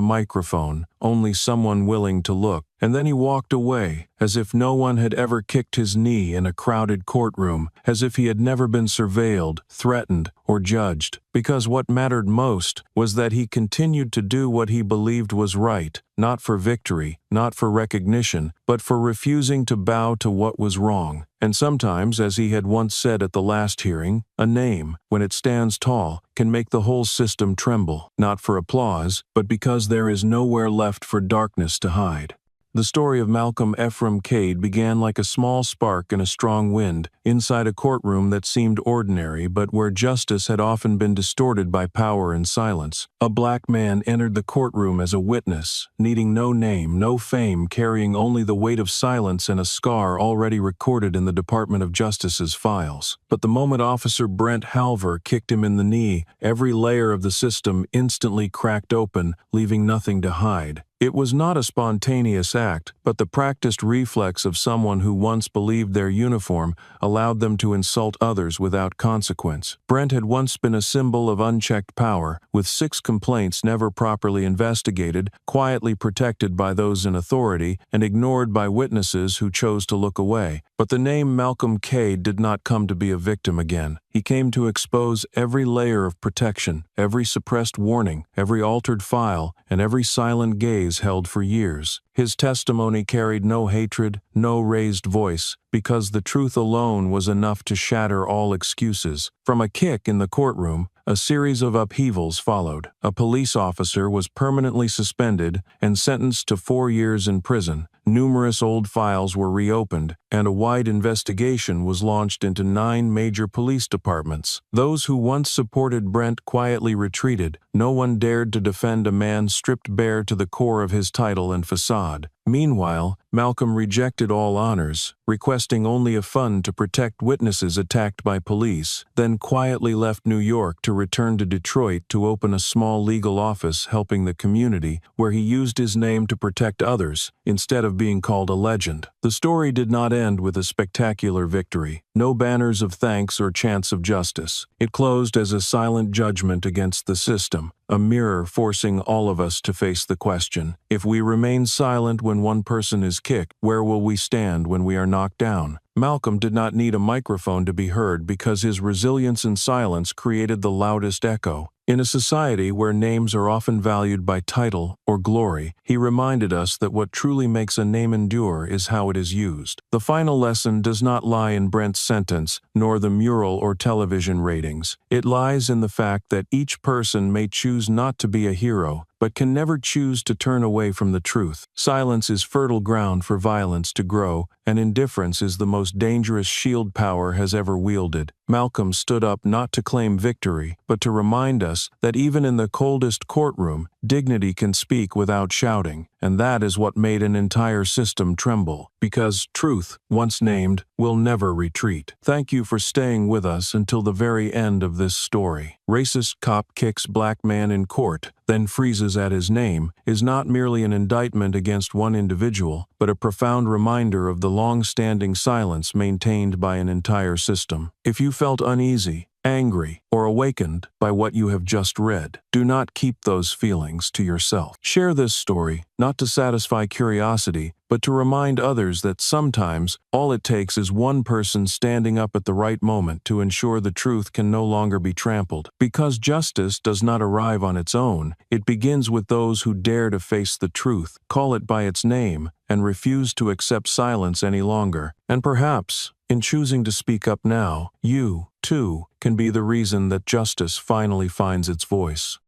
microphone, only someone willing to look." And then he walked away, as if no one had ever kicked his knee in a crowded courtroom, as if he had never been surveilled, threatened, or judged, because what mattered most was that he continued to do what he believed was right, not for victory, not for recognition, but for refusing to bow to what was wrong. And sometimes, as he had once said at the last hearing, a name, when it stands tall, can make the whole system tremble, not for applause, but because there is nowhere left for darkness to hide. The story of Malcolm Ephraim Cade began like a small spark in a strong wind, inside a courtroom that seemed ordinary but where justice had often been distorted by power and silence. A black man entered the courtroom as a witness, needing no name, no fame, carrying only the weight of silence and a scar already recorded in the Department of Justice's files. But the moment Officer Brent Halver kicked him in the knee, every layer of the system instantly cracked open, leaving nothing to hide. It was not a spontaneous act, but the practiced reflex of someone who once believed their uniform allowed them to insult others without consequence. Brent had once been a symbol of unchecked power, with 6 complaints never properly investigated, quietly protected by those in authority, and ignored by witnesses who chose to look away. But the name Malcolm Cade did not come to be a victim again. He came to expose every layer of protection, every suppressed warning, every altered file, and every silent gaze held for years. His testimony carried no hatred, no raised voice, because the truth alone was enough to shatter all excuses. From a kick in the courtroom, a series of upheavals followed. A police officer was permanently suspended and sentenced to 4 years in prison. Numerous old files were reopened, and a wide investigation was launched into 9 major police departments. Those who once supported Brent quietly retreated. No one dared to defend a man stripped bare to the core of his title and facade. Meanwhile, Malcolm rejected all honors, requesting only a fund to protect witnesses attacked by police, then quietly left New York to return to Detroit to open a small legal office helping the community, where he used his name to protect others, instead of being called a legend. The story did not end with a spectacular victory. No banners of thanks or chants of justice. It closed as a silent judgment against the system, a mirror forcing all of us to face the question: if we remain silent when one person is kicked, where will we stand when we are knocked down? Malcolm did not need a microphone to be heard because his resilience in silence created the loudest echo. In a society where names are often valued by title or glory, he reminded us that what truly makes a name endure is how it is used. The final lesson does not lie in Brent's sentence, nor the mural or television ratings. It lies in the fact that each person may choose not to be a hero, but can never choose to turn away from the truth. Silence is fertile ground for violence to grow, and indifference is the most dangerous shield power has ever wielded. Malcolm stood up not to claim victory, but to remind us that even in the coldest courtroom, dignity can speak without shouting, and that is what made an entire system tremble, because truth, once named, will never retreat. Thank you for staying with us until the very end of this story. Racist cop kicks black man in court, then freezes at his name, is not merely an indictment against one individual, but a profound reminder of the long-standing silence maintained by an entire system. If you felt uneasy, angry, or awakened by what you have just read, do not keep those feelings to yourself. Share this story, not to satisfy curiosity, but to remind others that sometimes all it takes is one person standing up at the right moment to ensure the truth can no longer be trampled. Because justice does not arrive on its own, it begins with those who dare to face the truth, call it by its name, and refuse to accept silence any longer. And perhaps, in choosing to speak up now, you, too, can be the reason that justice finally finds its voice.